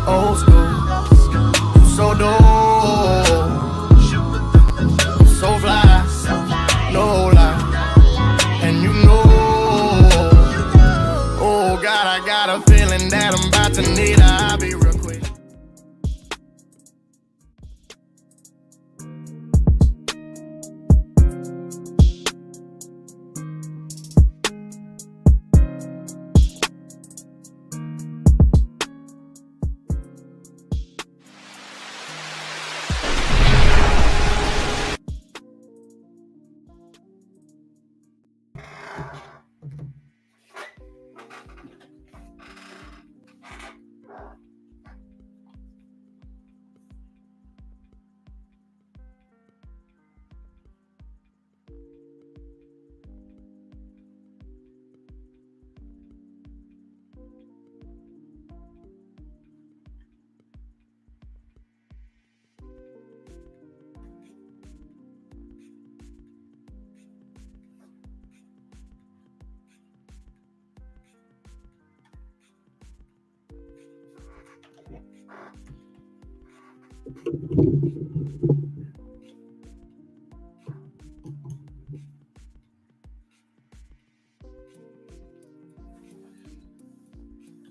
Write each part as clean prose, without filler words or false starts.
Old school, you so dope, so fly, no lie, and you know, oh God, I got a feeling that I'm about to need her. I'll be real quick.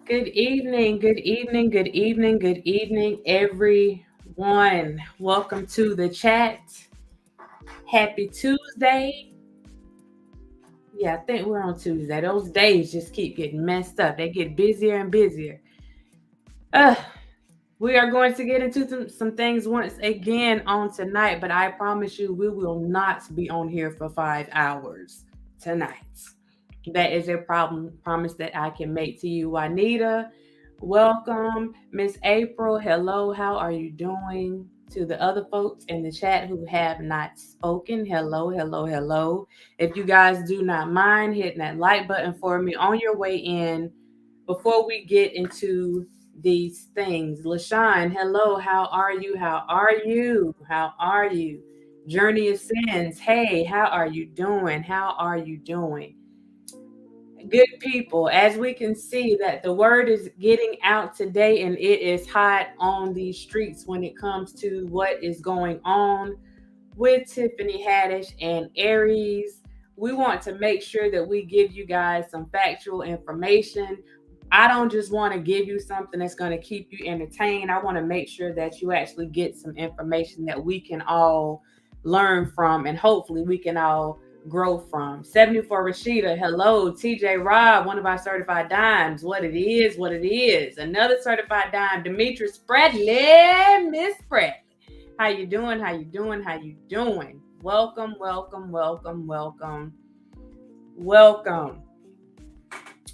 Good evening, good evening, good evening, good evening, everyone. Welcome to the chat. Happy Tuesday. Yeah, I think we're on Tuesday. Those days just keep getting messed up. They get busier and busier. We are going to get into some things once again on tonight, but I promise you we will not be on here for 5 hours tonight. That is a promise that I can make to you. Juanita, welcome. Miss April, hello. How are you doing? To the other folks in the chat who have not spoken, hello, hello, hello. If you guys do not mind hitting that like button for me on your way in before we get into these things. LaShawn, hello. How are you? How are you? How are you? Journey of Sins, hey, how are you doing? How are you doing? Good people, as we can see that the word is getting out today and it is hot on these streets when it comes to what is going on with Tiffany Haddish and Aries. We want to make sure that we give you guys some factual information. I don't just want to give you something that's going to keep you entertained. I want to make sure that you actually get some information that we can all learn from and hopefully we can all grow from. 74 Rashida, hello. TJ Rob, one of our certified dimes. What it is, what it is. Another certified dime, Demetrius Spradley, Miss Spradley. How you doing? How you doing? How you doing? Welcome, welcome, welcome, welcome, welcome.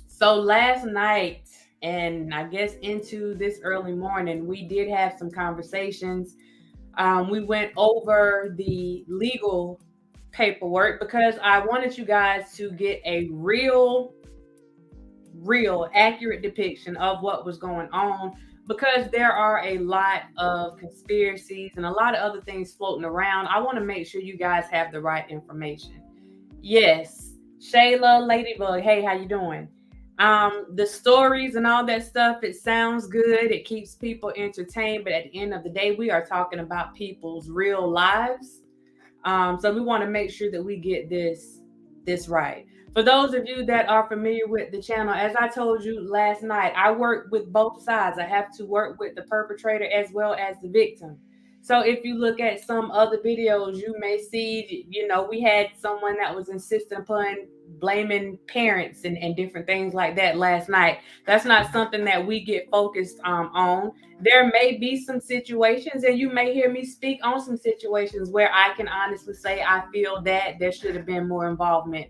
So last night, and I guess into this early morning, we did have some conversations. We went over the legal paperwork because I wanted you guys to get a real accurate depiction of what was going on because there are a lot of conspiracies and a lot of other things floating around. I want to make sure you guys have the right information. Yes, Shayla, Ladybug, hey, how you doing? The stories and all that stuff, it sounds good. It keeps people entertained, but at the end of the day, we are talking about people's real lives. So we want to make sure that we get this right. For those of you that are familiar with the channel, as I told you last night, I work with both sides. I have to work with the perpetrator as well as the victim. So if you look at some other videos, you may see, we had someone that was insisting upon blaming parents and different things like that last night. That's not something that we get focused on. There may be some situations, and you may hear me speak on some situations where I can honestly say I feel that there should have been more involvement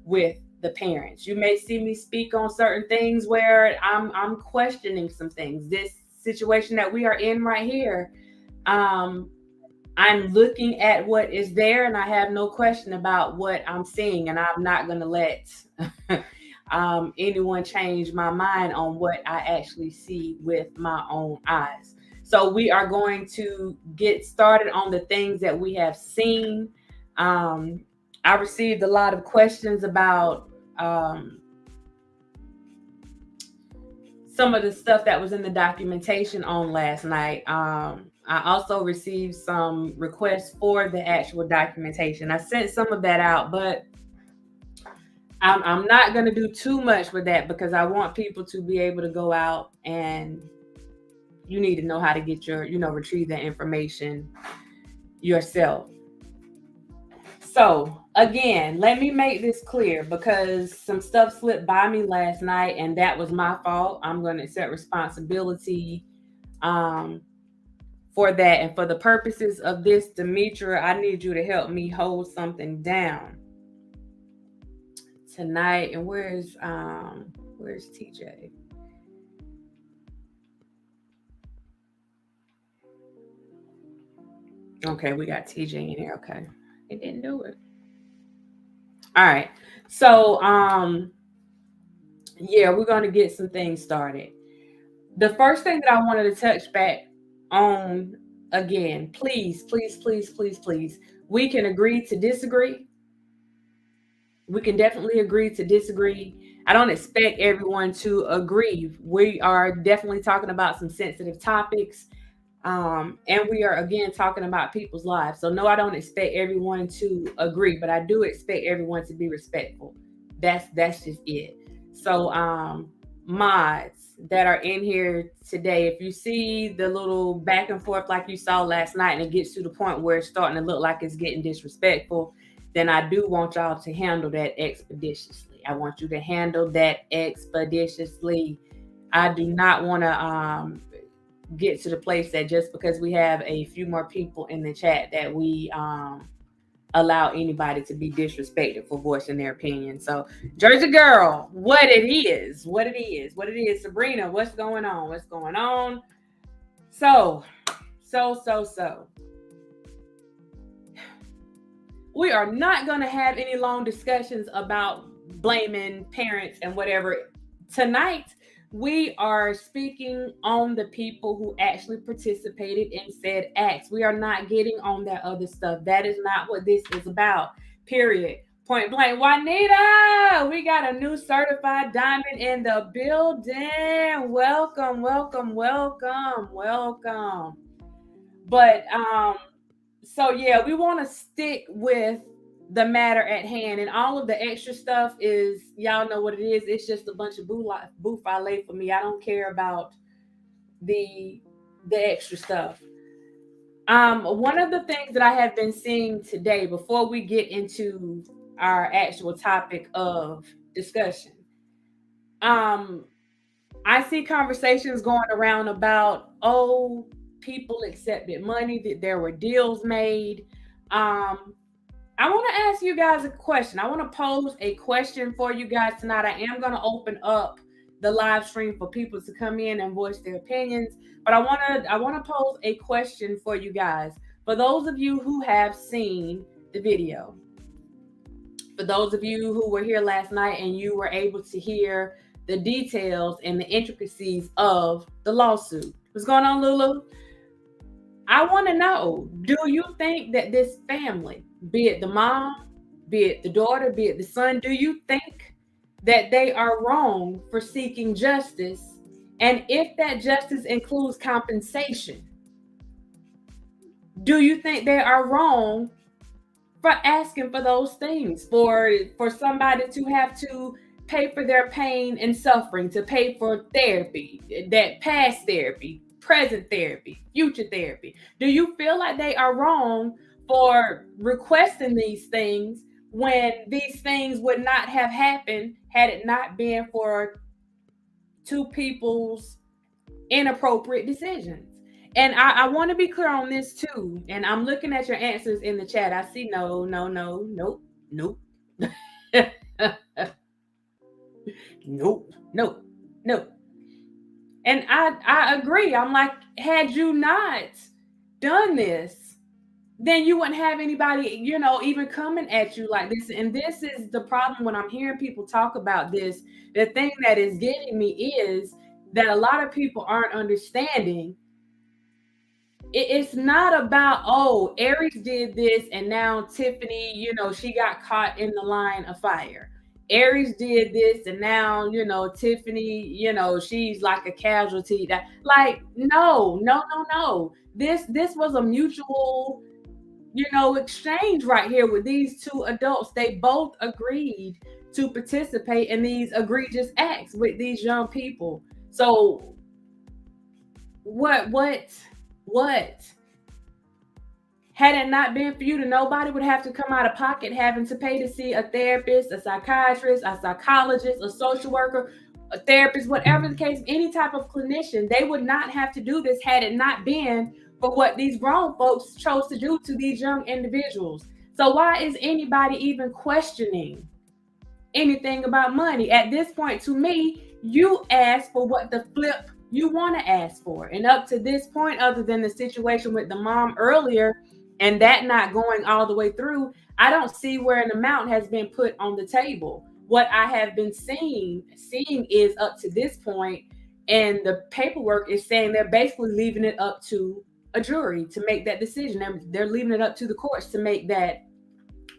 with the parents. You may see me speak on certain things where I'm questioning some things. This situation that we are in right here, I'm looking at what is there, and I have no question about what I'm seeing, and I'm not going to let anyone change my mind on what I actually see with my own eyes. So we are going to get started on the things that we have seen. I received a lot of questions about some of the stuff that was in the documentation on last night. I also received some requests for the actual documentation. I sent some of that out, but I'm not going to do too much with that because I want people to be able to go out, and you need to know how to get your, retrieve that information yourself. So again, let me make this clear because some stuff slipped by me last night and that was my fault. I'm going to accept responsibility for that. And for the purposes of this, Demetra, I need you to help me hold something down tonight. And where's TJ? Okay, we got TJ in here. Okay. It didn't do it. All right. So yeah, we're going to get some things started. The first thing that I wanted to touch back on again, please, we can agree to disagree. We can definitely agree to disagree. I don't expect everyone to agree. We are definitely talking about some sensitive topics. And we are again talking about people's lives. So no, I don't expect everyone to agree, but I do expect everyone to be respectful. That's just it. So mods that are in here today, if you see the little back and forth like you saw last night and it gets to the point where it's starting to look like it's getting disrespectful, then I do want y'all to handle that expeditiously. I want you to handle that expeditiously. I do not want to get to the place that just because we have a few more people in the chat that we allow anybody to be disrespected for voicing their opinion. So Jersey girl, what it is, Sabrina, what's going on? So we are not going to have any long discussions about blaming parents and whatever tonight. We are speaking on the people who actually participated in said acts. We are not getting on that other stuff. That is not what this is about, period. Point blank. Juanita, we got a new certified diamond in the building. Welcome. But so yeah, we want to stick with the matter at hand, and all of the extra stuff is, y'all know what it is. It's just a bunch of boufale for me. I don't care about the extra stuff. One of the things that I have been seeing today, before we get into our actual topic of discussion, I see conversations going around about, people accepted money, that there were deals made. I want to ask you guys a question. I want to pose a question for you guys tonight. I am going to open up the live stream for people to come in and voice their opinions, but I want to pose a question for you guys. For those of you who have seen the video, for those of you who were here last night and you were able to hear the details and the intricacies of the lawsuit. What's going on, Lulu? I want to know, do you think that this family, be it the mom, be it the daughter, be it the son, do you think that they are wrong for seeking justice? And if that justice includes compensation, do you think they are wrong for asking for those things, for somebody to have to pay for their pain and suffering, to pay for therapy, that past therapy, present therapy, future therapy? Do you feel like they are wrong for requesting these things when these things would not have happened had it not been for two people's inappropriate decisions? And I want to be clear on this too. And I'm looking at your answers in the chat. I see no, nope. Nope. And I agree. I'm like, had you not done this, then you wouldn't have anybody, even coming at you like this. And this is the problem when I'm hearing people talk about this. The thing that is getting me is that a lot of people aren't understanding. It's not about, Aries did this and now Tiffany, she got caught in the line of fire. Aries did this, and now, you know, Tiffany, you know, she's like a casualty. That, like, no. This was a mutual, you know, exchange right here with these two adults. They both agreed to participate in these egregious acts with these young people. So what had it not been for you, to nobody would have to come out of pocket having to pay to see a therapist, a psychiatrist, a psychologist, a social worker, a therapist, whatever the case, any type of clinician. They would not have to do this had it not been for what these grown folks chose to do to these young individuals. So why is anybody even questioning anything about money? At this point, to me, you ask for what the flip you want to ask for. And up to this point, other than the situation with the mom earlier, and that not going all the way through, I don't see where an amount has been put on the table. What I have been seeing is up to this point, and the paperwork is saying they're basically leaving it up to a jury to make that decision. They're leaving it up to the courts to make that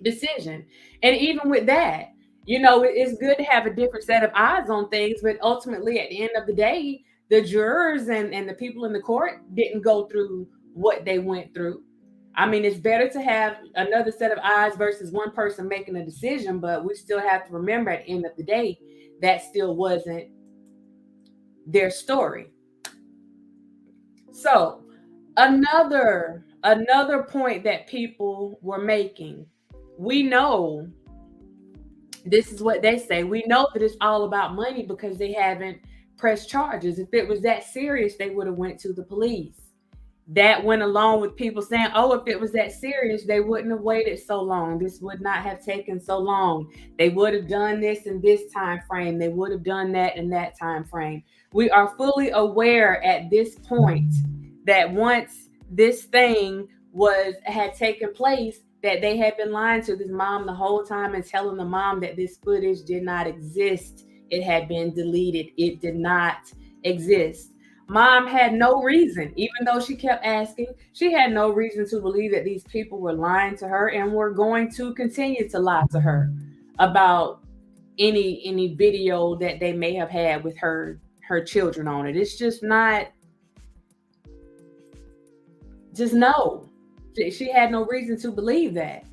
decision. And even with that, you know, it's good to have a different set of eyes on things, but ultimately at the end of the day, the jurors and the people in the court didn't go through what they went through. I mean, it's better to have another set of eyes versus one person making a decision, but we still have to remember at the end of the day, that still wasn't their story. So another point that people were making, we know, this is what they say, we know that it's all about money because they haven't pressed charges. If it was that serious, they would have went to the police. That went along with people saying, oh, if it was that serious, they wouldn't have waited so long. This would not have taken so long. They would have done this in this time frame. They would have done that in that time frame. We are fully aware at this point that once this thing had taken place, that they had been lying to this mom the whole time and telling the mom that this footage did not exist. It had been deleted. It did not exist. Mom had no reason, even though she kept asking, she had no reason to believe that these people were lying to her and were going to continue to lie to her about any video that they may have had with her children on it. It's just not, just no. She had no reason to believe that.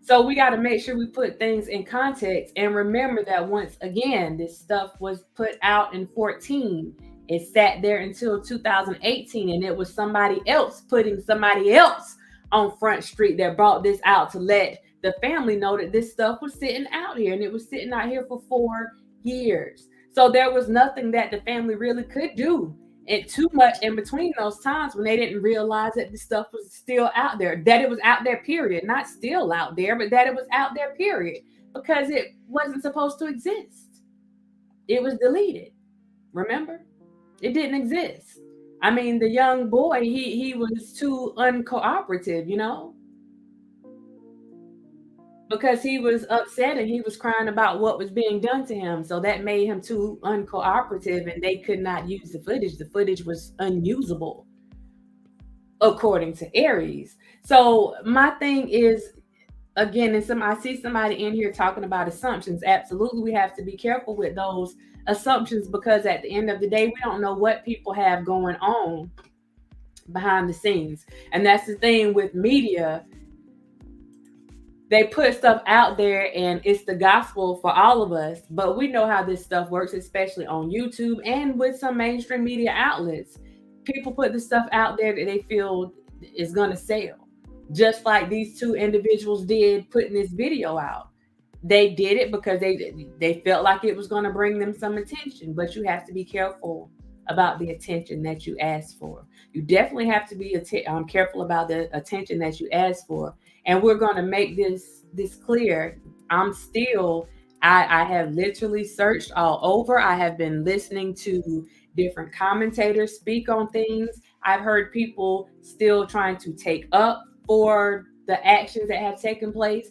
So we got to make sure we put things in context and remember that once again, this stuff was put out in 2014. It sat there until 2018, and it was somebody else putting somebody else on Front Street that brought this out to let the family know that this stuff was sitting out here, and it was sitting out here for 4 years. So there was nothing that the family really could do, and too much in between those times when they didn't realize that the stuff was still out there, that it was out there, period. Not still out there, but that it was out there, period, because it wasn't supposed to exist. It was deleted. Remember? It didn't exist. I mean, the young boy, he was too uncooperative, you know, because he was upset and he was crying about what was being done to him. So that made him too uncooperative, and they could not use the footage. The footage was unusable, according to Aries. So my thing is, again, I see somebody in here talking about assumptions. Absolutely, we have to be careful with those assumptions, because at the end of the day, we don't know what people have going on behind the scenes. And that's the thing with media. They put stuff out there and it's the gospel for all of us, but we know how this stuff works, especially on YouTube and with some mainstream media outlets. People put the stuff out there that they feel is going to sell, just like these two individuals did putting this video out. They did it because they felt like it was going to bring them some attention, but you have to be careful about the attention that you ask for. You definitely have to be careful about the attention that you ask for. And we're going to make this clear. I have literally searched all over. I have been listening to different commentators speak on things. I've heard people still trying to take up for the actions that have taken place.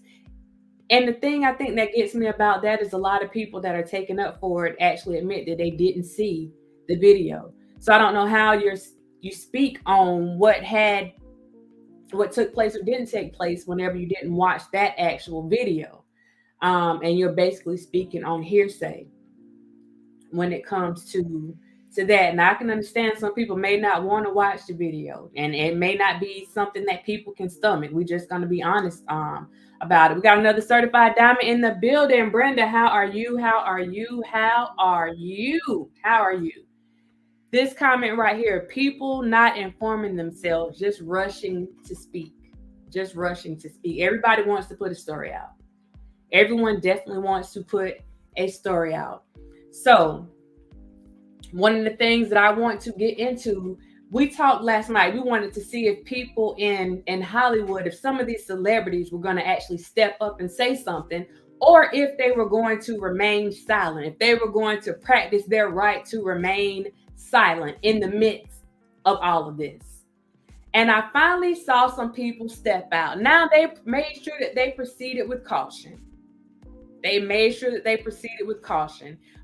And the thing I think that gets me about that is a lot of people that are taking up for it actually admit that they didn't see the video. So I don't know how you speak on what took place or didn't take place whenever you didn't watch that actual video. And you're basically speaking on hearsay when it comes to that. Now I can understand some people may not want to watch the video, and it may not be something that people can stomach. We're just going to be honest about it. We got another certified diamond in the building. Brenda, how are you? How are you? How are you? How are you? This comment right here: people not informing themselves, just rushing to speak. Just rushing to speak. Everybody wants to put a story out. Everyone definitely wants to put a story out. So one of the things that I want to get into, we talked last night. We wanted to see if people in Hollywood, if some of these celebrities were going to actually step up and say something, or if they were going to remain silent, if they were going to practice their right to remain silent in the midst of all of this. And I finally saw some people step out. Now they made sure that they proceeded with caution.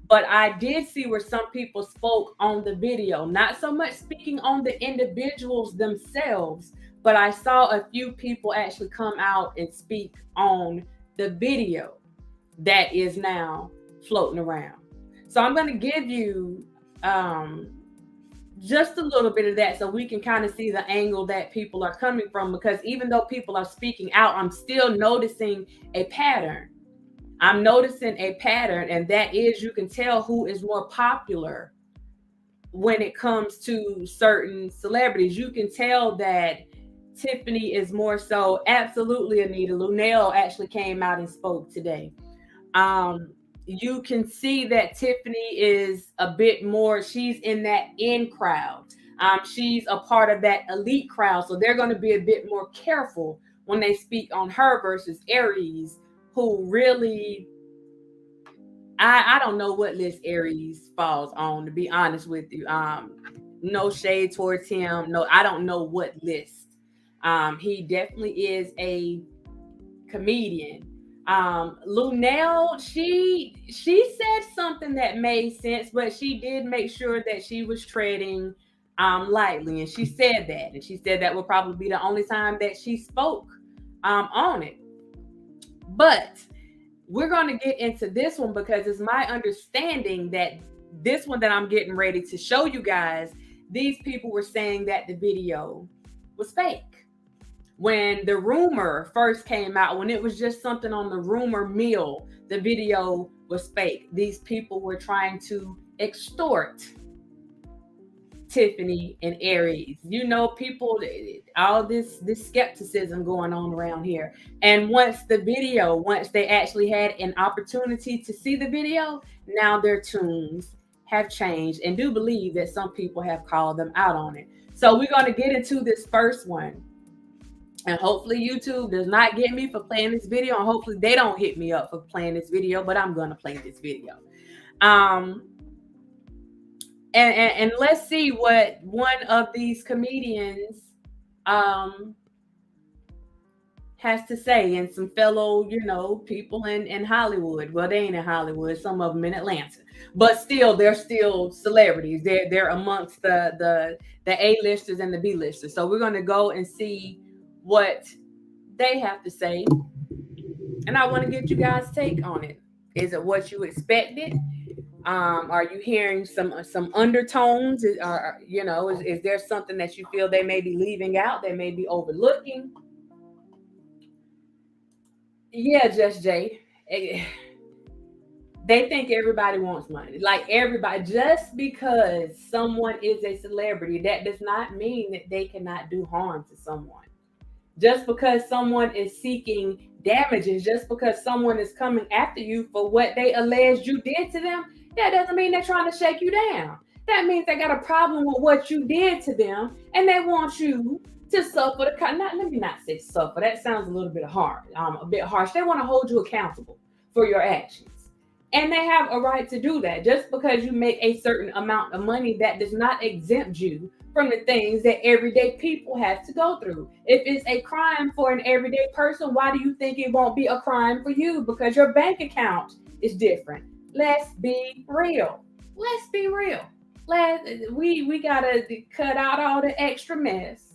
But I did see where some people spoke on the video, not so much speaking on the individuals themselves, but I saw a few people actually come out and speak on the video that is now floating around. So I'm going to give you just a little bit of that so we can kind of see the angle that people are coming from, because even though people are speaking out, I'm still noticing a pattern. And that is, you can tell who is more popular when it comes to certain celebrities. You can tell that Tiffany is more so. Absolutely, Anita. Lunel actually came out and spoke today. You can see that Tiffany is a bit more, she's in that in crowd. She's a part of that elite crowd. So they're going to be a bit more careful when they speak on her versus Aries, who really, I don't know what list Aries falls on, to be honest with you. No shade towards him. No, I don't know what list. He definitely is a comedian. Lunel, she said something that made sense, but she did make sure that she was treading lightly, and she said that would probably be the only time that she spoke on it. But we're going to get into this one because it's my understanding that this one that I'm getting ready to show you guys, these people were saying that the video was fake. When the rumor first came out, when it was just something on the rumor mill, the video was fake. These people were trying to extort Tiffany and Aries. You know, people, all this skepticism going on around here. And once they actually had an opportunity to see the video, now their tunes have changed, and do believe that some people have called them out on it. So we're going to get into this first one. And hopefully YouTube does not get me for playing this video, and hopefully they don't hit me up for playing this video, but I'm going to play this video. And let's see what one of these comedians has to say, and some fellow, people in Hollywood. Well, they ain't in Hollywood, some of them in Atlanta, but still, they're still celebrities. They're amongst the A-listers and the B-listers. So we're going to go and see what they have to say, and I want to get you guys' take on it. Is it what you expected? Are you hearing some undertones? Is there something that you feel they may be leaving out, they may be overlooking? Yeah, Just Jay. They think everybody wants money. Like everybody, just because someone is a celebrity, that does not mean that they cannot do harm to someone. Just because someone is seeking damages, just because someone is coming after you for what they alleged you did to them, that doesn't mean they're trying to shake you down. That means they got a problem with what you did to them, and they want you to suffer let me not say suffer. That sounds a little bit hard, a bit harsh. They want to hold you accountable for your actions. And they have a right to do that. Just because you make a certain amount of money, that does not exempt you from the things that everyday people have to go through. If it's a crime for an everyday person, why do you think it won't be a crime for you? Because your bank account is different. Let's be real. We gotta cut out all the extra mess.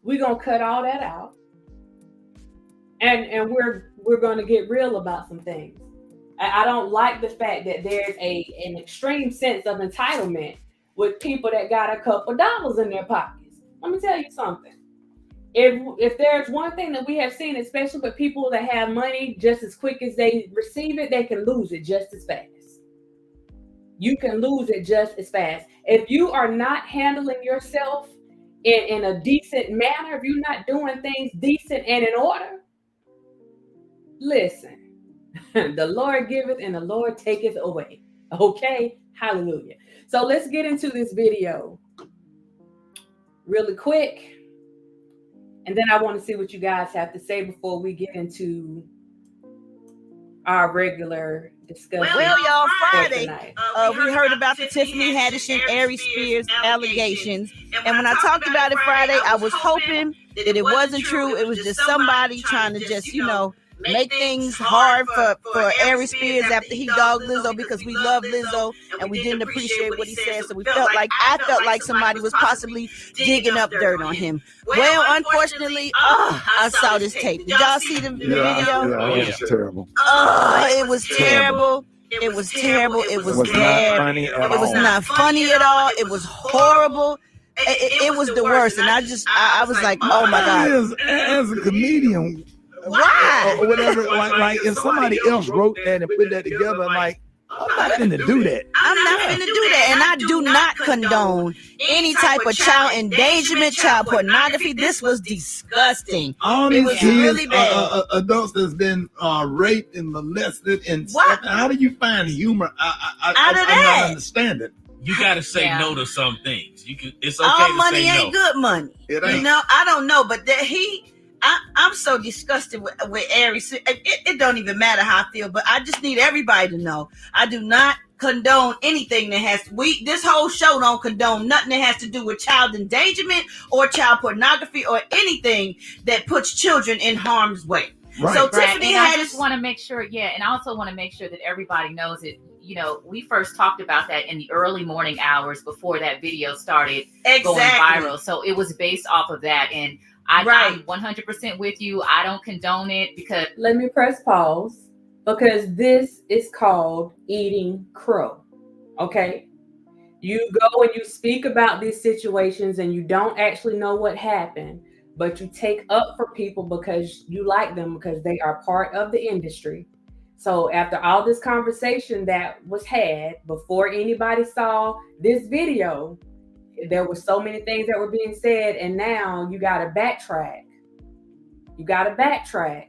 We're gonna cut all that out. And we're going to get real about some things. I don't like the fact that there's an extreme sense of entitlement with people that got a couple dollars in their pockets. Let me tell you something. If there's one thing that we have seen, especially with people that have money, just as quick as they receive it, they can lose it just as fast. You can lose it just as fast. If you are not handling yourself in a decent manner, if you're not doing things decent and in order, listen. The Lord giveth and the Lord taketh away. Okay? Hallelujah. So let's get into this video really quick. And then I want to see what you guys have to say before we get into our regular discussion. Well, y'all, Friday, we heard about the Tiffany Haddish and Aries Spears allegations. And when I talked about it Friday, I was hoping that it wasn't true. It was just somebody trying to just, make things hard for Aries Spears after he dogged Lizzo, because we love Lizzo and we didn't appreciate what he said. So I felt like somebody was possibly digging up dirt on him. Well, unfortunately, I saw this tape. Did y'all see the video? Yeah, it was terrible. It was terrible. It was terrible. It was bad. It was not funny at all. It was horrible. It was the worst. And I was like, oh my God. As a comedian, why? Or whatever, like if somebody else wrote that and put that together, like, I'm not finna do that. I'm not finna do that. And I do not condone any type of child endangerment, child pornography. This was disgusting. All It these was kids, really bad. adults that's been raped and molested and stuff. How do you find humor Out of I that? don't understand it. You gotta say no to some things. It's okay All to money say ain't no. good money. It ain't. I don't know, but I'm so disgusted with Aries. It don't even matter how I feel, but I just need everybody to know I do not condone anything that has this whole show don't condone nothing that has to do with child endangerment or child pornography or anything that puts children in harm's way. Right. So Right. Tiffany And I Haddish, just want to make sure, and I also want to make sure that everybody knows it. We first talked about that in the early morning hours before that video started going viral. So it was based off of that. And I'm 100% with you. I don't condone it because... Let me press pause, because this is called eating crow. Okay? You go and you speak about these situations and you don't actually know what happened, but you take up for people because you like them, because they are part of the industry. So after all this conversation that was had before anybody saw this video, there were so many things that were being said, and now you got to backtrack. You got to backtrack.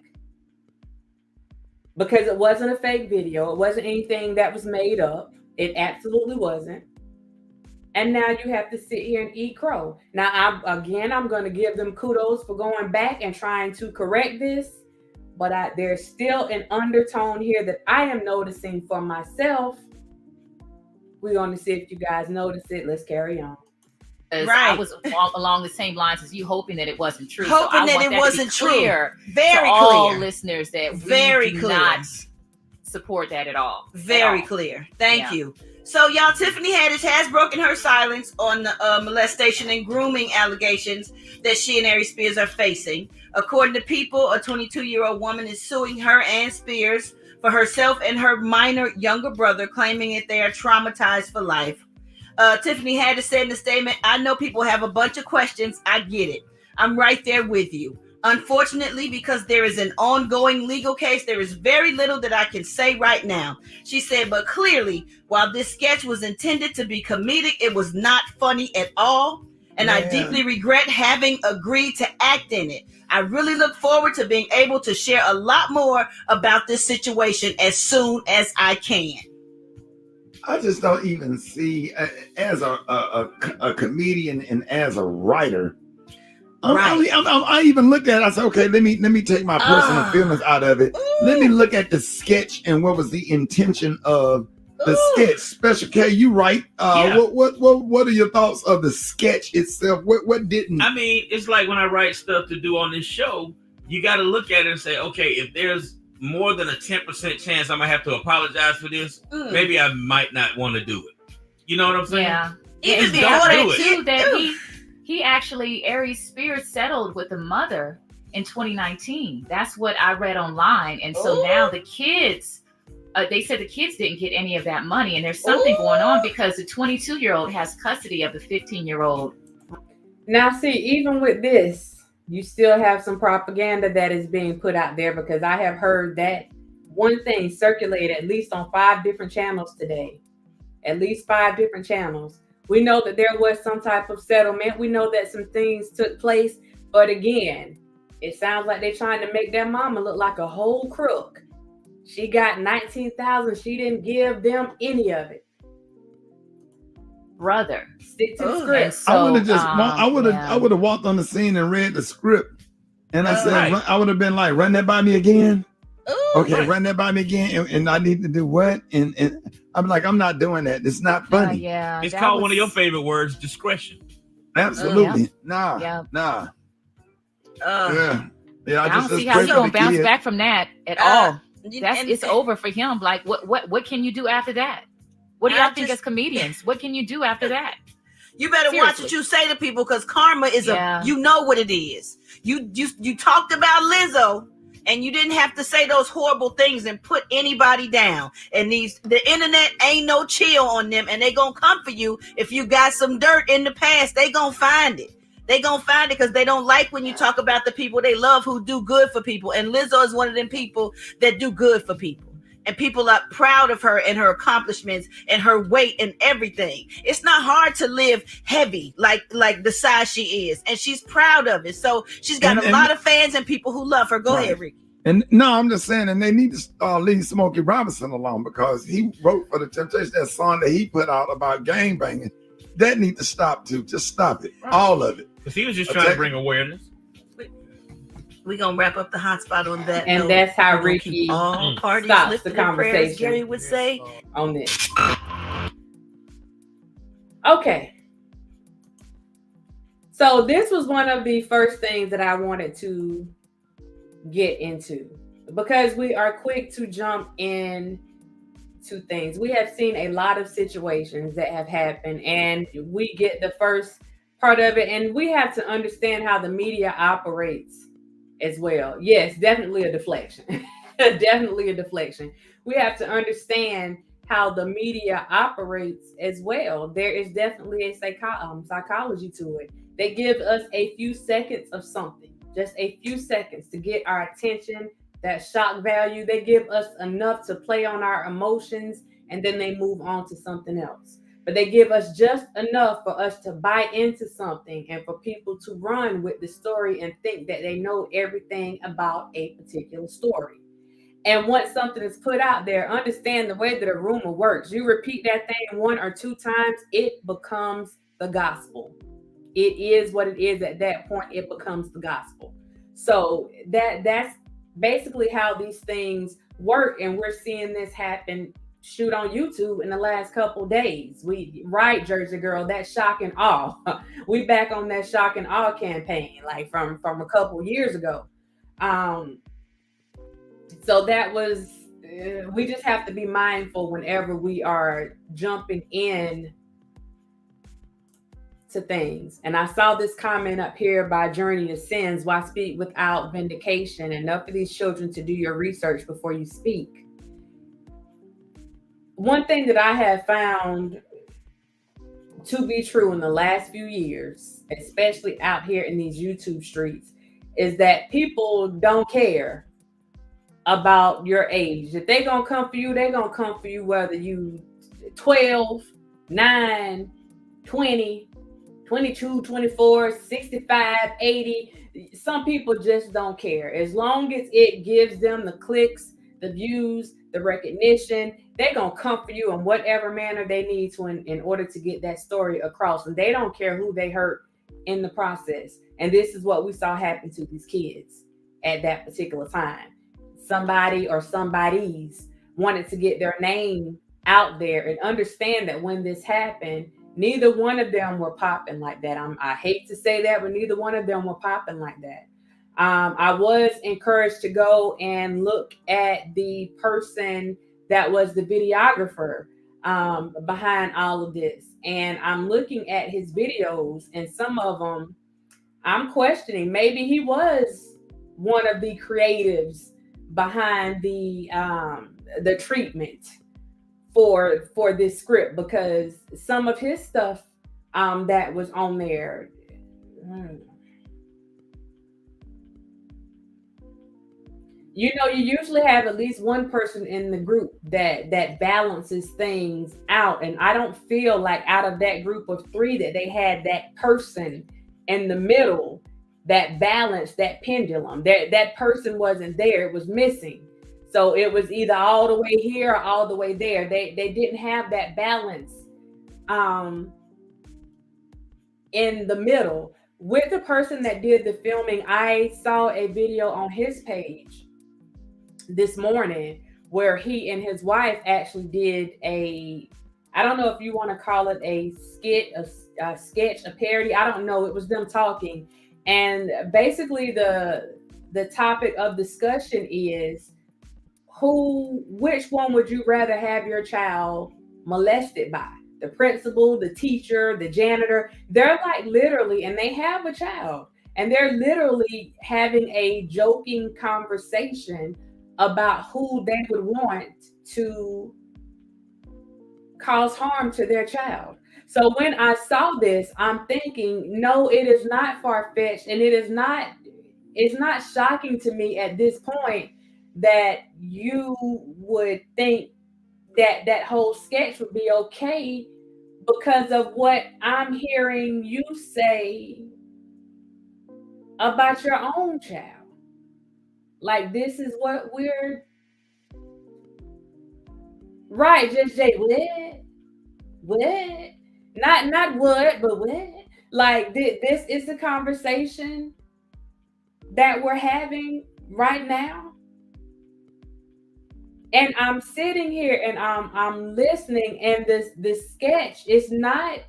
Because it wasn't a fake video. It wasn't anything that was made up. It absolutely wasn't. And now you have to sit here and eat crow. Now, I'm going to give them kudos for going back and trying to correct this. But there's still an undertone here that I am noticing for myself. We're going to see if you guys notice it. Let's carry on. I was along the same lines as you, hoping that it wasn't true. Hoping so I that want it wasn't to be clear true. Very to clear. all listeners that Very we do clear. not support that at all. Very clear. Thank you. So, y'all, Tiffany Haddish has broken her silence on the molestation and grooming allegations that she and Aries Spears are facing. According to People, a 22-year-old woman is suing her and Spears for herself and her minor younger brother, claiming that they are traumatized for life. Tiffany Haddish said in a statement, "I know people have a bunch of questions. I get it. I'm right there with you. Unfortunately, because there is an ongoing legal case, there is very little that I can say right now." She said, "But clearly, while this sketch was intended to be comedic, it was not funny at all. And I deeply regret having agreed to act in it. I really look forward to being able to share a lot more about this situation as soon as I can." I just don't even see, as a comedian and as a writer, I even looked at it. I said, okay, let me take my personal feelings out of it. Let me look at the sketch and what was the intention of the sketch. Special K, you right. What are your thoughts of the sketch itself? What didn't? I mean, it's like when I write stuff to do on this show, you got to look at it and say, okay, if there's more than a 10% chance I'm gonna have to apologize for this, maybe I might not want to do it. You know what I'm saying? Yeah. Even It's before that that too, that he actually, Aries Spears settled with the mother in 2019. That's what I read online. And so now the kids, they said the kids didn't get any of that money. And there's something going on because the 22-year-old has custody of the 15-year-old. Now, see, even with this, you still have some propaganda that is being put out there, because I have heard that one thing circulated at least on 5 different channels today. At least 5 different channels. We know that there was some type of settlement. We know that some things took place. But again, it sounds like they're trying to make their mama look like a whole crook. She got $19,000. She didn't give them any of it. Brother, stick to the script. So, I would have just, I would have walked on the scene and read the script, and I said, I would have been like, run that by me again. Okay, run that by me again, and I need to do what? And I'm like, I'm not doing that. It's not funny. It's called one of your favorite words, discretion. Absolutely. Nah. Yeah, I don't see how you're gonna bounce back from that at all. It's over for him. Like, what can you do after that? What do y'all think as comedians? What can you do after that? You better watch what you say to people, because karma is you know what it is. You talked about Lizzo, and you didn't have to say those horrible things and put anybody down. And the internet ain't no chill on them, and they gonna come for you. If you got some dirt in the past, they gonna find it. They gonna find it because they don't like when you talk about the people they love who do good for people. And Lizzo is one of them people that do good for people. And people are proud of her and her accomplishments and her weight and everything. It's not hard to live heavy like the size she is. And she's proud of it. So she's got a lot of fans and people who love her. Go ahead, Ricky. And no, I'm just saying, and they need to leave Smokey Robinson alone, because he wrote for the Temptations that song that he put out about gang banging. That needs to stop too. Just stop it. Right. All of it. Because he was just trying to bring awareness. We're going to wrap up the hotspot on that. And that's how Ricky all parties stops the conversation. Prayers, Gary would say. On this. Okay. So this was one of the first things that I wanted to get into, because we are quick to jump in to things. We have seen a lot of situations that have happened, and we get the first part of it, and we have to understand how the media operates as well. Yes, definitely a deflection. Definitely a deflection. We have to understand how the media operates as well. There is definitely a psychology to it. They give us a few seconds of something, just a few seconds to get our attention, that shock value. They give us enough to play on our emotions, and then they move on to something else. But they give us just enough for us to buy into something and for people to run with the story and think that they know everything about a particular story. And once something is put out there, understand the way that a rumor works. You repeat that thing 1 or 2 times, it becomes the gospel. It is what it is at that point. It becomes the gospel. So that's basically how these things work. And we're seeing this happen shoot on YouTube in the last couple days. Jersey Girl, that shock and awe. We back on that shock and awe campaign, like from a couple years ago. So that was, we just have to be mindful whenever we are jumping in to things. And I saw this comment up here by Journey to Sins: why speak without vindication? Enough for these children to do your research before you speak. One thing that I have found to be true in the last few years, especially out here in these YouTube streets, is that people don't care about your age. If they're going to come for you, they're going to come for you whether you 12, 9, 20, 22, 24, 65, 80. Some people just don't care. As long as it gives them the clicks, the views, the recognition, they're going to come for you in whatever manner they need to in order to get that story across. And they don't care who they hurt in the process. And this is what we saw happen to these kids at that particular time. Somebody or somebodies wanted to get their name out there, and understand that when this happened, neither one of them were popping like that. I hate to say that, but neither one of them were popping like that. I was encouraged to go and look at the person that was the videographer behind all of this. And I'm looking at his videos, and some of them I'm questioning. Maybe he was one of the creatives behind the treatment for this script, because some of his stuff that was on there. You know, you usually have at least one person in the group that balances things out. And I don't feel like out of that group of 3 that they had that person in the middle that balanced that pendulum. That person wasn't there. It was missing. So it was either all the way here or all the way there. They didn't have that balance in the middle. With the person that did the filming, I saw a video on his page this morning where he and his wife actually did I don't know if you want to call it a skit, a sketch, a parody. I don't know. It was them talking. And basically the topic of discussion is which one would you rather have your child molested by? The principal, the teacher, the janitor. They're like literally, and they have a child, and they're literally having a joking conversation about who they would want to cause harm to their child. So when I saw this, I'm thinking, no, it is not far-fetched, and it's not shocking to me at this point that you would think that whole sketch would be okay because of what I'm hearing you say about your own child. Like, this is what we're right. Just Jay, what? Not what, but what? Like, this is the conversation that we're having right now. And I'm sitting here and I'm listening, and this sketch is not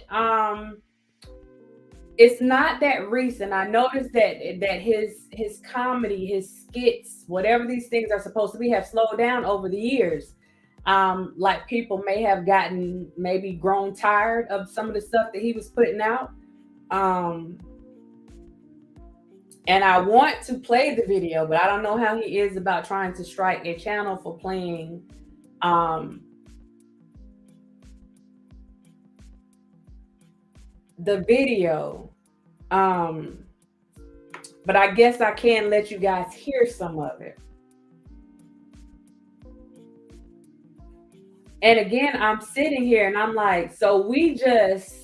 it's not that recent. I noticed that his comedy, his skits, whatever these things are supposed to be, have slowed down over the years. Like people may have maybe grown tired of some of the stuff that he was putting out. And I want to play the video, but I don't know how he is about trying to strike a channel for playing the video. But I guess I can let you guys hear some of it. And again, I'm sitting here and I'm like, so we just,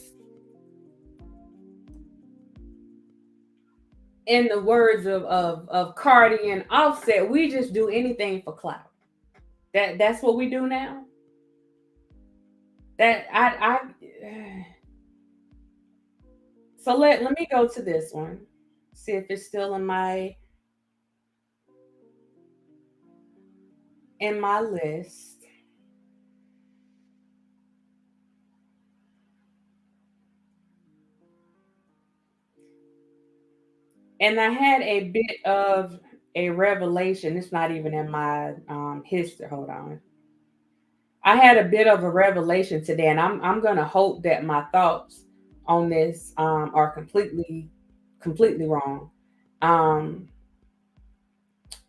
in the words of Cardi and Offset, we just do anything for clout. That's what we do now. So let me go to this one. See if it's still in my list. And I had a bit of a revelation. It's not even in my history. Hold on. I had a bit of a revelation today, and I'm gonna hope that my thoughts on this are completely wrong.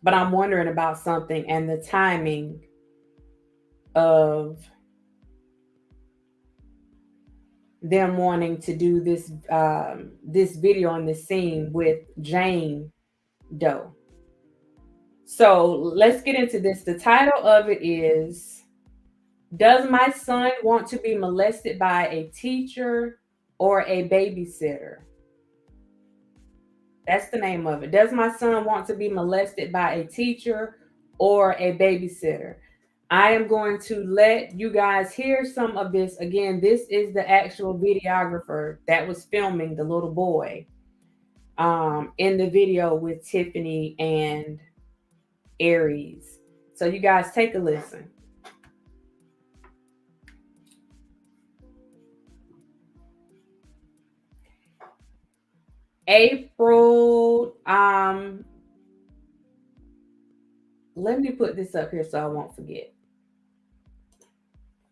But I'm wondering about something and the timing of them wanting to do this video and this scene with Jane Doe. So let's get into this. The title of it is, "Does my son want to be molested by a teacher or a babysitter?" That's the name of it. Does my son want to be molested by a teacher or a babysitter? I am going to let you guys hear some of this. Again, this is the actual videographer that was filming the little boy in the video with Tiffany and Aries. So you guys take a listen. April, let me put this up here so I won't forget.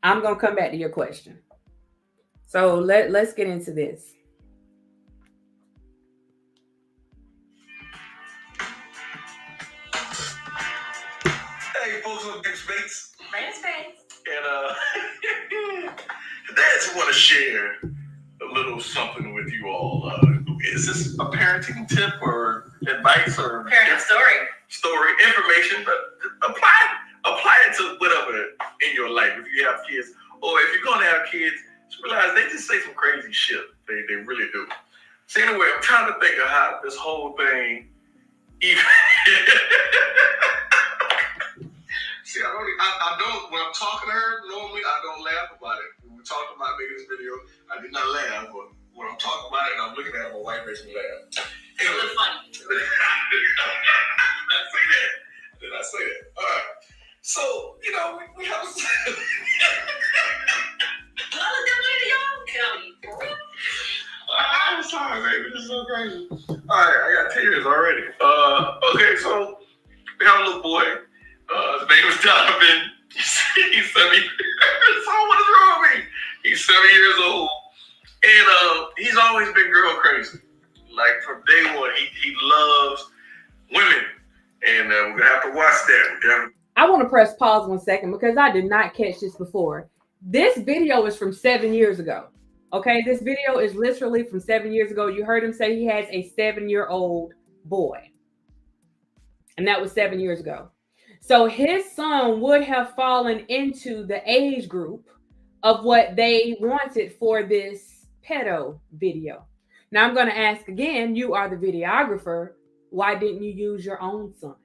I'm going to come back to your question. So let's get into this. you folks on Big Space. Big Space. And today I just want to share a little something with you all. Is this a parenting tip or advice or Parenting story information? But apply it to whatever in your life. If you have kids, or if you're gonna have kids, just realize they just say some crazy shit. They really do. So anyway, I'm trying to think of how this whole thing even. See, I don't. When I'm talking to her, normally I don't laugh about it. When we talked about making this video, I did not laugh. But when I'm talking about it and I'm looking at it, my wife makes me laugh. It was funny. Did I say that? All right. So, we have a... I'm sorry, baby. This is so crazy. All right, I got tears already. Okay, so we have a little boy. His name is Donovan. He's 7 years old. So what is wrong with me? He's 7 years old. And he's always been girl crazy. Like from day one, he loves women. And we're going to have to watch that. I want to press pause 1 second because I did not catch this before. This video is from 7 years ago. Okay, this video is literally from 7 years ago. You heard him say he has a 7-year-old boy. And that was 7 years ago. So his son would have fallen into the age group of what they wanted for this pedo video. Now I'm going to ask again, you are the videographer. Why didn't you use your own son?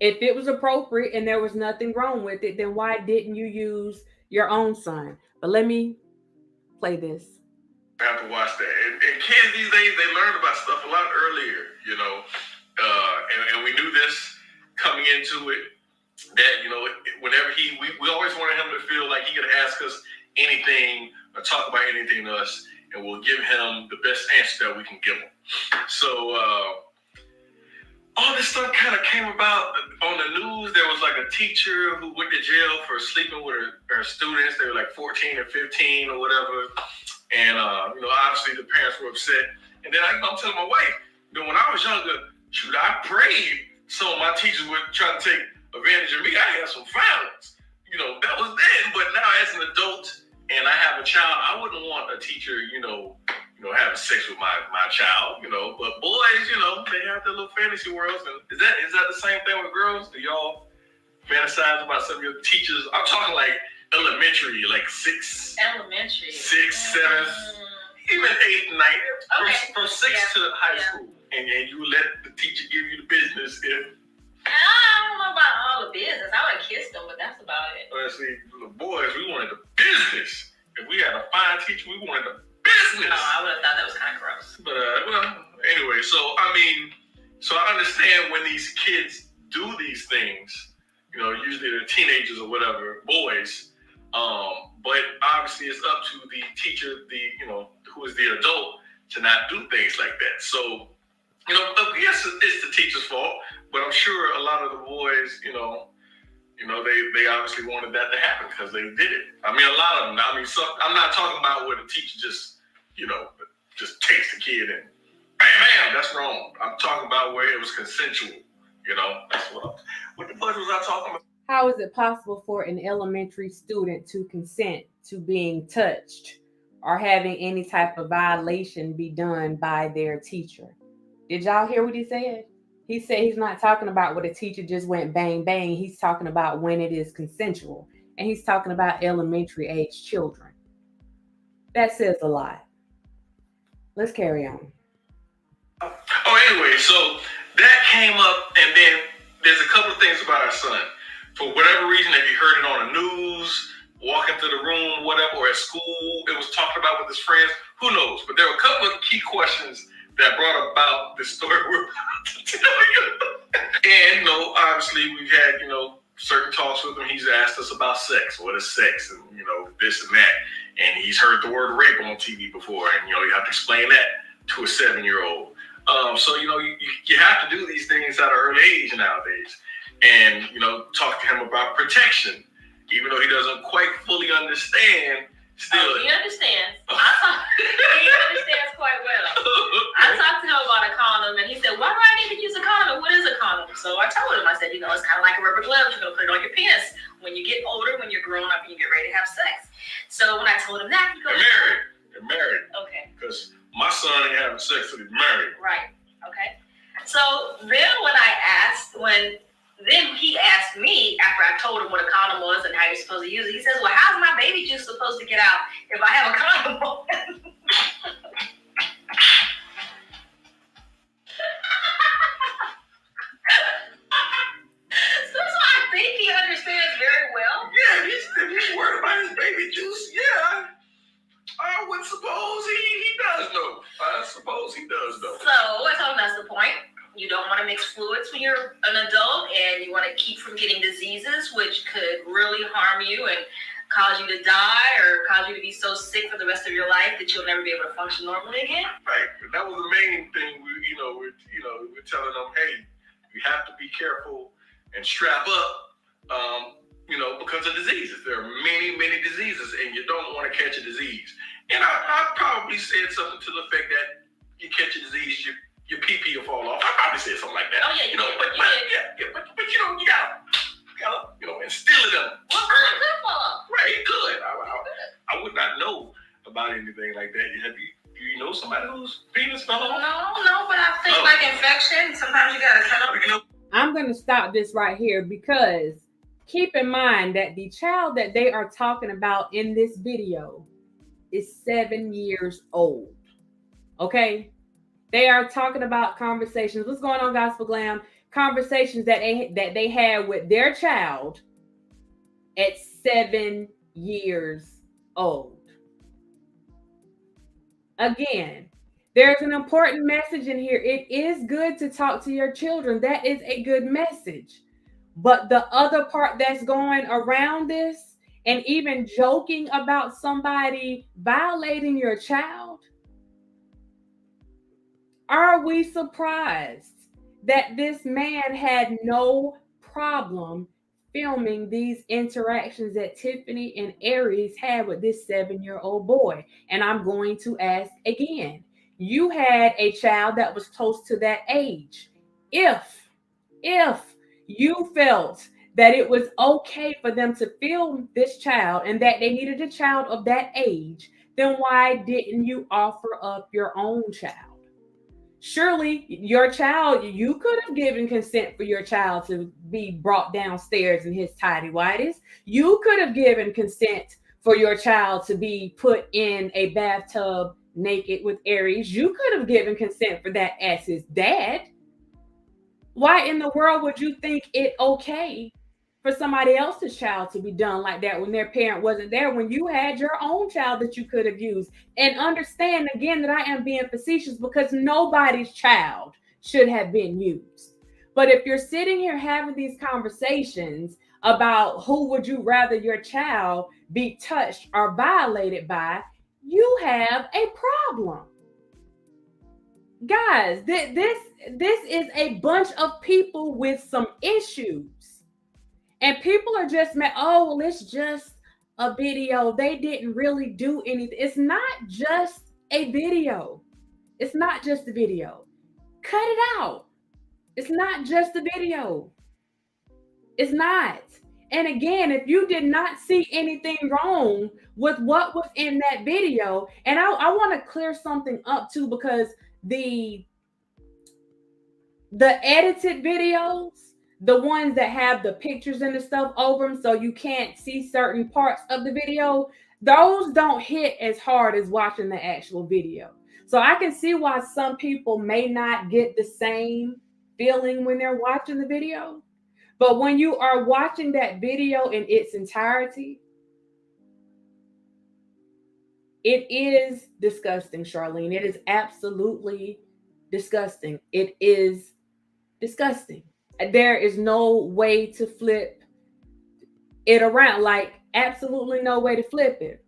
If it was appropriate and there was nothing wrong with it, then why didn't you use your own son? But let me play this. I have to watch that. And kids these days, they learn about stuff a lot earlier, and we knew this coming into it, that, whenever we always wanted him to feel like he could ask us anything or talk about anything to us, and we'll give him the best answer that we can give him. So, all this stuff kind of came about on the news. There was like a teacher who went to jail for sleeping with her students. They were like 14 or 15 or whatever. And, obviously the parents were upset. And then I'm telling my wife, when I was younger, I prayed some of my teachers would try to take advantage of me. I had some violence. That was then. But now as an adult and I have a child, I wouldn't want a teacher, having sex with my child, but boys, they have their little fantasy worlds. And is that the same thing with girls? Do y'all fantasize about some of your teachers? I'm talking like elementary, like 6, 7, even 8, 9, from 6 to high school. And you let the teacher give you the business if. I don't know about all the business. I would kiss them, but that's about it. Well, see, the boys, we wanted the business. If we had a fine teacher, we wanted the business. No, I would have thought that was kind of gross. But anyway, so I understand when these kids do these things, usually they're teenagers or whatever, boys. But obviously it's up to the teacher, who is the adult, to not do things like that. So, yes, it's the teacher's fault, but I'm sure a lot of the boys, they obviously wanted that to happen because they did it. A lot of them. I'm not talking about where the teacher just takes the kid and bam, bam, that's wrong. I'm talking about where it was consensual. That's what the fuck was I talking about? How is it possible for an elementary student to consent to being touched or having any type of violation be done by their teacher? Did y'all hear what he said? He said he's not talking about what a teacher just went bang, bang. He's talking about when it is consensual. And he's talking about elementary age children. That says a lot. Let's carry on. Oh, anyway, so that came up, and then there's a couple of things about our son. For whatever reason, if you heard it on the news, walking through the room, whatever, or at school, it was talked about with his friends, who knows? But there were a couple of key questions that brought about this story we're about to tell you. And, obviously we've had, certain talks with him. He's asked us about sex. What is sex? And, this and that. And he's heard the word rape on TV before. And, you have to explain that to a 7-year-old. So, you have to do these things at an early age nowadays. And, talk to him about protection. Even though he doesn't quite fully understand, still. He understands. He understands quite well. I talked to him about a condom, and he said, why do I need to use a condom? What is a condom? So I told you know, it's kind of like a rubber glove. You're gonna put it on your penis when you get older, when you're grown up, and you get ready to have sex. So when I told him that, he goes, They're married. Okay. Because my son ain't having sex till he's married. Right. Okay. So then then he asked me after I told him what a condom was and how you're supposed to use it. He says, "Well, how's my baby juice supposed to get out if I have a condom on?" So I think he understands very well. Yeah, if he's worried about his baby juice, yeah. I would suppose he does know. I suppose he does know. So I told him that's the point. You don't want to mix fluids when you're an adult, and you want to keep from getting diseases which could really harm you and cause you to die or cause you to be so sick for the rest of your life that you'll never be able to function normally again. Right. That was the main thing. We're telling them, hey, you have to be careful and strap up. Because of diseases. There are many, many diseases, and you don't want to catch a disease. And I probably said something to the effect that you catch a disease, your pee-pee will fall off. I probably said something like that. Oh yeah, but you gotta instill it in them. Well, it could fall off. Right, it could. I would not know about anything like that. Do you know somebody whose penis fell off? No, but I think like infection, sometimes you gotta cut up. I'm going to stop this right here because keep in mind that the child that they are talking about in this video is 7 years old. Okay? They are talking about conversations. What's going on, Gospel Glam? Conversations that they had with their child at 7 years old. Again, there's an important message in here. It is good to talk to your children. That is a good message. But the other part that's going around this and even joking about somebody violating your child, are we surprised that this man had no problem filming these interactions that Tiffany and Aries had with this 7-year-old boy? And I'm going to ask again, you had a child that was close to that age. If you felt that it was okay for them to film this child and that they needed a child of that age, then why didn't you offer up your own child? Surely your child, you could have given consent for your child to be brought downstairs in his tidy whities. You could have given consent for your child to be put in a bathtub naked with Aries. You could have given consent for that as his dad. Why in the world would you think it okay for somebody else's child to be done like that when their parent wasn't there, when you had your own child that you could have used? And understand again that I am being facetious because nobody's child should have been used. But if you're sitting here having these conversations about who would you rather your child be touched or violated by, you have a problem. Guys, this is a bunch of people with some issues. And people are just mad, oh, well, it's just a video. They didn't really do anything. It's not just a video. It's not just a video. Cut it out. It's not just a video. It's not. And again, if you did not see anything wrong with what was in that video, and I want to clear something up too, because the edited videos, the ones that have the pictures and the stuff over them so you can't see certain parts of the video, those don't hit as hard as watching the actual video. So I can see why some people may not get the same feeling when they're watching the video. But when you are watching that video in its entirety, it is disgusting, Charlene. It is absolutely disgusting. It is disgusting. There is no way to flip it around. Like, absolutely no way to flip it.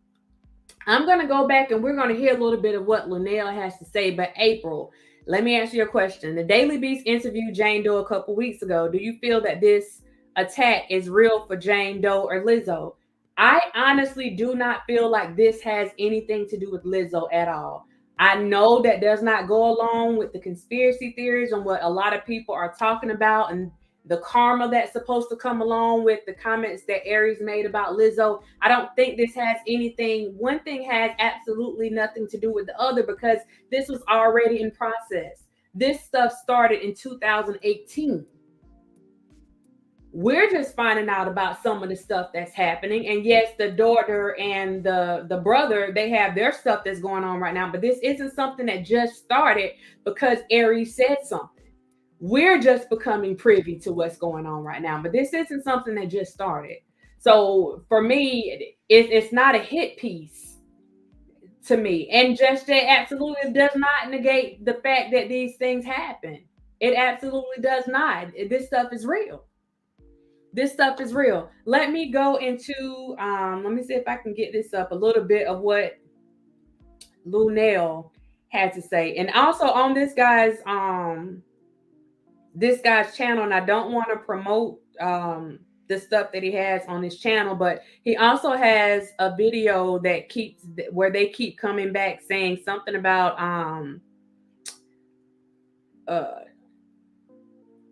I'm going to go back and we're going to hear a little bit of what Linnell has to say. But April, let me answer your question. The Daily Beast interviewed Jane Doe a couple weeks ago. Do you feel that this attack is real for Jane Doe or Lizzo? I honestly do not feel like this has anything to do with Lizzo at all. I know that does not go along with the conspiracy theories and what a lot of people are talking about, and the karma that's supposed to come along with the comments that Aries made about Lizzo. I don't think this has anything. One thing has absolutely nothing to do with the other because this was already in process. This stuff started in 2018. We're just finding out about some of the stuff that's happening. And yes, the daughter and the brother, they have their stuff that's going on right now. But this isn't something that just started because Aries said something. We're just becoming privy to what's going on right now. But this isn't something that just started. So for me, it's not a hit piece to me. And Just Jay absolutely does not negate the fact that these things happen. It absolutely does not. This stuff is real. This stuff is real. Let me go into, let me see if I can get this up, a little bit of what Lunel had to say. And also on this guy's channel, and I don't want to promote the stuff that he has on his channel, but he also has a video that where they keep coming back saying something about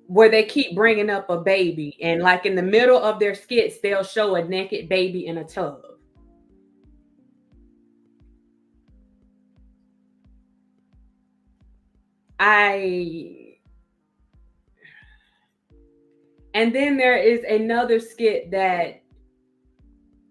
where they keep bringing up a baby, and like in the middle of their skits, they'll show a naked baby in a tub. And then there is another skit that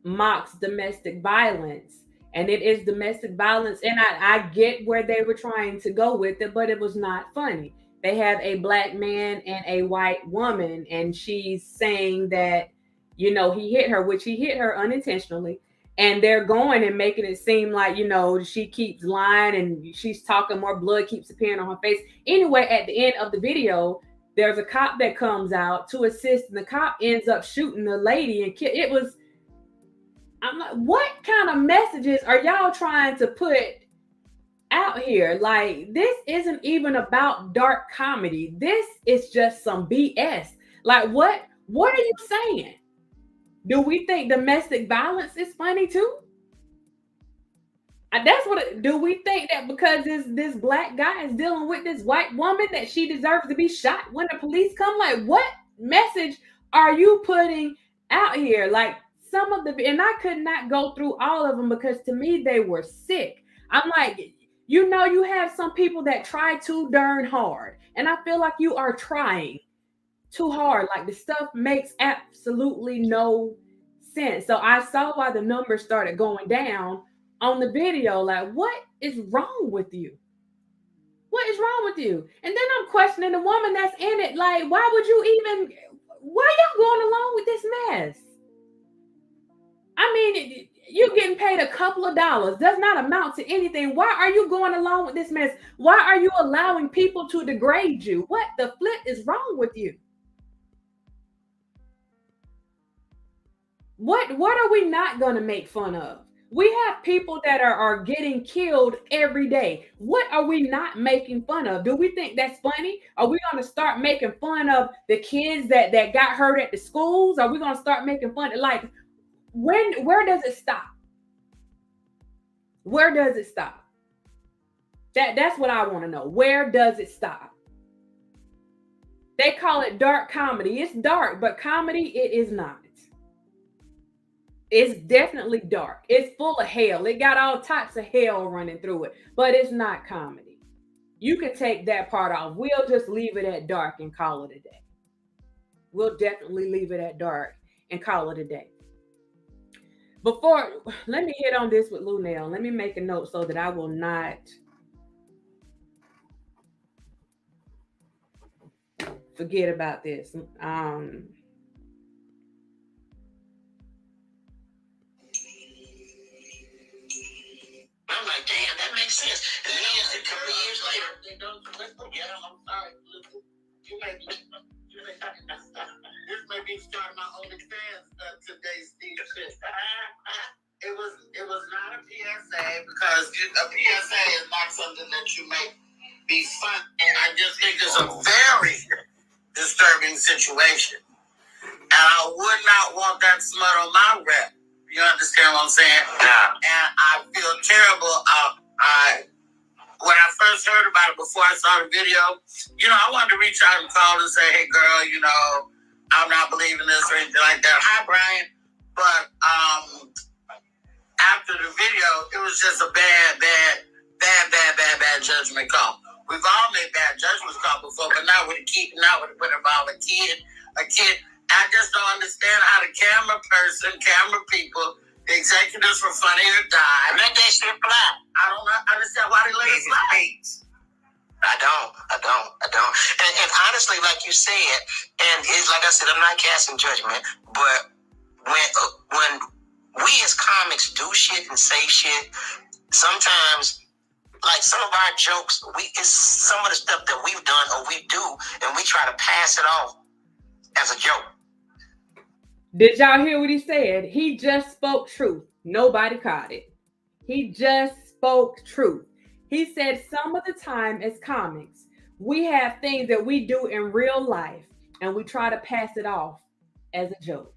mocks domestic violence, and it is domestic violence. And I get where they were trying to go with it, but it was not funny. They have a black man and a white woman, and she's saying that, you know, he hit her, which he hit her unintentionally. And they're going and making it seem like, you know, she keeps lying and she's talking, more blood keeps appearing on her face. Anyway, at the end of the video, there's a cop that comes out to assist, and the cop ends up shooting the lady and it was, I'm like, what kind of messages are y'all trying to put out here? Like, this isn't even about dark comedy. This is just some BS. Like, what are you saying? Do we think domestic violence is funny too? That's what. Do we think that because this black guy is dealing with this white woman that she deserves to be shot when the police come? Like, what message are you putting out here? Like, some of the, and I could not go through all of them because to me they were sick. I'm like, you know, you have some people that try too darn hard, and I feel like you are trying too hard. Like, the stuff makes absolutely no sense. So I saw why the numbers started going down on the video. Like, what is wrong with you? What is wrong with you? And then I'm questioning the woman that's in it. Like, why y'all going along with this mess? I mean, you're getting paid a couple of dollars, does not amount to anything. Why are you going along with this mess? Why are you allowing people to degrade you? What the flip is wrong with you? What are we not going to make fun of? We have people that are getting killed every day. What are we not making fun of? Do we think that's funny? Are we going to start making fun of the kids that got hurt at the schools? Are we going to start making fun of, like, where does it stop? Where does it stop? That's what I want to know. Where does it stop? They call it dark comedy. It's dark, but comedy, it is not. It's definitely dark. It's full of hell. It got all types of hell running through it, but it's not comedy. You can take that part off. We'll just leave it at dark and call it a day. We'll definitely leave it at dark and call it a day. Let me hit on this with Lunel. Let me make a note so that I will not forget about this. I'm like, damn, that makes sense. And then a couple of years later, they don't. Yeah, I'm sorry. You may be. This may be starting my OnlyFans today's Steve shit. It was not a PSA because a PSA is not something that you make be fun. I just think it's a very disturbing situation, and I would not want that smut on my rep. You understand what I'm saying? Yeah. And I feel terrible. When I first heard about it, before I saw the video, you know, I wanted to reach out and call and say, hey, girl, you know, I'm not believing this or anything like that. Hi, Brian. But after the video, it was just a bad judgment call. We've all made bad judgments call before, but not with a kid, not with involve a kid. I just don't understand how the camera people, the executives for Funny or Die, let that shit fly. I don't understand why they let it slide. I don't. And honestly, like you said, and it's like I said, I'm not casting judgment, but when we as comics do shit and say shit, sometimes, like some of our jokes, it's some of the stuff that we've done or we do, and we try to pass it off as a joke. Did y'all hear what he said? He just spoke truth. Nobody caught it. He just spoke truth. He said some of the time as comics, we have things that we do in real life and we try to pass it off as a joke.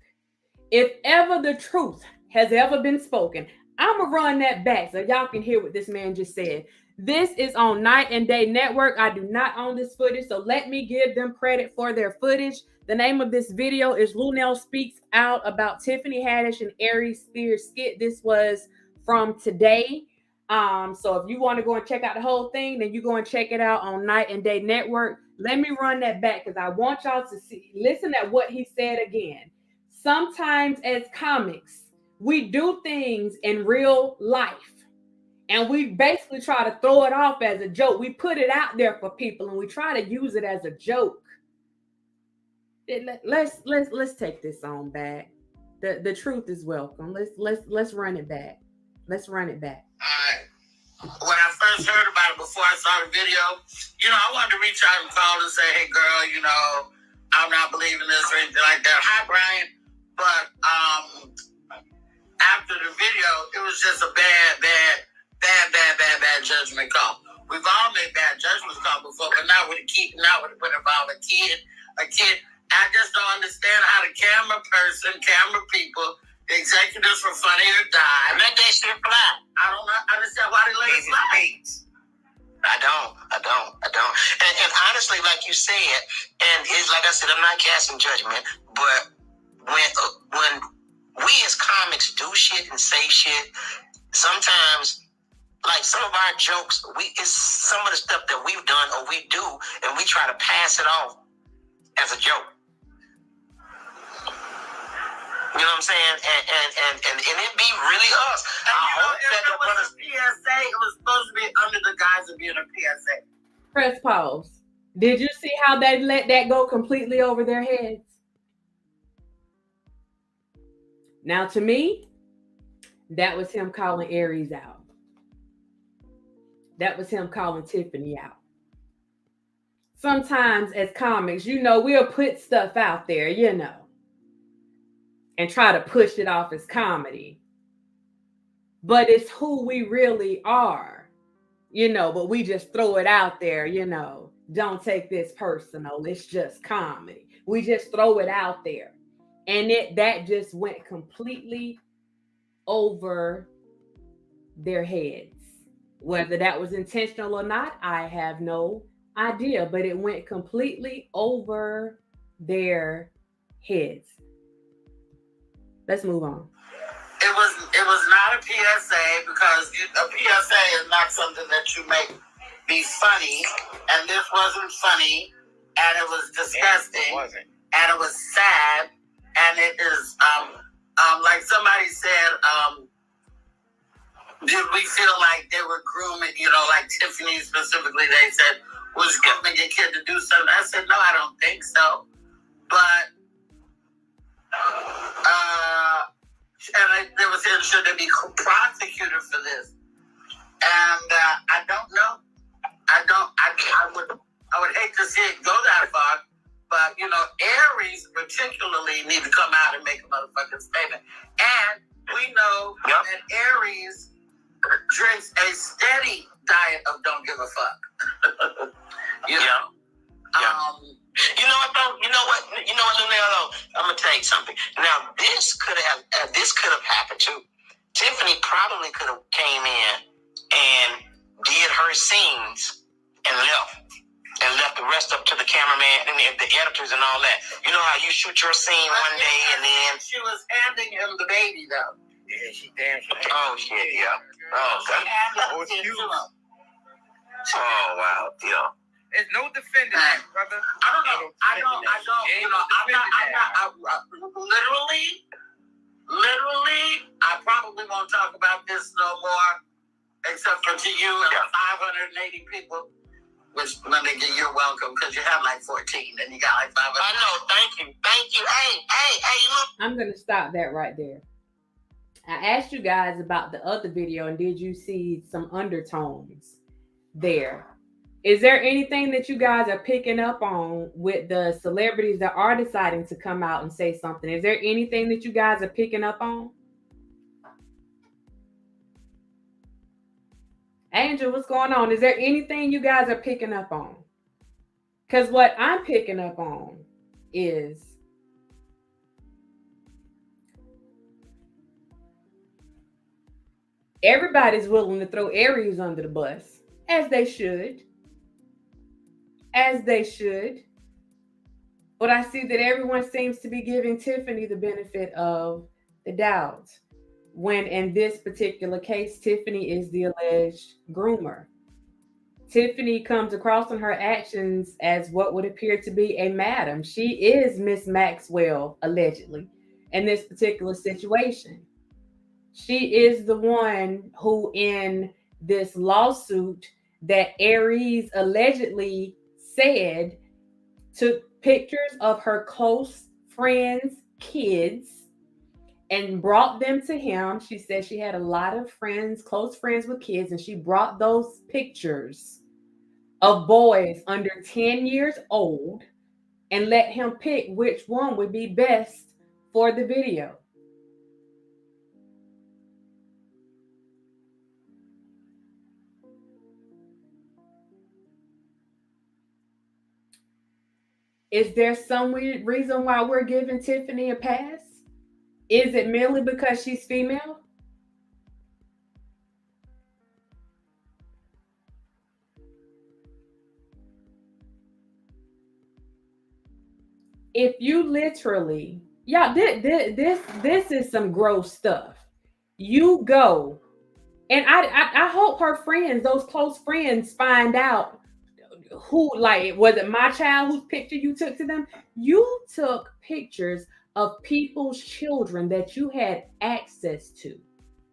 If ever the truth has ever been spoken, I'm going to run that back so y'all can hear what this man just said. This is on Night and Day Network. I do not own this footage, so let me give them credit for their footage. The name of this video is Lunel Speaks Out about Tiffany Haddish and Aries Spears skit. This was from today. So if you want to go and check out the whole thing, then you go and check it out on Night and Day Network. Let me run that back because I want y'all to listen at what he said again. Sometimes as comics, we do things in real life and we basically try to throw it off as a joke. We put it out there for people and we try to use it as a joke. Let's take this on back. The truth is welcome. Let's run it back. Let's run it back. When I first heard about it, before I saw the video, I wanted to reach out and call and say, hey, girl, I'm not believing this or anything like that. Hi, Brian. But after the video, it was just a bad judgment call. We've all made bad judgments call before, but not with a kid, not with involve a kid. I just don't understand how the camera people, the executives for Funny or Die, let that shit fly. I don't understand why they let it slide. I don't. And honestly, like you said, and it's like I said, I'm not casting judgment, but when we as comics do shit and say shit, sometimes, like some of our jokes, it's some of the stuff that we've done or we do, and we try to pass it off as a joke. You know what I'm saying? And it be really us. If it was a PSA, it was supposed to be under the guise of being a PSA. Press pause. Did you see how they let that go completely over their heads? Now, to me, that was him calling Aries out. That was him calling Tiffany out. Sometimes as comics, we'll put stuff out there, and try to push it off as comedy. But it's who we really are, but we just throw it out there, don't take this personal. It's just comedy. We just throw it out there. And that just went completely over their heads. Whether that was intentional or not, I have no idea, but it went completely over their heads. Let's move on. It was not a PSA because a PSA is not something that you make be funny, and this wasn't funny, and it was disgusting, and it was sad, and it is like somebody said, did we feel like they were grooming, like Tiffany specifically, they said, was grooming a kid to do something? I said, no, I don't think so. But, and they were saying, should they be prosecuted for this? And I don't know. I would hate to see it go that far. But, Aries particularly need to come out and make a motherfucking statement. And we know that Aries drinks a steady diet of don't give a fuck. You know what, Lunel, I'm gonna tell you something. Now this could have happened too. Tiffany probably could have came in and did her scenes and left. and left the rest up to the cameraman and the editors and all that. You know how you shoot your scene one day and then she was handing him the baby though. Yeah, she damn sure. Oh shit, yeah. Oh, okay. Oh wow, yeah. There's no defending that, brother. I don't know. I don't. You know, I'm not. Literally, I probably won't talk about this no more, except for to you, 580 people. Which, my nigga, you're welcome, because you have like 14, and you got like 500. I know. Thank you. Hey, look. I'm gonna stop that right there. I asked you guys about the other video, and did you see some undertones there? Is there anything that you guys are picking up on with the celebrities that are deciding to come out and say something? Is there anything that you guys are picking up on? Angel, what's going on? Is there anything you guys are picking up on? Because what I'm picking up on is everybody's willing to throw Aries under the bus, as they should. As they should. But I see that everyone seems to be giving Tiffany the benefit of the doubt, when in this particular case, Tiffany is the alleged groomer. Tiffany comes across in her actions as what would appear to be a madam. She is Miss Maxwell, allegedly, in this particular situation. She is the one who, in this lawsuit that Aries allegedly said, took pictures of her close friends' kids and brought them to him. She said she had a lot of friends, close friends with kids, and she brought those pictures of boys under 10 years old and let him pick which one would be best for the video. Is there some reason why we're giving Tiffany a pass? Is it merely because she's female? If you literally, this is some gross stuff. You go, and I hope her friends, those close friends, find out who, like, was it my child whose picture you took to them? You took pictures of people's children that you had access to,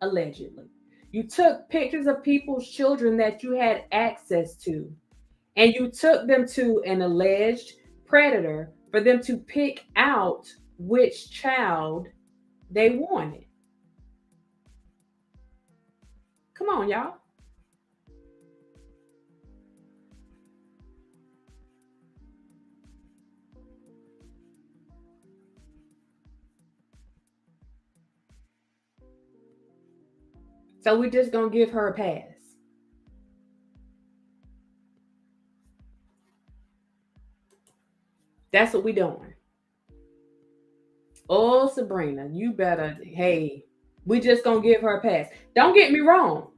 allegedly. You took pictures of people's children that you had access to, and you took them to an alleged predator for them to pick out which child they wanted. Come on, y'all. So we're just going to give her a pass. That's what we're doing. Oh, Sabrina, you better, hey, we just going to give her a pass. Don't get me wrong.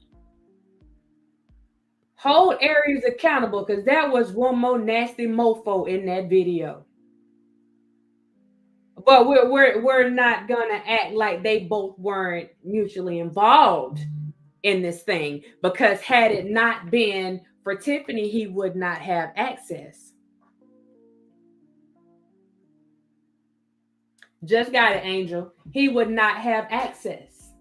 Hold Aries accountable, because that was one more nasty mofo in that video. But we're not going to act like they both weren't mutually involved in this thing, because had it not been for Tiffany, he would not have access. Just got it, Angel. He would not have access.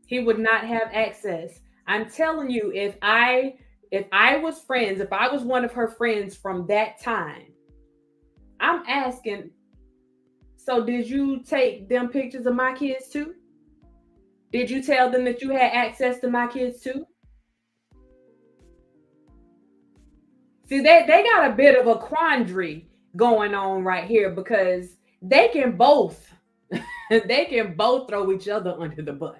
He would not have access. I'm telling you, if I was friends, if I was one of her friends from that time, I'm asking, so did you take them pictures of my kids too? Did you tell them that you had access to my kids too? See, they got a bit of a quandary going on right here, because they can both throw each other under the bus.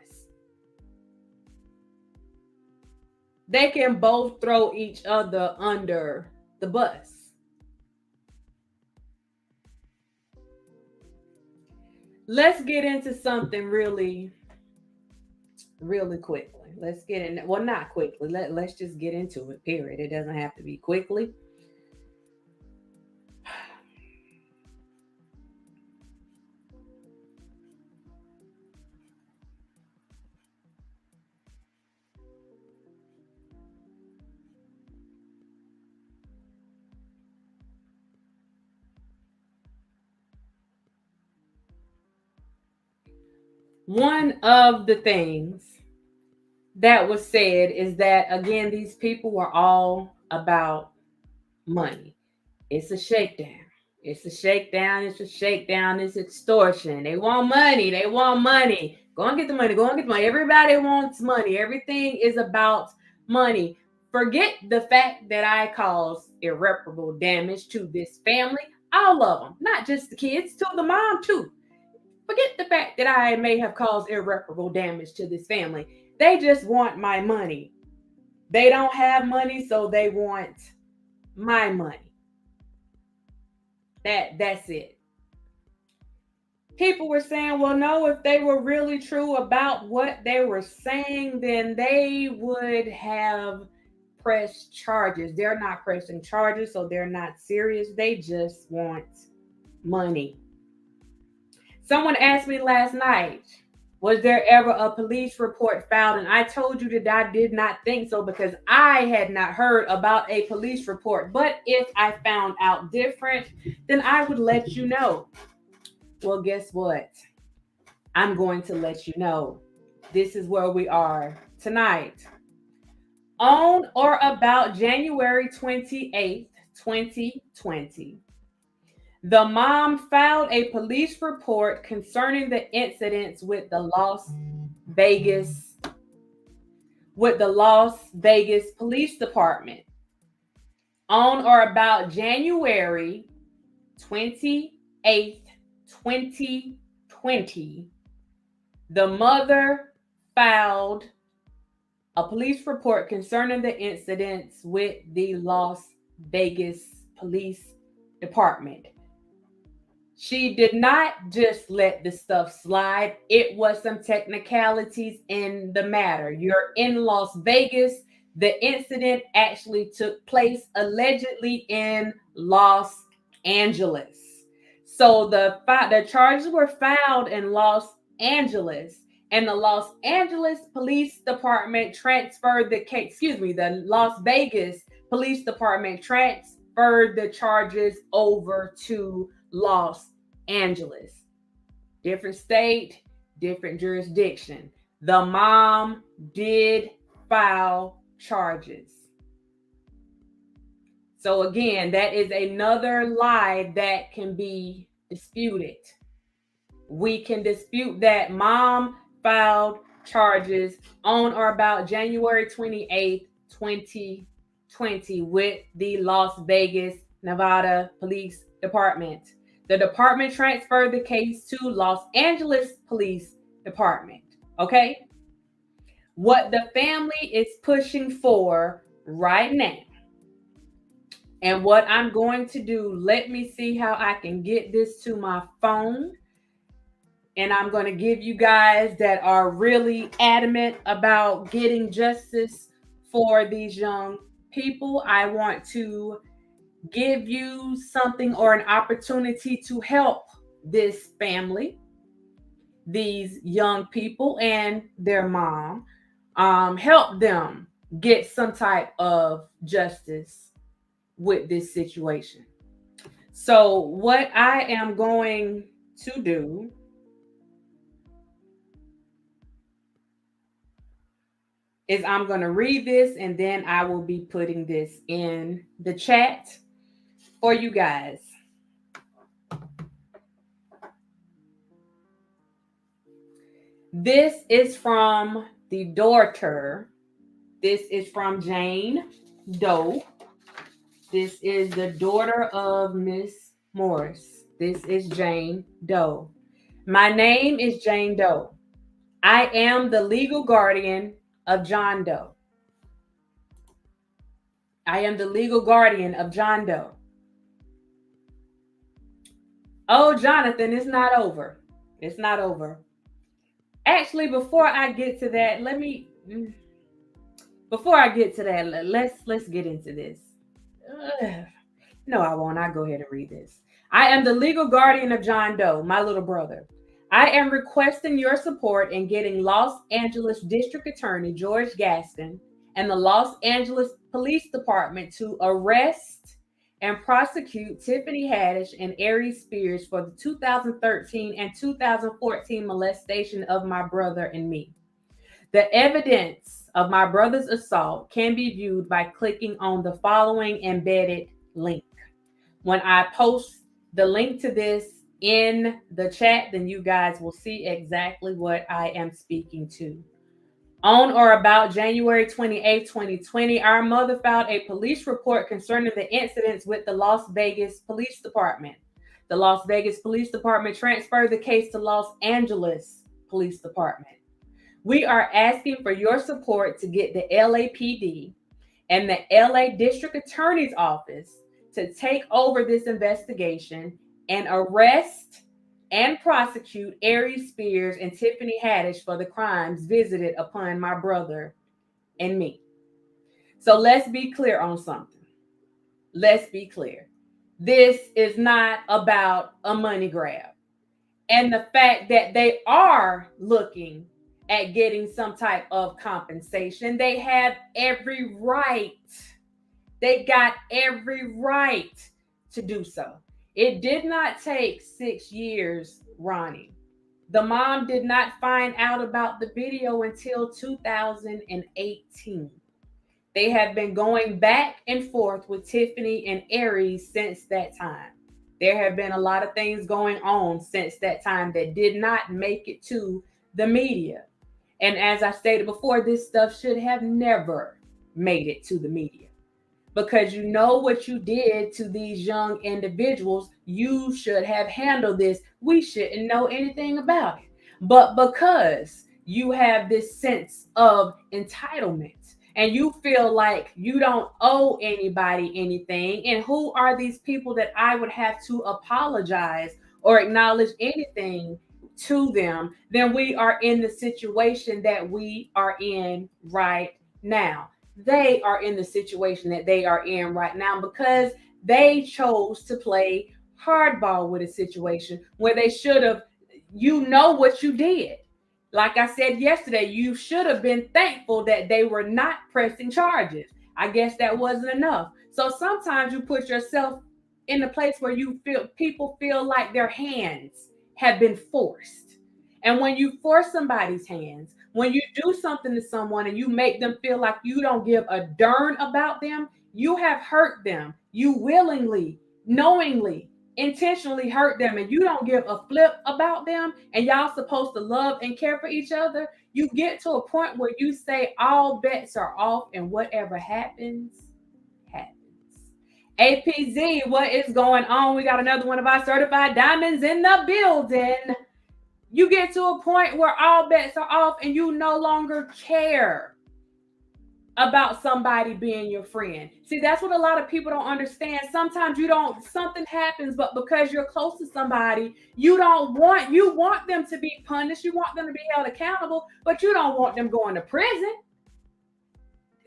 They can both throw each other under the bus. Let's get into something really really quickly. Let's get in. Well, not quickly. Let's just get into it, period. It doesn't have to be quickly. One of the things that was said is that, again, these people were all about money. It's a shakedown. It's a shakedown. It's a shakedown. It's extortion. They want money. They want money. Go and get the money. Go and get the money. Everybody wants money. Everything is about money. Forget the fact that I caused irreparable damage to this family. All of them. Not just the kids, to the mom too. Forget the fact that I may have caused irreparable damage to this family. They just want my money. They don't have money, so they want my money. That's it. People were saying, well, no, if they were really true about what they were saying, then they would have pressed charges. They're not pressing charges, so they're not serious. They just want money. Someone asked me last night, was there ever a police report filed? And I told you that I did not think so because I had not heard about a police report. But if I found out different, then I would let you know. Well, guess what? I'm going to let you know. This is where we are tonight. On or about January 28th, 2020, the mom filed a police report concerning the incidents with the Las Vegas Police Department. On or about January 28th, 2020, the mother filed a police report concerning the incidents with the Las Vegas Police Department. She did not just let the stuff slide. It was some technicalities in the matter. You're in Las Vegas. The incident actually took place allegedly in Los Angeles. So the charges were filed in Los Angeles, and the Los Angeles Police Department transferred the case. The Las Vegas Police Department transferred the charges over to Los Angeles. Different state, different jurisdiction. The mom did file charges. So again, that is another lie that can be disputed. We can dispute that mom filed charges on or about January 28th, 2020 with the Las Vegas, Nevada Police Department. The department transferred the case to Los Angeles Police Department. Okay? What the family is pushing for right now, and what I'm going to do, let me see how I can get this to my phone. And I'm going to give you guys that are really adamant about getting justice for these young people. I want to give you something or an opportunity to help this family, these young people and their mom, help them get some type of justice with this situation. So what I am going to do is I'm going to read this, and then I will be putting this in the chat for you guys. This is from the daughter. This is from Jane Doe. This is the daughter of Miss Morris. This is Jane Doe. My name is Jane Doe. I am the legal guardian of John Doe. I am the legal guardian of John Doe. Oh, Jonathan, it's not over. It's not over. Actually, before I get to that, let's get into this. No, I won't. I'll go ahead and read this. I am the legal guardian of John Doe, my little brother. I am requesting your support in getting Los Angeles District Attorney George Gaston and the Los Angeles Police Department to arrest and prosecute Tiffany Haddish and Aries Spears for the 2013 and 2014 molestation of my brother and me. The evidence of my brother's assault can be viewed by clicking on the following embedded link. When I post the link to this in the chat, then you guys will see exactly what I am speaking to. On or about January 28, 2020, our mother filed a police report concerning the incidents with the Las Vegas Police Department. The Las Vegas Police Department transferred the case to Los Angeles Police Department. We are asking for your support to get the LAPD and the LA District Attorney's Office to take over this investigation and arrest and prosecute Aries Spears and Tiffany Haddish for the crimes visited upon my brother and me. So let's be clear on something. Let's be clear. This is not about a money grab. And the fact that they are looking at getting some type of compensation, they have every right. They got every right to do so. It did not take 6 years, Ronnie. The mom did not find out about the video until 2018. They have been going back and forth with Tiffany and Aries since that time. There have been a lot of things going on since that time that did not make it to the media. And as I stated before, this stuff should have never made it to the media. Because you know what you did to these young individuals, you should have handled this. We shouldn't know anything about it. But because you have this sense of entitlement and you feel like you don't owe anybody anything, and who are these people that I would have to apologize or acknowledge anything to them, then we are in the situation that we are in right now. They are in the situation that they are in right now because they chose to play hardball with a situation where they should have, you know what you did. Like I said yesterday, you should have been thankful that they were not pressing charges. I guess that wasn't enough. So sometimes you put yourself in a place where you feel people feel like their hands have been forced. And when you force somebody's hands, when you do something to someone and you make them feel like you don't give a darn about them, you have hurt them. You willingly, knowingly, intentionally hurt them, and you don't give a flip about them, and y'all supposed to love and care for each other. You get to a point where you say all bets are off and whatever happens, happens. APZ, what is going on? We got another one of our certified diamonds in the building. You get to a point where all bets are off and you no longer care about somebody being your friend. See, that's what a lot of people don't understand. Sometimes something happens, but because you're close to somebody, you want them to be punished. You want them to be held accountable, but you don't want them going to prison.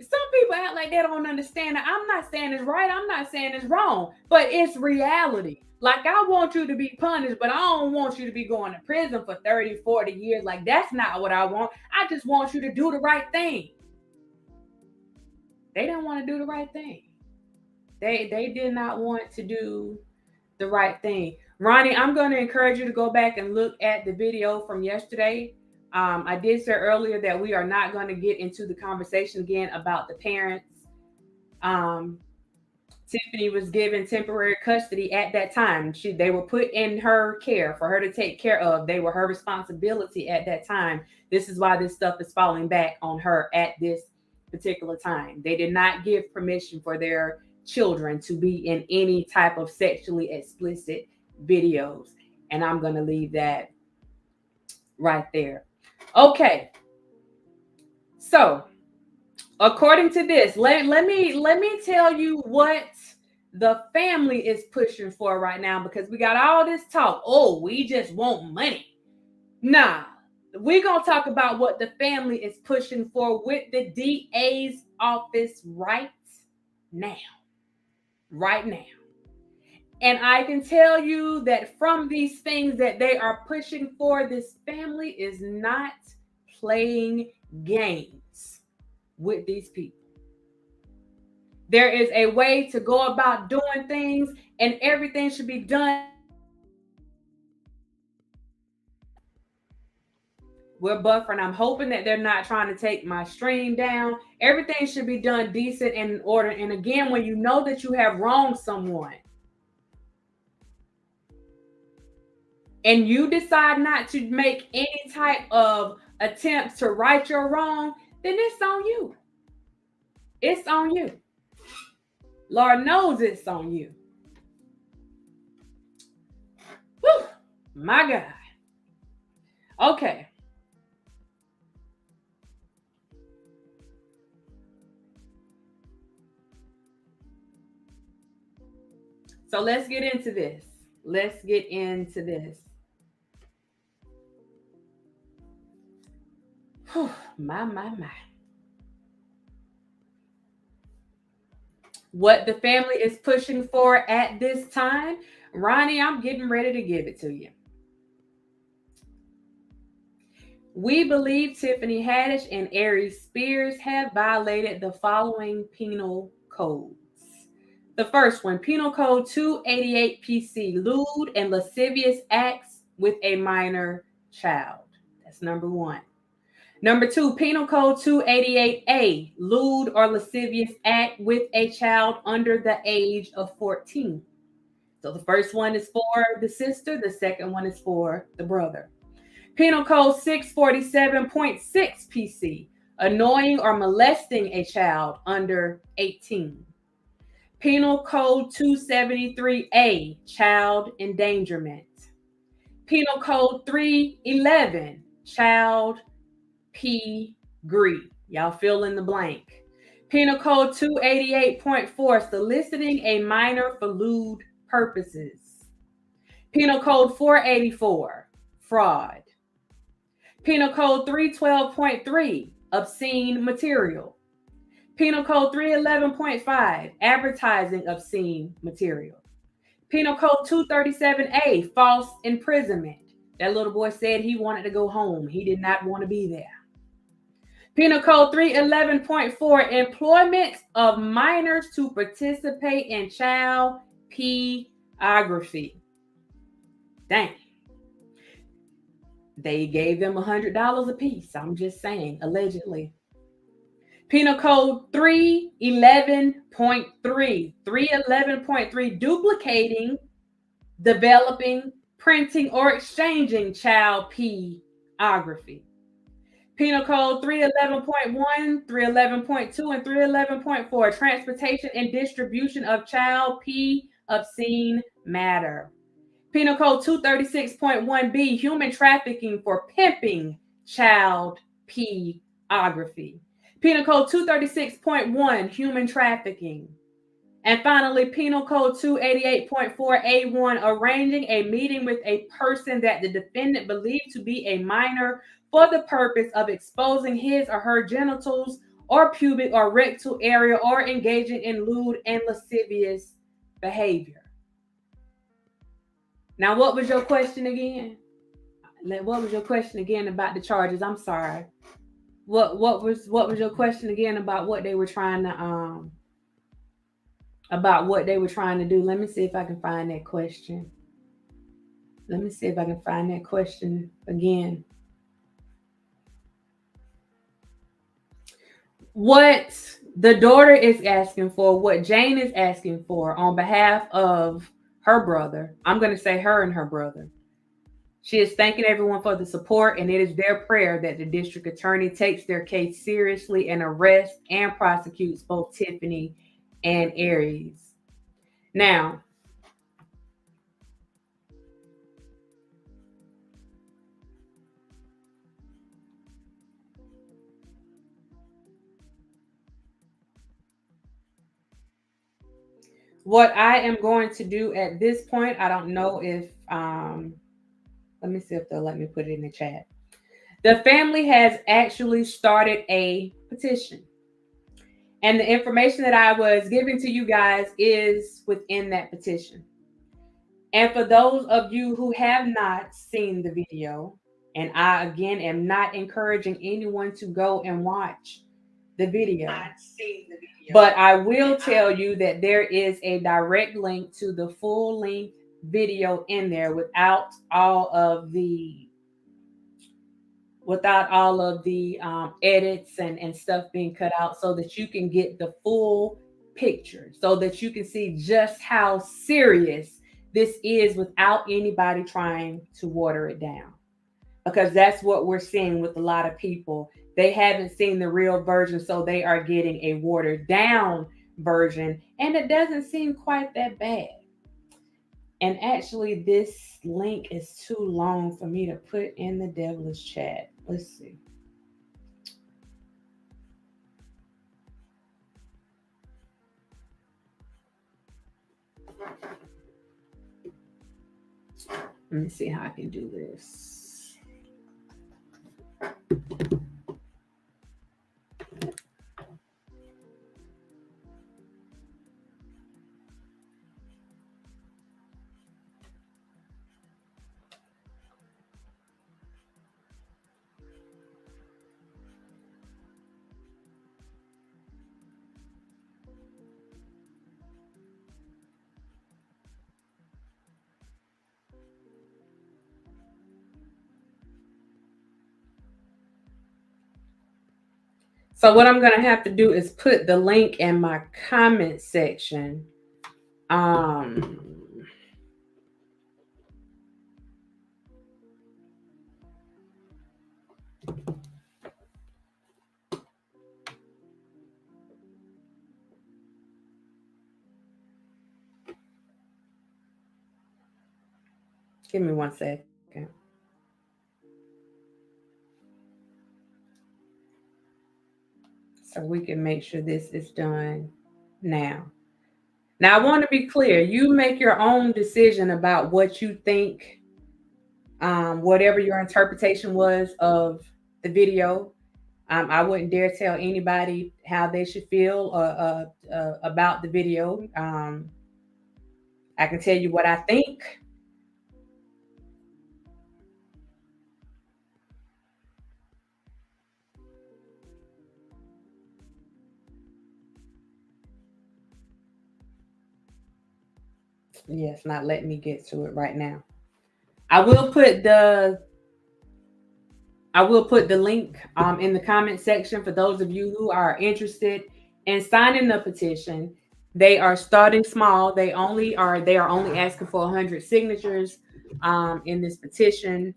Some people act like they don't understand that. I'm not saying it's right. I'm not saying it's wrong, but it's reality. Like, I want you to be punished, but I don't want you to be going to prison for 30, 40 years. Like, that's not what I want. I just want you to do the right thing. They didn't want to do the right thing. They did not want to do the right thing. Ronnie, I'm going to encourage you to go back and look at the video from yesterday. I did say earlier that we are not going to get into the conversation again about the parents. Tiffany was given temporary custody at that time. They were put in her care for her to take care of. They were her responsibility at that time. This is why this stuff is falling back on her at this particular time. They did not give permission for their children to be in any type of sexually explicit videos. And I'm going to leave that right there. Okay. So, according to this, let me tell you what the family is pushing for right now, because we got all this talk. Oh, we just want money. Nah, we're going to talk about what the family is pushing for with the DA's office right now. Right now. And I can tell you that from these things that they are pushing for, this family is not playing games with these people. There is a way to go about doing things, and everything should be done. We're buffering. I'm hoping that they're not trying to take my stream down. Everything should be done decent and in order. And again, when you know that you have wronged someone and you decide not to make any type of attempts to right your wrong, then it's on you. It's on you. Lord knows it's on you. Whew, my God. Okay. So let's get into this. Let's get into this. Whew, my. What the family is pushing for at this time, Ronnie, I'm getting ready to give it to you. We believe Tiffany Haddish and Aries Spears have violated the following penal codes. The first one, Penal Code 288 PC, lewd and lascivious acts with a minor child. That's number one. Number two, Penal Code 288A, lewd or lascivious act with a child under the age of 14. So the first one is for the sister, the second one is for the brother. Penal Code 647.6 PC, annoying or molesting a child under 18. Penal Code 273A, child endangerment. Penal Code 311, child P-Gree. Y'all fill in the blank. Penal Code 288.4, soliciting a minor for lewd purposes. Penal Code 484, fraud. Penal Code 312.3, obscene material. Penal Code 311.5, advertising obscene material. Penal Code 237A, false imprisonment. That little boy said he wanted to go home. He did not want to be there. Penal Code 311.4, employment of minors to participate in child pornography. Dang. They gave them $100 a piece. I'm just saying, allegedly. Penal Code 311.3, duplicating, developing, printing, or exchanging child pornography. Penal Code 311.1, 311.2, and 311.4, transportation and distribution of child obscene matter. Penal Code 236.1b, human trafficking for pimping child pornography. Penal Code 236.1, human trafficking. And finally, Penal Code 288.4A1, arranging a meeting with a person that the defendant believed to be a minor for the purpose of exposing his or her genitals or pubic or rectal area or engaging in lewd and lascivious behavior. Now, what was your question again? What was your question again about the charges? I'm sorry. What was your question again about what they were trying to do? Let me see if I can find that question. Again. What the daughter is asking for, what Jane is asking for on behalf of her brother, I'm going to say her and her brother. She is thanking everyone for the support, and it is their prayer that the district attorney takes their case seriously and arrests and prosecutes both Tiffany and Aries. Now, what I am going to do at this point, I don't know if, let me see if they'll let me put it in the chat. The family has actually started a petition. And the information that I was giving to you guys is within that petition. And for those of you who have not seen the video, and I again am not encouraging anyone to go and watch the video, but I will tell you that there is a direct link to the full length video in there without all of the edits and stuff being cut out, so that you can get the full picture, so that you can see just how serious this is without anybody trying to water it down. Because that's what we're seeing with a lot of people. They haven't seen the real version, so they are getting a watered down version, and it doesn't seem quite that bad. And actually, this link is too long for me to put in the devil's chat. Let's see. Let me see how I can do this. So what I'm going to have to do is put the link in my comment section. Give me 1 second. So we can make sure this is done now. Now, I want to be clear. You make your own decision about what you think, whatever your interpretation was of the video. I wouldn't dare tell anybody how they should feel about the video. I can tell you what I think. Yes, not letting me get to it right now. I will put the link in the comment section for those of you who are interested in signing the petition. They are starting small. They are only asking for 100 signatures in this petition,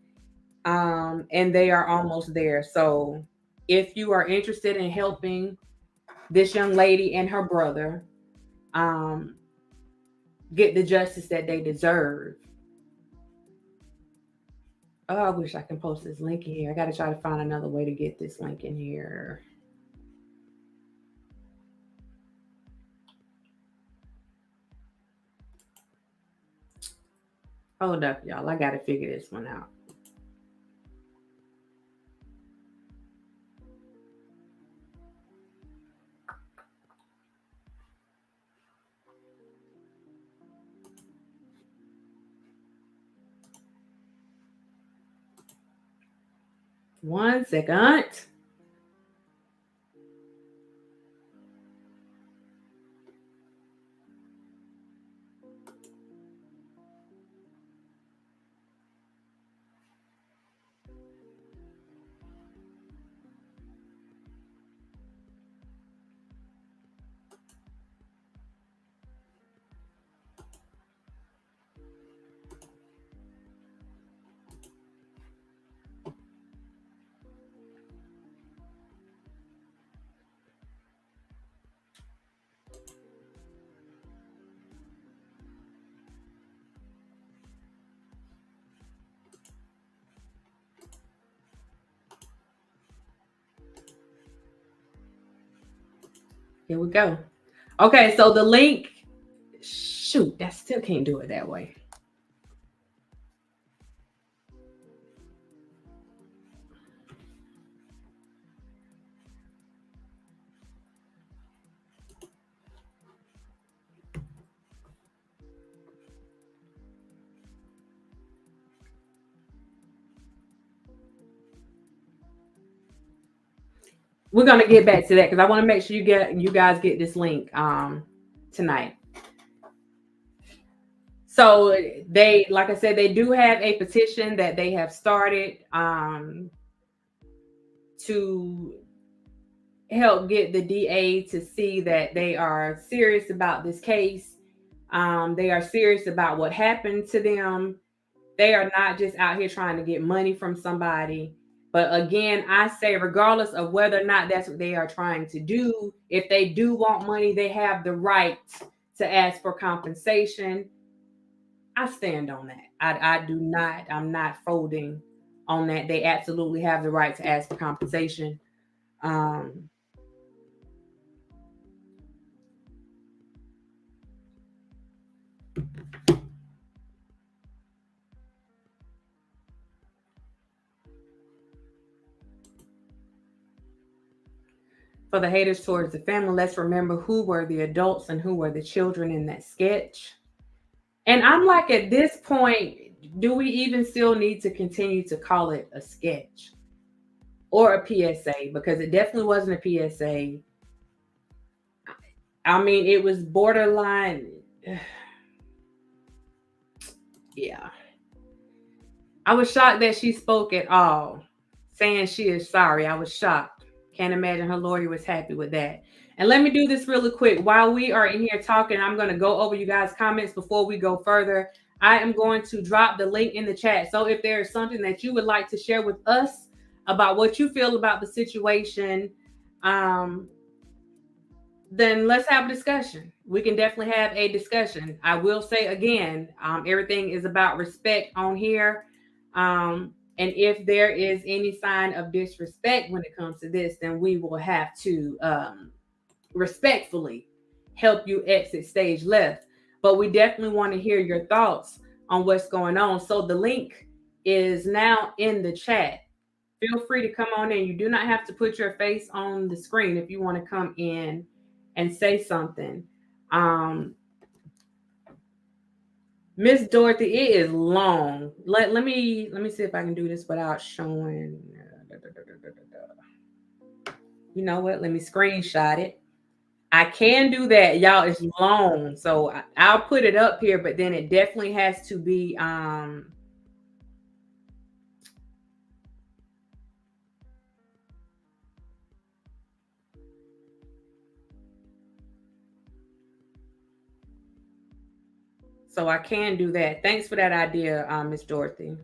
and they are almost there. So if you are interested in helping this young lady and her brother get the justice that they deserve. Oh, I wish I can post this link in here. I got to try to find another way to get this link in here. Hold up, y'all. I got to figure this one out. One second. Here we go. Okay, so the link, shoot, that still can't do it that way. we're gonna get back to that because I want to make sure you guys get this link tonight. So they, like I said, they do have a petition that they have started to help get the DA to see that they are serious about this case. They are serious about what happened to them. They are not just out here trying to get money from somebody. But again, I say, regardless of whether or not that's what they are trying to do, if they do want money, they have the right to ask for compensation. I stand on that. I do not, I'm not folding on that. They absolutely have the right to ask for compensation. For the haters towards the family, let's remember who were the adults and who were the children in that sketch. And I'm like, at this point, do we even still need to continue to call it a sketch or a PSA? Because it definitely wasn't a PSA. I mean, it was borderline. Yeah. I was shocked that she spoke at all, saying she is sorry. I was shocked. Can't imagine her lawyer was happy with that. And let me do this really quick. While we are in here talking, I'm going to go over you guys' comments before we go further. I am going to drop the link in the chat. So if there is something that you would like to share with us about what you feel about the situation, then let's have a discussion. We can definitely have a discussion. I will say again, everything is about respect on here. And if there is any sign of disrespect when it comes to this, then we will have to respectfully help you exit stage left. But we definitely want to hear your thoughts on what's going on. So the link is now in the chat. Feel free to come on in. You do not have to put your face on the screen if you want to come in and say something. Miss Dorothy, it is long. Let me see if I can do this without showing. You know what? Let me screenshot it. I can do that, y'all. It's long, so I'll put it up here. But then it definitely has to be so I can do that. Thanks for that idea, Miss Dorothy.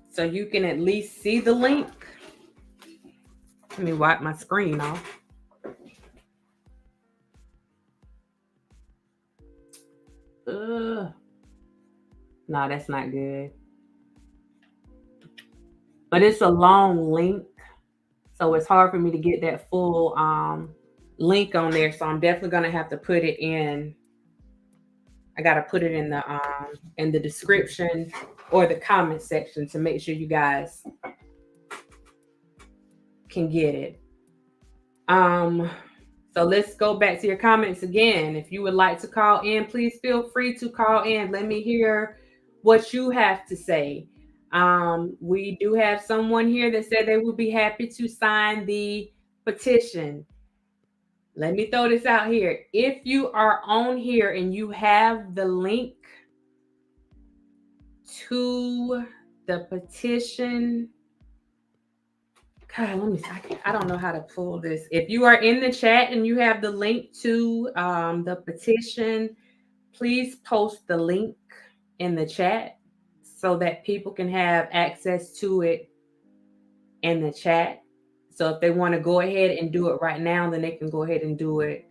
So you can at least see the link. Let me wipe my screen off. No, that's not good. But it's a long link, so it's hard for me to get that full link on there. So I'm definitely gonna have to put it in. I gotta put it in the description or the comment section to make sure you guys can get it. So let's go back to your comments again. If you would like to call in, please feel free to call in. Let me hear what you have to say. We do have someone here that said they would be happy to sign the petition. Let me throw this out here. If you are on here and you have the link to the petition, God, let me see. I don't know how to pull this. If you are in the chat and you have the link to the petition, please post the link in the chat so that people can have access to it in the chat. So if they want to go ahead and do it right now, then they can go ahead and do it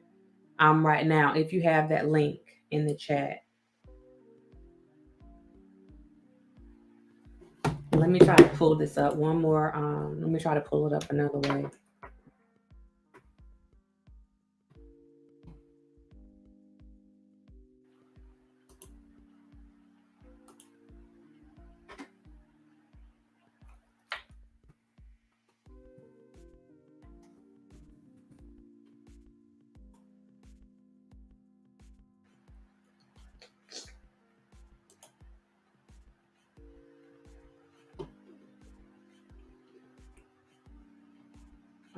right now if you have that link in the chat. Let me try to pull this up one more. Let me try to pull it up another way.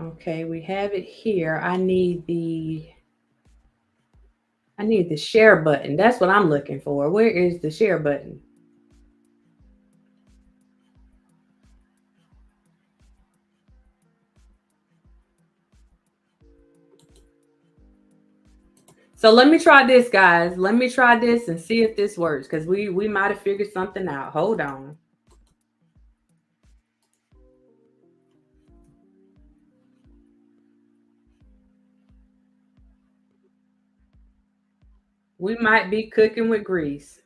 Okay, we have it here. I need the share button. That's what I'm looking for. Where is the share button? So let me try this, guys. Let me try this and see if this works, because we might have figured something out. Hold on. We might be cooking with grease.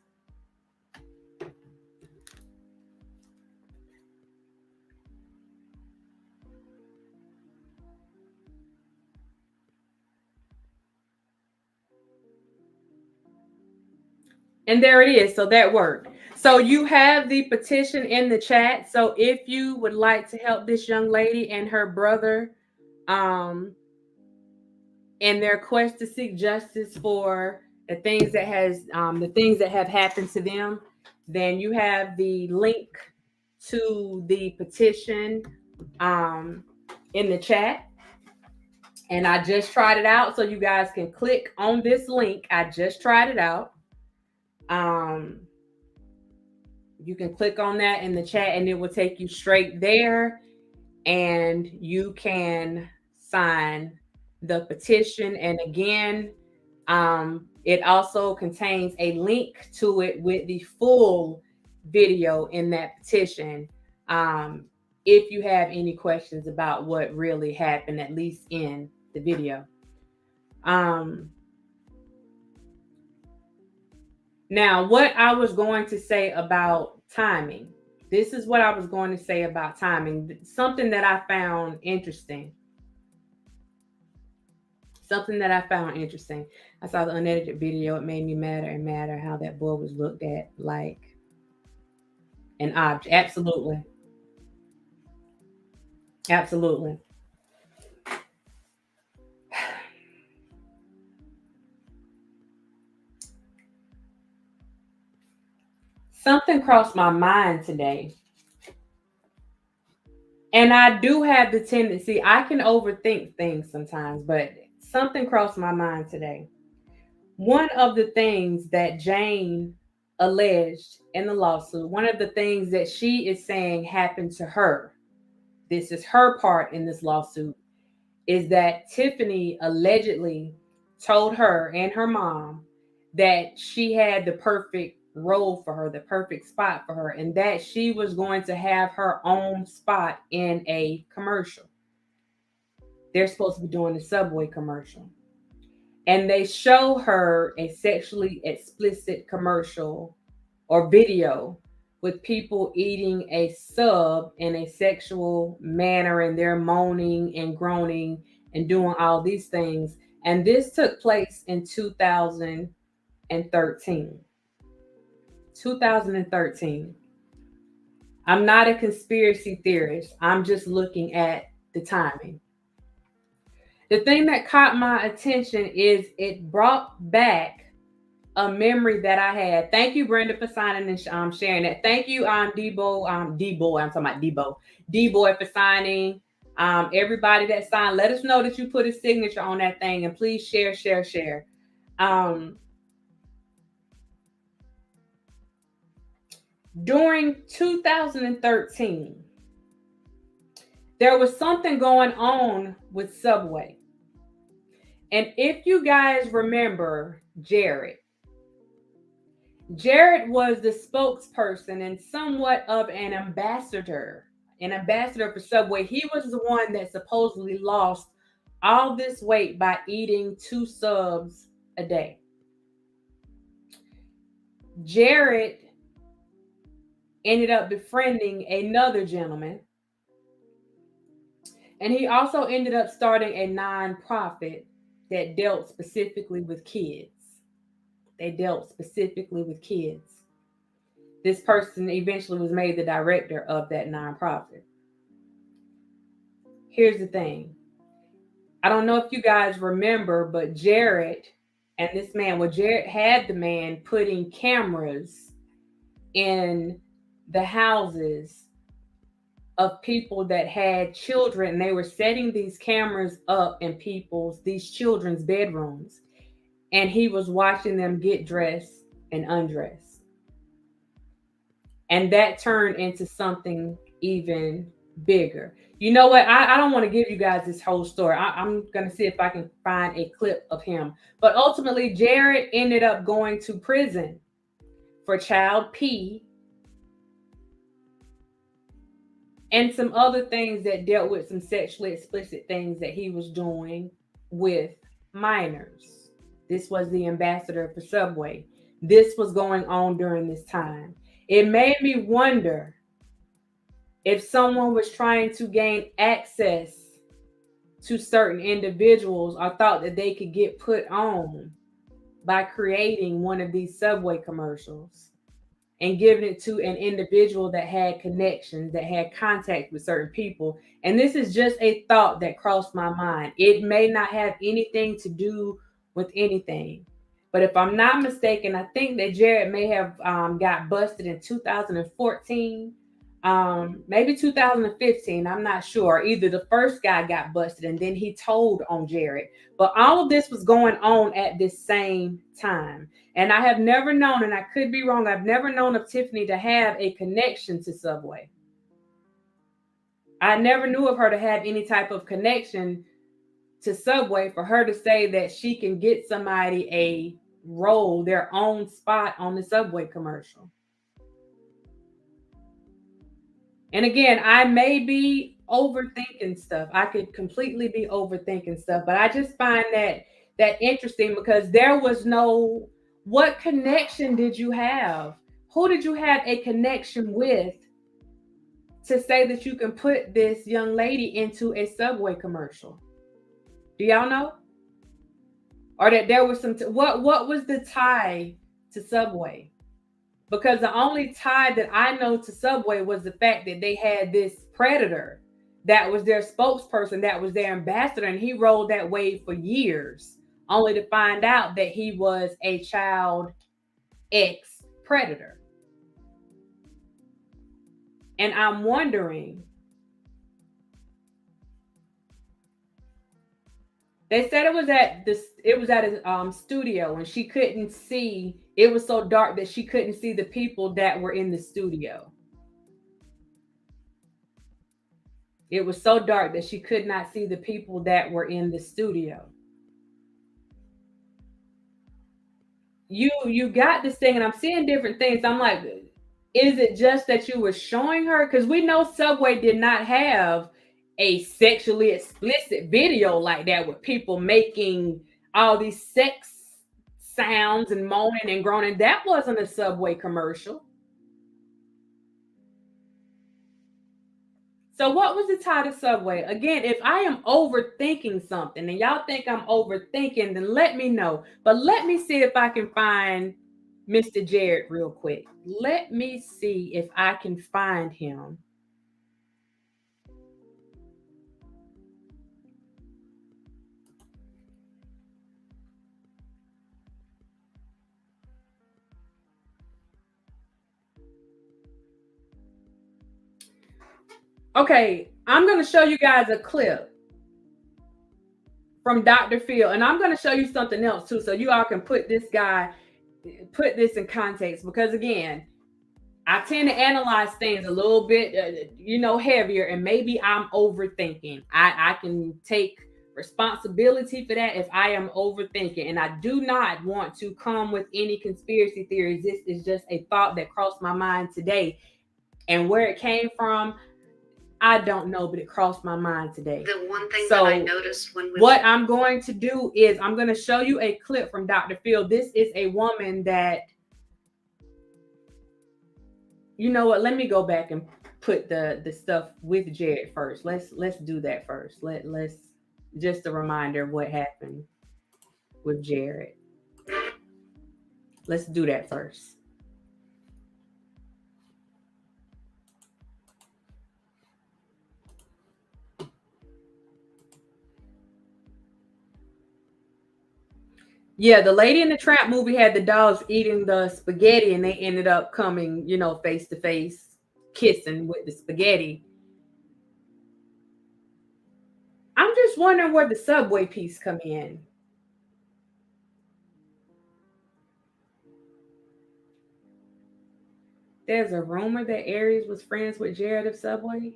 And there it is. So that worked. So you have the petition in the chat. So if you would like to help this young lady and her brother in their quest to seek justice for the things that have happened to them, then you have the link to the petition in the chat. And I just tried it out, so you guys can click on this link. I just tried it out. You can click on that in the chat and it will take you straight there, and you can sign the petition. And again, it also contains a link to it with the full video in that petition. If you have any questions about what really happened, at least in the video. Now, what I was going to say about timing. This is what I was going to say about timing. Something that I found interesting. I saw the unedited video. It made me madder and madder how that boy was looked at like an object. Absolutely. Absolutely. Something crossed my mind today. And I do have the tendency, I can overthink things sometimes, but something crossed my mind today. One of the things that Jane alleged in the lawsuit, one of the things that she is saying happened to her, this is her part in this lawsuit, is that Tiffany allegedly told her and her mom that she had the perfect role for her, the perfect spot for her, and that she was going to have her own spot in a commercial. They're supposed to be doing the Subway commercial. And they show her a sexually explicit commercial or video with people eating a sub in a sexual manner, and they're moaning and groaning and doing all these things. And this took place in 2013. 2013. I'm not a conspiracy theorist. I'm just looking at the timing. The thing that caught my attention is it brought back a memory that I had. Thank you, Brenda, for signing and sharing that. Thank you, D-Boy. I'm talking about D-Boy for signing. Everybody that signed, let us know that you put a signature on that thing, and please share. During 2013, there was something going on with Subway. And if you guys remember Jared was the spokesperson and somewhat of an ambassador for Subway. He was the one that supposedly lost all this weight by eating 2 subs a day. Jared ended up befriending another gentleman, and he also ended up starting a nonprofit that dealt specifically with kids. This person eventually was made the director of that nonprofit. Here's the thing. I don't know if you guys remember, but Jared had the man putting cameras in the houses of people that had children, and they were setting these cameras up in these children's bedrooms, and he was watching them get dressed and undressed. And that turned into something even bigger. You know what? I don't want to give you guys this whole story. I'm going to see if I can find a clip of him. But ultimately, Jared ended up going to prison for child P and some other things that dealt with some sexually explicit things that he was doing with minors. This was the ambassador for Subway. This was going on during this time. It made me wonder if someone was trying to gain access to certain individuals or thought that they could get put on by creating one of these Subway commercials and giving it to an individual that had connections, that had contact with certain people. And this is just a thought that crossed my mind. It may not have anything to do with anything. But if I'm not mistaken, I think that Jared may have got busted in 2014, maybe 2015. I'm not sure. Either the first guy got busted and then he told on Jared. But all of this was going on at this same time. And I have never known, and I could be wrong, I've never known of Tiffany to have a connection to Subway. I never knew of her to have any type of connection to Subway for her to say that she can get somebody a role, their own spot on the Subway commercial. And again, I may be overthinking stuff. I could completely be overthinking stuff, but I just find that interesting because there was no, what connection did you have? Who did you have a connection with to say that you can put this young lady into a Subway commercial? Do y'all know? Or that there was some, what was the tie to Subway? Because the only tie that I know to Subway was the fact that they had this predator that was their spokesperson, that was their ambassador, and he rolled that wave for years, only to find out that he was a child ex-predator. And I'm wondering, they said it was at a studio, and she couldn't see. It was so dark that she couldn't see the people that were in the studio. It was so dark that she could not see the people that were in the studio. You got this thing, and I'm seeing different things. I'm like, is it just that you were showing her? Because we know Subway did not have a sexually explicit video like that with people making all these sex sounds and moaning and groaning. That wasn't a Subway commercial. So what was the tie to Subway? Again, if I am overthinking something and y'all think I'm overthinking, then let me know. But let me see if I can find Mr. Jared real quick. Let me see if I can find him. Okay, I'm going to show you guys a clip from Dr. Phil, and I'm going to show you something else too, so you all can put this in context, because again, I tend to analyze things a little bit, heavier, and maybe I'm overthinking. I can take responsibility for that if I am overthinking, and I do not want to come with any conspiracy theories. This is just a thought that crossed my mind today, and where it came from, I don't know, but it crossed my mind today. The one thing that I noticed what I'm going to do is I'm going to show you a clip from Dr. Phil. This is a woman that, you know what? Let me go back and put the stuff with Jared first. Let's do that first. Let's just a reminder of what happened with Jared. Let's do that first. Yeah, the Lady in the Tramp movie had the dogs eating the spaghetti, and they ended up coming, face to face, kissing with the spaghetti. just wondering where the Subway piece come in. There's a rumor that Aries was friends with Jared of Subway.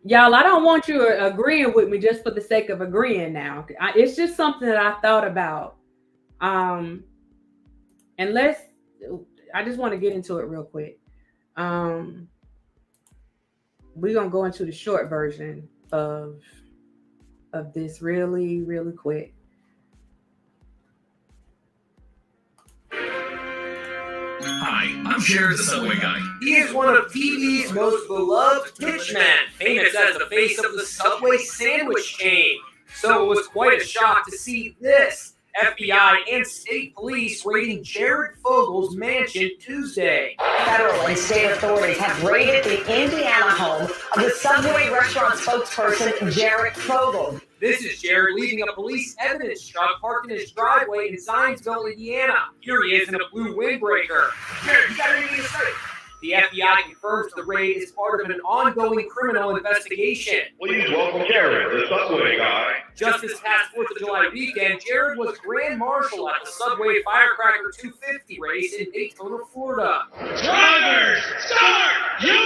Y'all, I don't want you agreeing with me just for the sake of agreeing now. It's just something that I thought about. And I just want to get into it real quick. We're going to go into the short version of this really, really quick. Hi, I'm Jared the Subway Guy. He is one of TV's most beloved pitchmen, famous as the face of the Subway sandwich chain. So it was quite a shock to see this. FBI and state police raiding Jared Fogel's mansion Tuesday. Federal and state authorities have raided the Indiana home of the Subway restaurant spokesperson, Jared Fogel. This is Jared leaving a police evidence truck parked in his driveway in Zionsville, Indiana. Here he is in a blue windbreaker. Jared, you got anything to say? The FBI confirms the raid is part of an ongoing criminal investigation. Please welcome Jared, the Subway Guy. Just this past 4th of July weekend, Jared was Grand Marshal at the Subway Firecracker 250 race in Daytona, Florida. Drivers, start your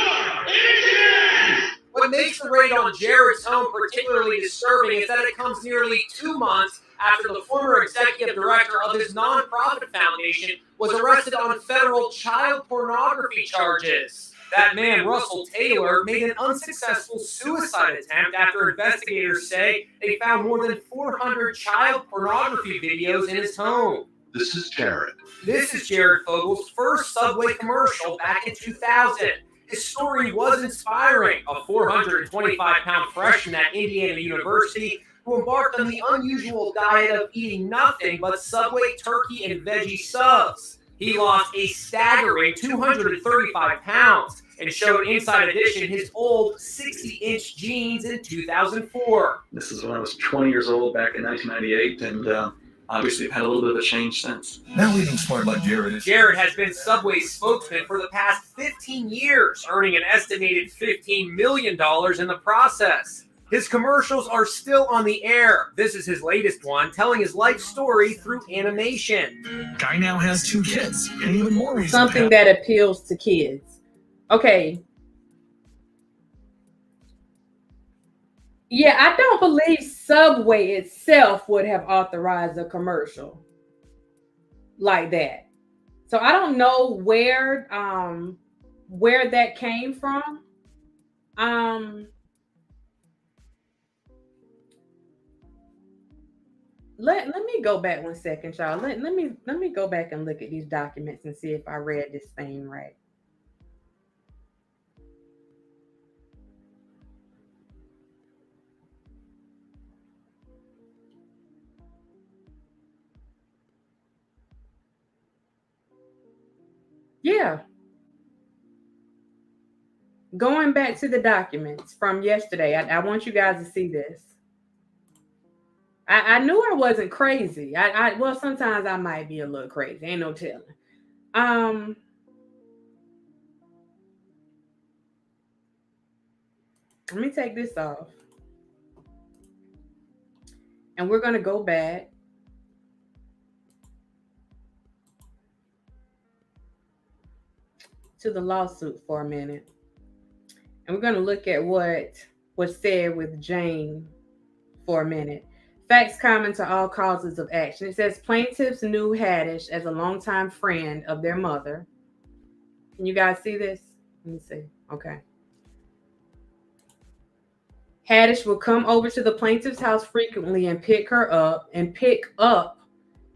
engines! What makes the raid on Jared's home particularly disturbing is that it comes nearly 2 months after the former executive director of his nonprofit foundation was arrested on federal child pornography charges. That man, Russell Taylor, made an unsuccessful suicide attempt after investigators say they found more than 400 child pornography videos in his home. This is Jared. This is Jared Fogel's first Subway commercial back in 2000. His story was inspiring. A 425-pound freshman at Indiana University who embarked on the unusual diet of eating nothing but Subway turkey and veggie subs. He lost a staggering 235 pounds and showed Inside Edition his old 60-inch jeans in 2004. This is when I was 20 years old back in 1998, and obviously I've had a little bit of a change since. Now eating smart like Jared is. Jared has been Subway's spokesman for the past 15 years, earning an estimated $15 million in the process. His commercials are still on the air. This is his latest one, telling his life story through animation. Guy now has 2 kids, and even more reason. Something that appeals to kids. Okay. Yeah, I don't believe Subway itself would have authorized a commercial like that. So I don't know where that came from. Let me go back 1 second, y'all. Let me go back and look at these documents and see if I read this thing right. Yeah. Going back to the documents from yesterday, I want you guys to see this. I knew I wasn't crazy. Well, sometimes I might be a little crazy. Ain't no telling. Let me take this off. And we're going to go back to the lawsuit for a minute. And we're going to look at what was said with Jane for a minute. Facts common to all causes of action. It says plaintiffs knew Haddish as a longtime friend of their mother. Can you guys see this? Let me see. Okay. Haddish would come over to the plaintiff's house frequently and pick up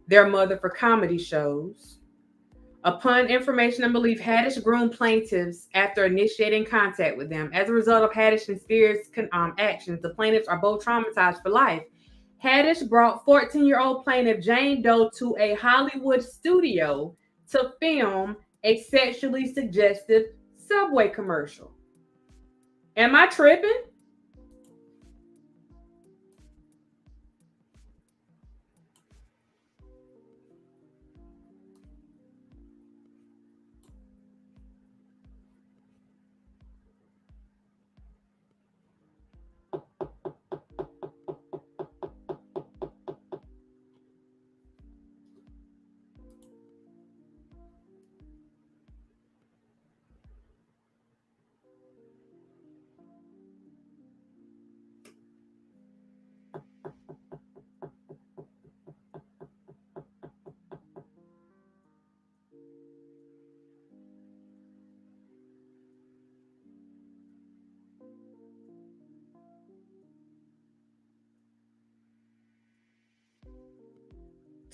their mother for comedy shows. Upon information and belief, Haddish groomed plaintiffs after initiating contact with them. As a result of Haddish and Spears' actions, the plaintiffs are both traumatized for life. Haddish brought 14-year-old plaintiff Jane Doe to a Hollywood studio to film a sexually suggestive Subway commercial. Am I tripping?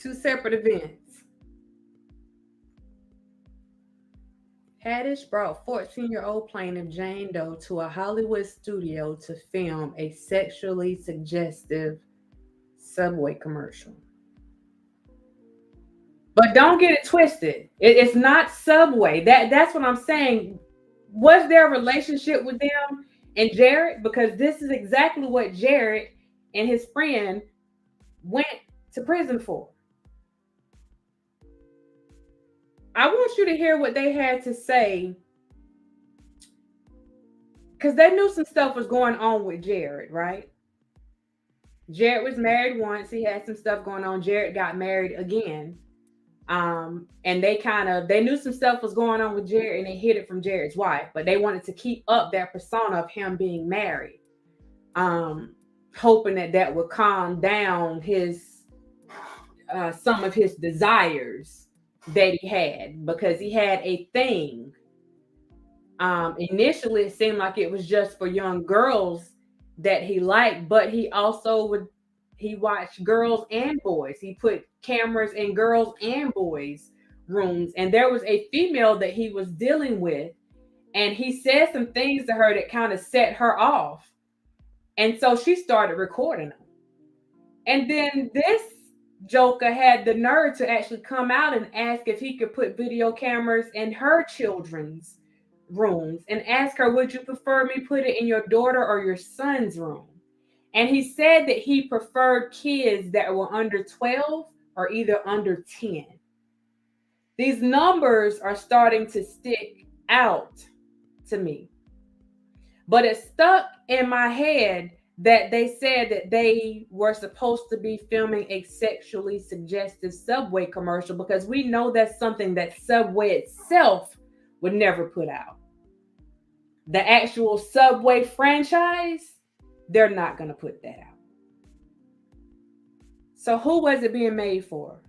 Two separate events. Haddish brought 14-year-old plaintiff Jane Doe to a Hollywood studio to film a sexually suggestive Subway commercial. But don't get it twisted. It's not Subway. That's what I'm saying. Was there a relationship with them and Jared? Because this is exactly what Jared and his friend went to prison for. I want you to hear what they had to say, because they knew some stuff was going on with Jared, right? Jared was married once. He had some stuff going on. Jared got married again. And they knew some stuff was going on with Jared, and they hid it from Jared's wife, but they wanted to keep up that persona of him being married, hoping that would calm down his some of his desires that he had, because he had a thing. Initially, it seemed like it was just for young girls that he liked, but he also he watched girls and boys. He put cameras in girls and boys' rooms, and there was a female that he was dealing with, and he said some things to her that kind of set her off, and so she started recording them. And then this joker had the nerve to actually come out and ask if he could put video cameras in her children's rooms, and ask her, would you prefer me put it in your daughter or your son's room? And he said that he preferred kids that were under 12 or either under 10. These numbers are starting to stick out to me, but it stuck in my head that they said that they were supposed to be filming a sexually suggestive Subway commercial, because we know that's something that Subway itself would never put out. The actual Subway franchise, they're not going to put that out. So who was it being made for?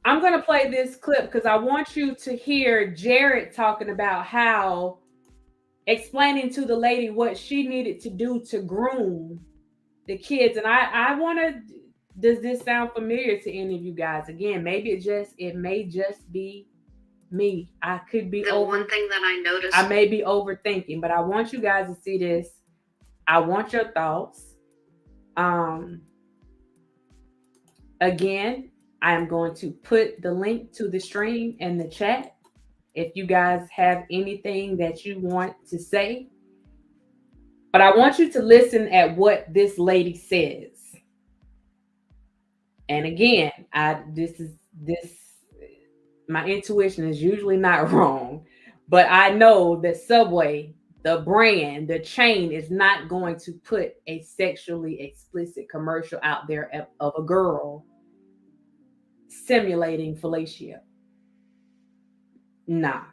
I'm going to play this clip because I want you to hear Jared talking about how, explaining to the lady what she needed to do to groom the kids. And I want to, does this sound familiar to any of you guys? Again, maybe it may just be me. I could be one thing that I noticed. I may be overthinking, but I want you guys to see this. I want your thoughts. Again, I am going to put the link to the stream in the chat. If you guys have anything that you want to say, but I want you to listen at what this lady says. And again, my intuition is usually not wrong, but I know that Subway, the brand, the chain, is not going to put a sexually explicit commercial out there of a girl simulating fellatio. Nah.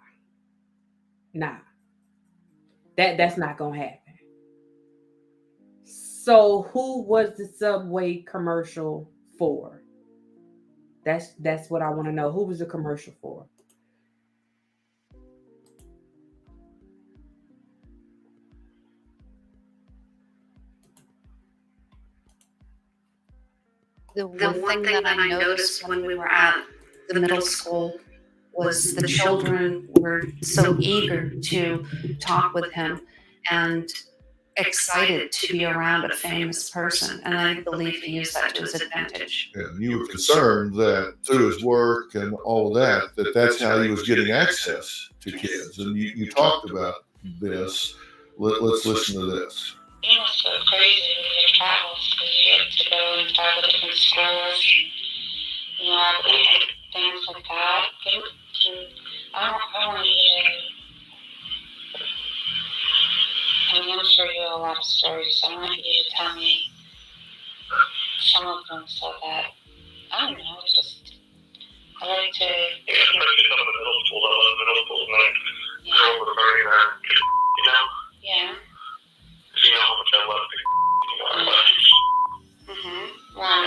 That's not gonna happen. So who was the Subway commercial for? That's what I want to know. Who was the commercial for? The one thing that I noticed when we were at the middle school was the children were so eager to talk with him and excited to be around a famous person. And I believe he used that to his advantage. And you were concerned that through his work and all of that's how he was getting access to kids. And you talked about this. Let's listen to this. You know, so crazy with your travels, because you get to go and travel to different schools. You know, things like that. I want you to, I'm going to show you a lot of stories. I want you to tell me some of them so that, I don't know, just, I like to. Yeah, especially some of the middle school like, girls were very, you know? Yeah. Because you know how much I love the Well,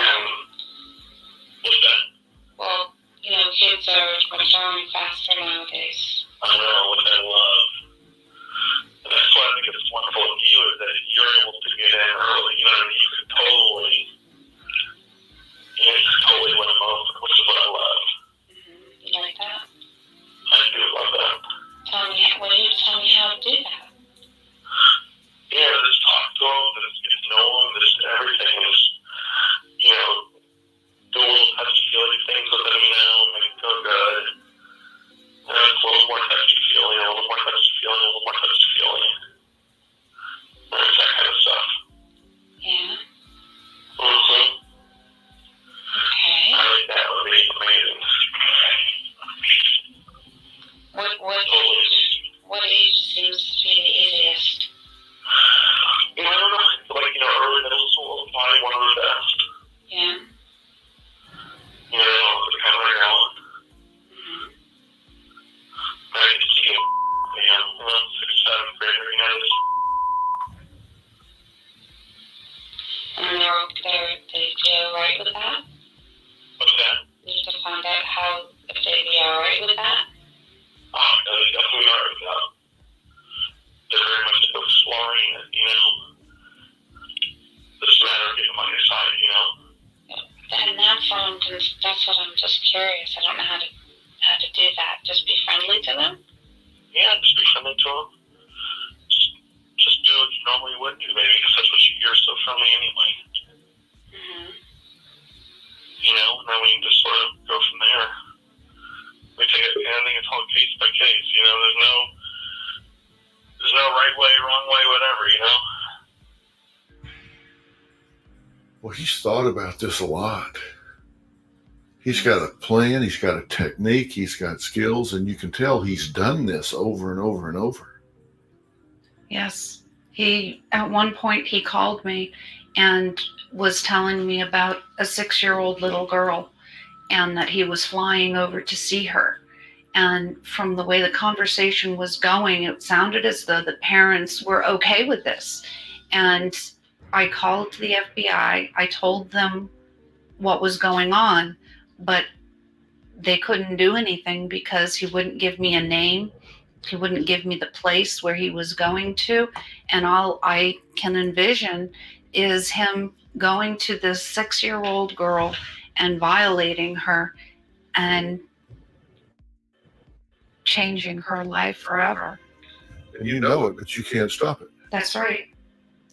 what's that? well, you know, kids are maturing faster nowadays. I know, which I love. And that's why I think it's wonderful with you is that you're able to get in early. You know what I mean? You could totally That's what I'm just curious. I don't know how to do that. Just be friendly to them? Yeah, just be friendly to them. Just do what you normally would do, maybe, because that's what you're so friendly anyway. Mm-hmm. You know, and then we can just sort of go from there. We take it, I think it's all case by case. You know, there's no right way, wrong way, whatever. You know. Well, he's thought about this a lot. He's got a plan, he's got a technique, he's got skills, and you can tell he's done this over and over and over. Yes. At one point, he called me and was telling me about a 6-year-old little girl and that he was flying over to see her. And from the way the conversation was going, it sounded as though the parents were okay with this. And I called the FBI. I told them what was going on, but they couldn't do anything because he wouldn't give me a name. He wouldn't give me the place where he was going to. And all I can envision is him going to this 6-year-old girl and violating her and changing her life forever. And you know it, but you can't stop it. That's right.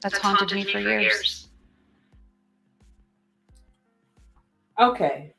That's haunted me for years. Okay.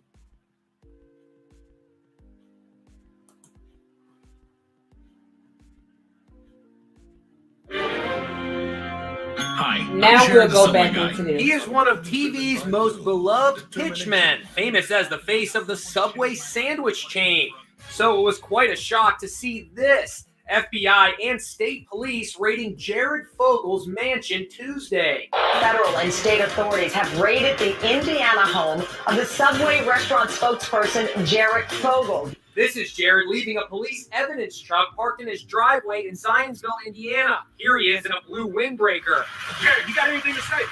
Hi. Now I'm we'll Jared, go the back Subway into guy. this. He is one of TV's most beloved pitchmen, famous as the face of the Subway sandwich chain. So it was quite a shock to see this. FBI and state police raiding Jared Fogel's mansion Tuesday. Federal and state authorities have raided the Indiana home of the Subway restaurant spokesperson, Jared Fogel. This is Jared leaving a police evidence truck parked in his driveway in Zionsville, Indiana. Here he is in a blue windbreaker. Jared, you got anything to say?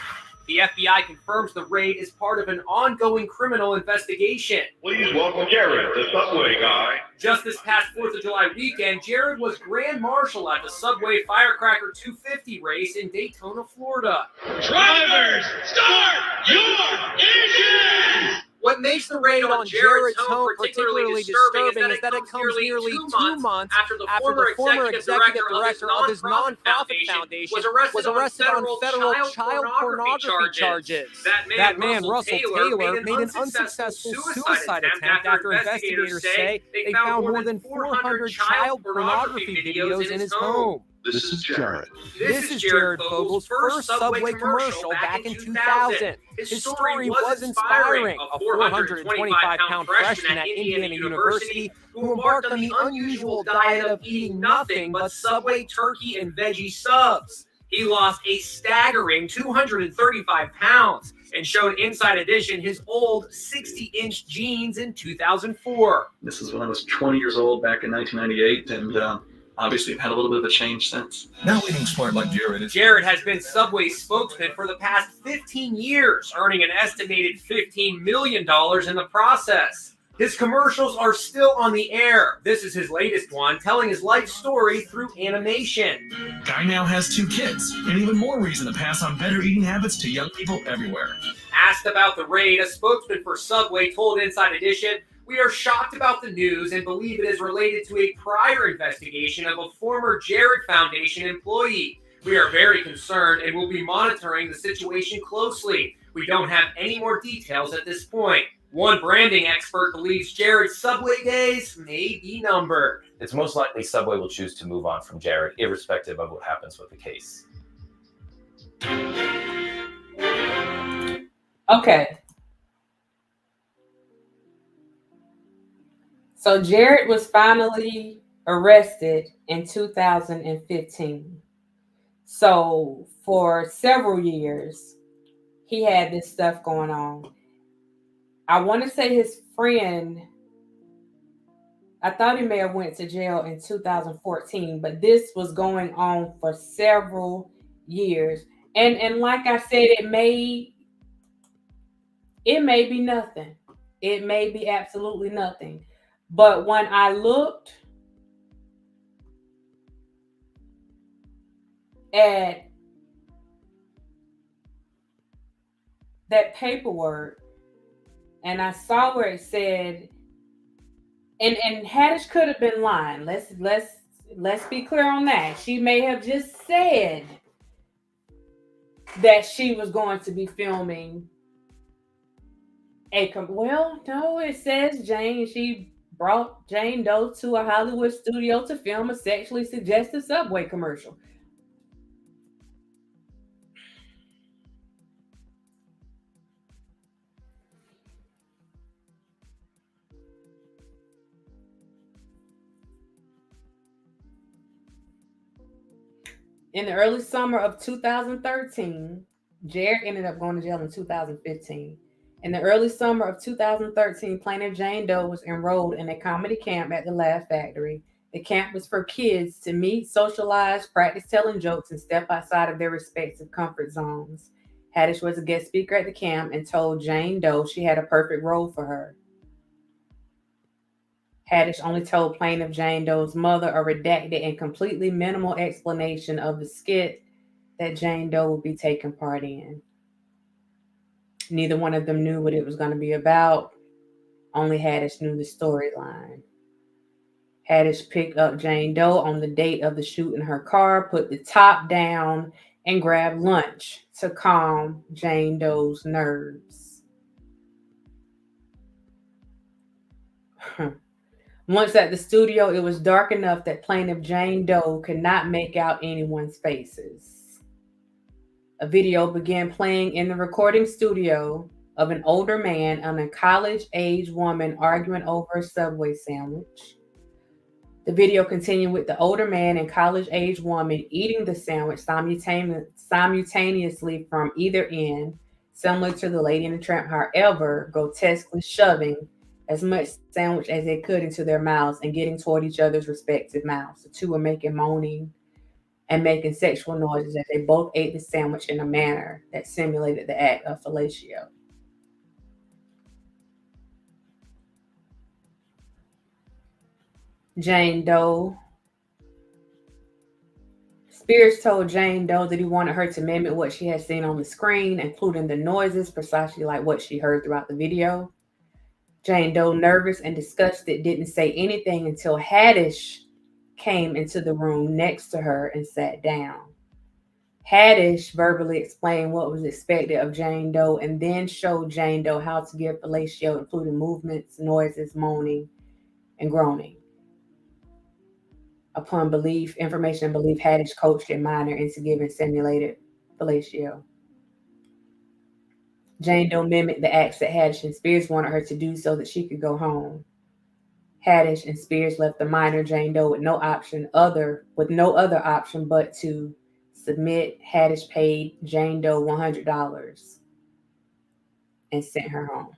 The FBI confirms the raid is part of an ongoing criminal investigation. Please welcome Jared, the Subway guy. Just this past 4th of July weekend, Jared was Grand Marshal at the Subway Firecracker 250 race in Daytona, Florida. Drivers, start your engines! What makes the raid on Jared's home particularly disturbing is that it comes nearly 2 months after the former executive director of his nonprofit foundation was arrested on federal child pornography charges. That man, Russell Taylor, made an unsuccessful suicide attempt after investigators say they found more than 400 child pornography videos in his home. This is Jared. This is Jared Fogel's first Subway commercial back in 2000. His story was inspiring. A 425-pound freshman at Indiana University who embarked on the unusual diet of eating nothing but Subway turkey and veggie subs. He lost a staggering 235 pounds and showed Inside Edition his old 60-inch jeans in 2004. This is when I was 20 years old back in 1998, and obviously I've had a little bit of a change since. Now eating smart like Jared is. Jared has been Subway's spokesman for the past 15 years, earning an estimated $15 million in the process. His commercials are still on the air. This is his latest one, telling his life story through animation. Guy now has 2 kids, and even more reason to pass on better eating habits to young people everywhere. Asked about the raid, a spokesman for Subway told Inside Edition, "We are shocked about the news and believe it is related to a prior investigation of a former Jared Foundation employee. We are very concerned and will be monitoring the situation closely. We don't have any more details at this point." One branding expert believes Jared's Subway days may be numbered. It's most likely Subway will choose to move on from Jared, irrespective of what happens with the case. Okay. So Jared was finally arrested in 2015. So for several years, he had this stuff going on. I want to say his friend, I thought he may have went to jail in 2014, but this was going on for several years. And like I said, it may be nothing. It may be absolutely nothing. But when I looked at that paperwork and I saw where it said, and Haddish could have been lying. Let's be clear on that. She may have just said that she was going to be filming well, no, it says she brought Jane Doe to a Hollywood studio to film a sexually suggestive Subway commercial. In the early summer of 2013, Jared ended up going to jail in 2015. In the early summer of 2013, plaintiff Jane Doe was enrolled in a comedy camp at the Laugh Factory. The camp was for kids to meet, socialize, practice telling jokes, and step outside of their respective comfort zones. Haddish was a guest speaker at the camp and told Jane Doe she had a perfect role for her. Haddish only told plaintiff Jane Doe's mother a redacted and completely minimal explanation of the skit that Jane Doe would be taking part in. Neither one of them knew what it was going to be about. Only Haddish knew the storyline. Haddish picked up Jane Doe on the date of the shoot in her car, put the top down, and grabbed lunch to calm Jane Doe's nerves. Once at the studio, it was dark enough that plaintiff Jane Doe could not make out anyone's faces. A video began playing in the recording studio of an older man and a college-age woman arguing over a Subway sandwich. The video continued with the older man and college-age woman eating the sandwich simultaneously from either end, similar to the Lady and the Tramp, however, grotesquely shoving as much sandwich as they could into their mouths and getting toward each other's respective mouths. The two were moaning and making sexual noises as they both ate the sandwich in a manner that simulated the act of fellatio. Jane Doe. Spears told Jane Doe that he wanted her to mimic what she had seen on the screen, including the noises, precisely like what she heard throughout the video. Jane Doe, nervous and disgusted, didn't say anything until Haddish came into the room next to her and sat down. Haddish verbally explained what was expected of Jane Doe and then showed Jane Doe how to give fellatio, including movements, noises, moaning, and groaning. Upon information and belief, Haddish coached a minor into giving simulated fellatio. Jane Doe mimicked the acts that Haddish and Spears wanted her to do so that she could go home. Haddish and Spears left the minor Jane Doe with no other option but to submit. Haddish paid Jane Doe $100 and sent her home.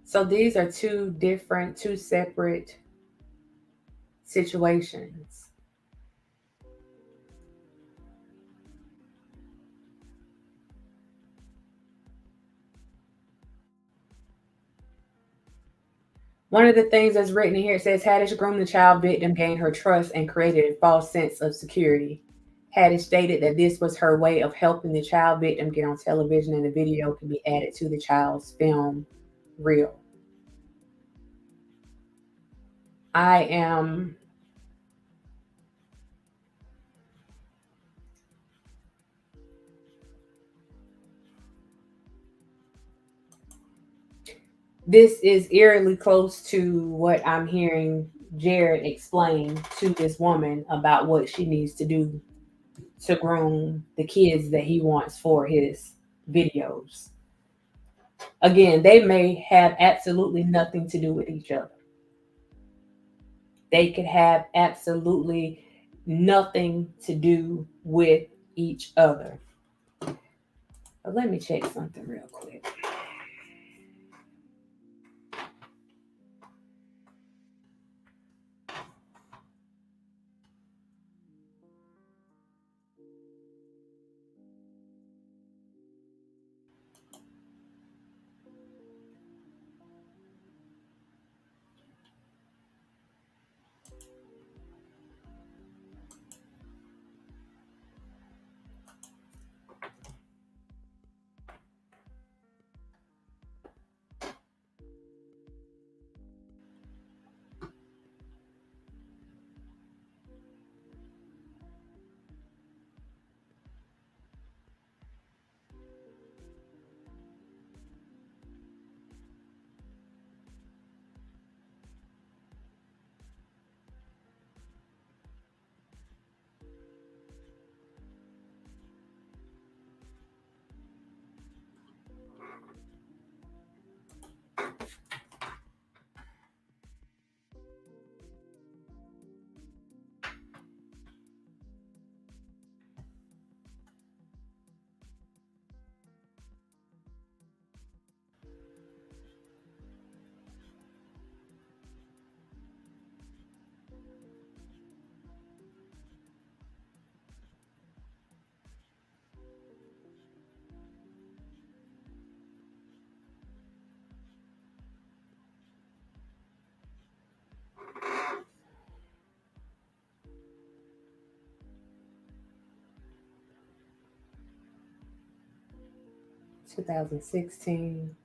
So these are two separate situations. One of the things that's written in here, it says Haddish groomed the child victim, gained her trust, and created a false sense of security. Haddish stated that this was her way of helping the child victim get on television, and the video could be added to the child's film reel. This is eerily close to what I'm hearing Jared explain to this woman about what she needs to do to groom the kids that he wants for his videos. Again, they may have absolutely nothing to do with each other. They could have absolutely nothing to do with each other. But let me check something real quick. 2016.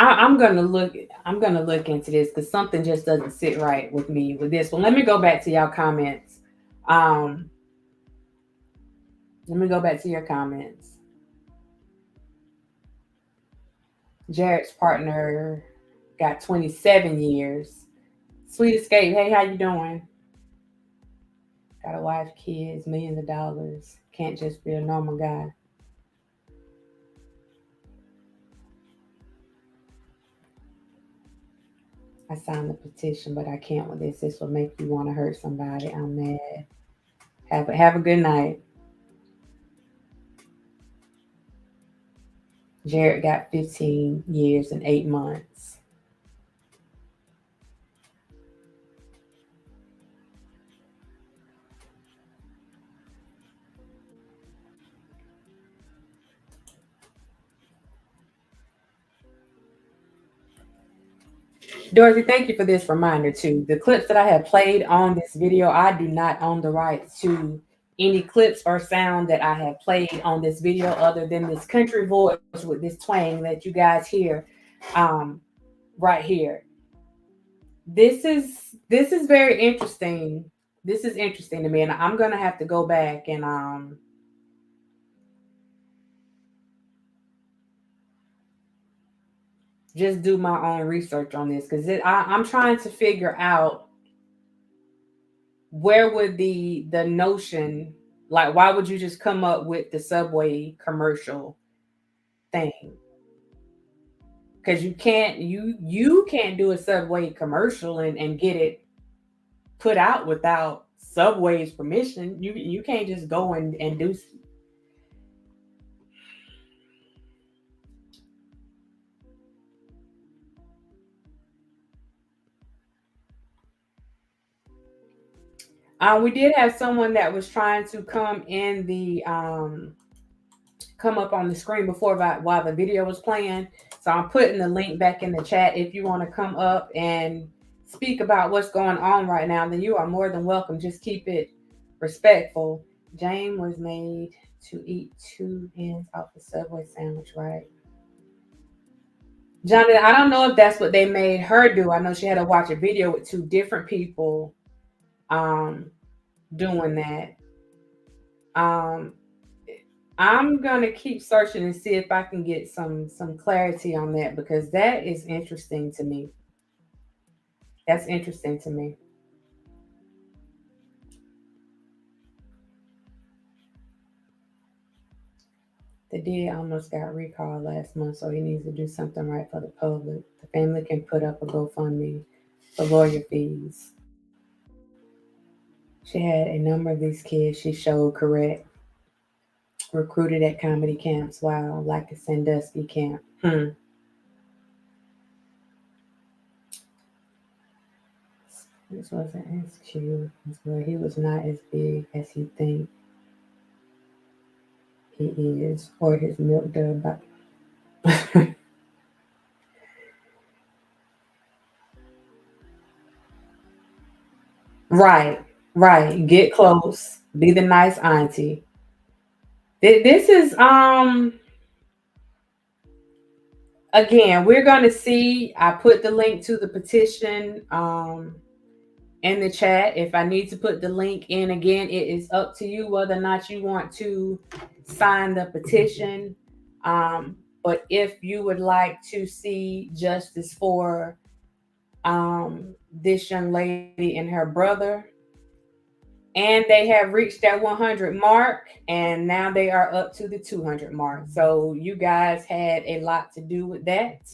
I'm gonna look into this because something just doesn't sit right with me with this one. Let me go back to y'all comments. Let me go back to your comments. Jared's partner got 27 years. Sweet Escape, hey, how you doing? Got a wife, kids, millions of dollars. Can't just be a normal guy. I signed the petition, but I can't with this. This will make you want to hurt somebody. I'm mad. Have a good night. Jared got 15 years and 8 months. Dorothy, thank you for this reminder too. The clips that I have played on this video, I do not own the rights to any clips or sound that I have played on this video other than this country voice with this twang that you guys hear right here. This is very interesting. This is interesting to me, and I'm gonna have to go back and just do my own research on this because I'm trying to figure out where would the notion, like, why would you just come up with the Subway commercial thing? Because you can't do a Subway commercial and get it put out without Subway's permission. You can't just go and do. We did have someone that was trying to come up on the screen before while the video was playing. So I'm putting the link back in the chat. If you want to come up and speak about what's going on right now, then you are more than welcome. Just keep it respectful. Jane was made to eat 2 ends off the Subway sandwich, right? Jonathan, I don't know if that's what they made her do. I know she had to watch a video with 2 different people doing that. I'm gonna keep searching and see if I can get some clarity on that because that is interesting to me. That's interesting to me. The DA almost got recalled last month, so he needs to do something right for the public. The family can put up a GoFundMe for lawyer fees. She had a number of these kids she showed correct. Recruited at comedy camps. Wow, like a Sandusky camp. This wasn't as cute as well. He was not as big as he think he is, or his milk dud. Right. Get close. Be the nice auntie. This is again, we're gonna see. I put the link to the petition in the chat. If I need to put the link in again, it is up to you whether or not you want to sign the petition. But if you would like to see justice for this young lady and her brother, and they have reached that 100 mark, and now they are up to the 200 mark. So you guys had a lot to do with that.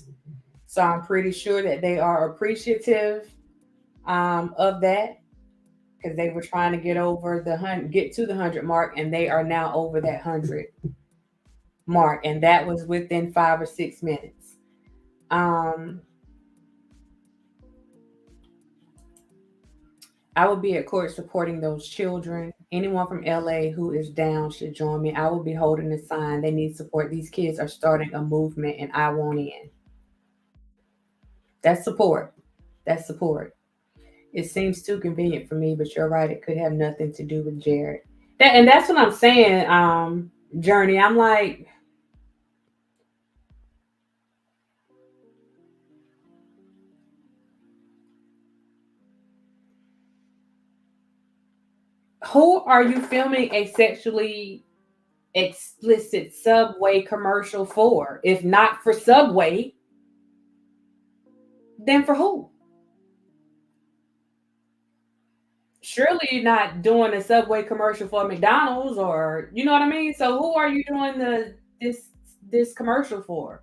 So I'm pretty sure that they are appreciative of that because they were trying to get to the 100 mark, and they are now over that 100. mark, and that was within 5 or 6 minutes. I will be at court supporting those children. Anyone from LA who is down should join me. I will be holding a sign. They need support. These kids are starting a movement, and I want in. That's support. That's support. It seems too convenient for me, but you're right. It could have nothing to do with Jared. And that's what I'm saying, Journey. I'm like, who are you filming a sexually explicit Subway commercial for? If not for Subway, then for who? Surely you're not doing a Subway commercial for McDonald's, or you know what I mean? So who are you doing this commercial for?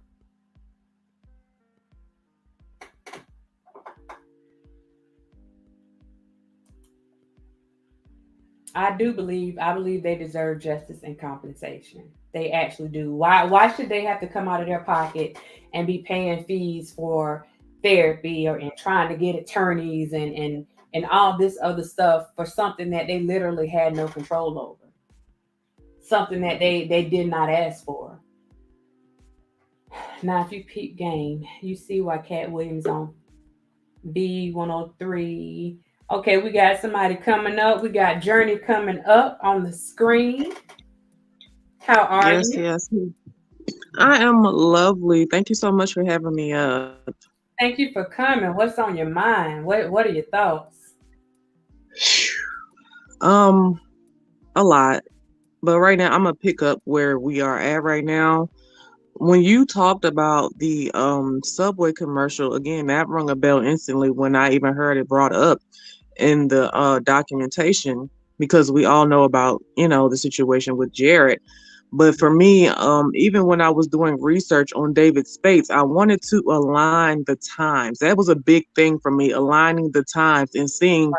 I believe they deserve justice and compensation. They actually do. Why should they have to come out of their pocket and be paying fees for therapy and trying to get attorneys and all this other stuff for something that they literally had no control over? Something that they did not ask for. Now, if you peep game, you see why Cat Williams on B103. Okay, we got somebody coming up. We got Journey coming up on the screen. How are you? Yes. I am lovely. Thank you so much for having me up. Thank you for coming. What's on your mind? What are your thoughts? A lot. But right now I'm gonna pick up where we are at right now. When you talked about the Subway commercial, again, that rung a bell instantly when I even heard it brought up in the documentation, because we all know about, the situation with Jared. But for me, even when I was doing research on David Spates, I wanted to align the times. That was a big thing for me, aligning the times and seeing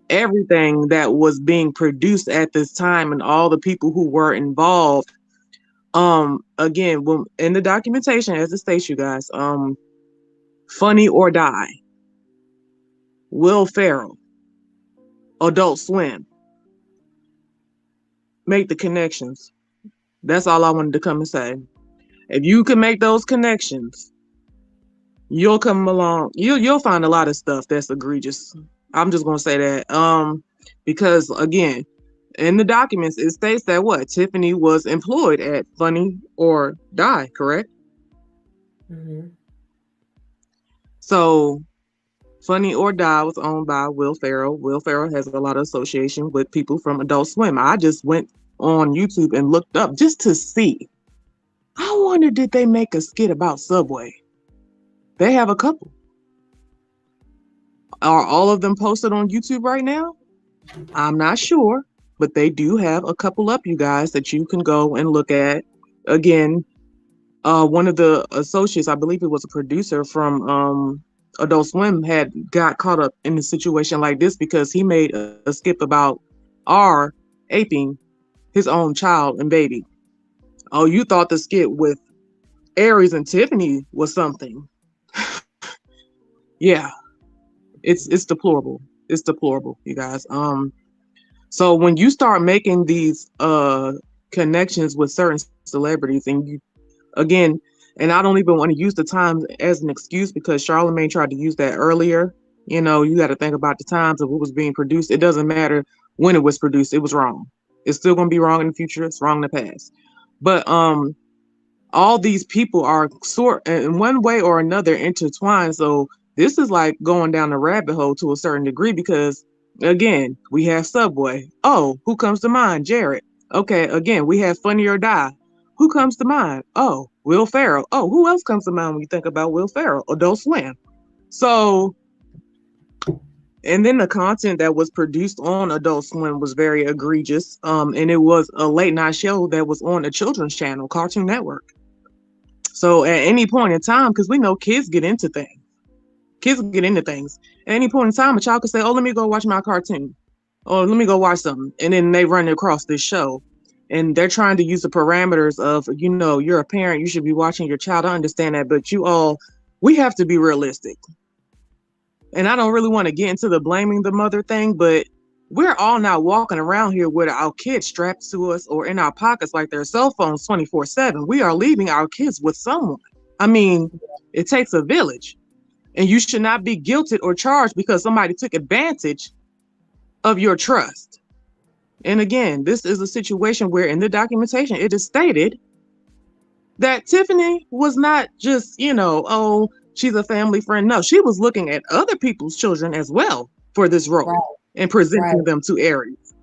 everything that was being produced at this time and all the people who were involved. Again, when in the documentation, as it states, you guys, Funny or Die, Will Ferrell, Adult Swim. Make the connections. That's all I wanted to come and say. If you can make those connections, you'll come along. You'll find a lot of stuff that's egregious. I'm just gonna say that. Because again, in the documents it states that Tiffany was employed at Funny or Die, correct? Mm-hmm. So Funny or Die was owned by Will Ferrell. Will Ferrell has a lot of association with people from Adult Swim. I just went on YouTube and looked up just to see. I wonder, did they make a skit about Subway? They have a couple. Are all of them posted on YouTube right now? I'm not sure, but they do have a couple up, you guys, that you can go and look at. Again, one of the associates, I believe it was a producer from Adult Swim, got caught up in a situation like this because he made a skip about R aping his own child and baby. Oh, you thought the skit with Aries and Tiffany was something. Yeah, it's deplorable. It's deplorable, you guys. So when you start making these connections with certain celebrities, and you, again, and I don't even want to use the time as an excuse because Charlamagne tried to use that earlier. You got to think about the times of what was being produced. It doesn't matter when it was produced. It was wrong. It's still going to be wrong in the future. It's wrong in the past. But all these people are in one way or another intertwined. So this is like going down the rabbit hole to a certain degree because, again, we have Subway. Oh, who comes to mind? Jared. Okay, again, we have Funny or Die. Who comes to mind? Oh, Will Ferrell. Oh, who else comes to mind when you think about Will Ferrell? Adult Swim. So, and then the content that was produced on Adult Swim was very egregious. And it was a late night show that was on a children's channel, Cartoon Network. So at any point in time, because we know kids get into things. At any point in time, a child could say, oh, let me go watch my cartoon. Or let me go watch something. And then they run across this show. and they're trying to use the parameters of, you know, you're a parent, you should be watching your child. I understand that, but we have to be realistic. And I don't really want to get into the blaming the mother thing, but we're all not walking around here with our kids strapped to us or in our pockets like their cell phones 24/7. We are leaving our kids with someone. I mean, it takes a village, and you should not be guilted or charged because somebody took advantage of your trust. And again, this is a situation where in the documentation, it is stated that Tiffany was not just, you know, oh, she's a family friend. No, she was looking at other people's children as well for this role and presenting them to Aries.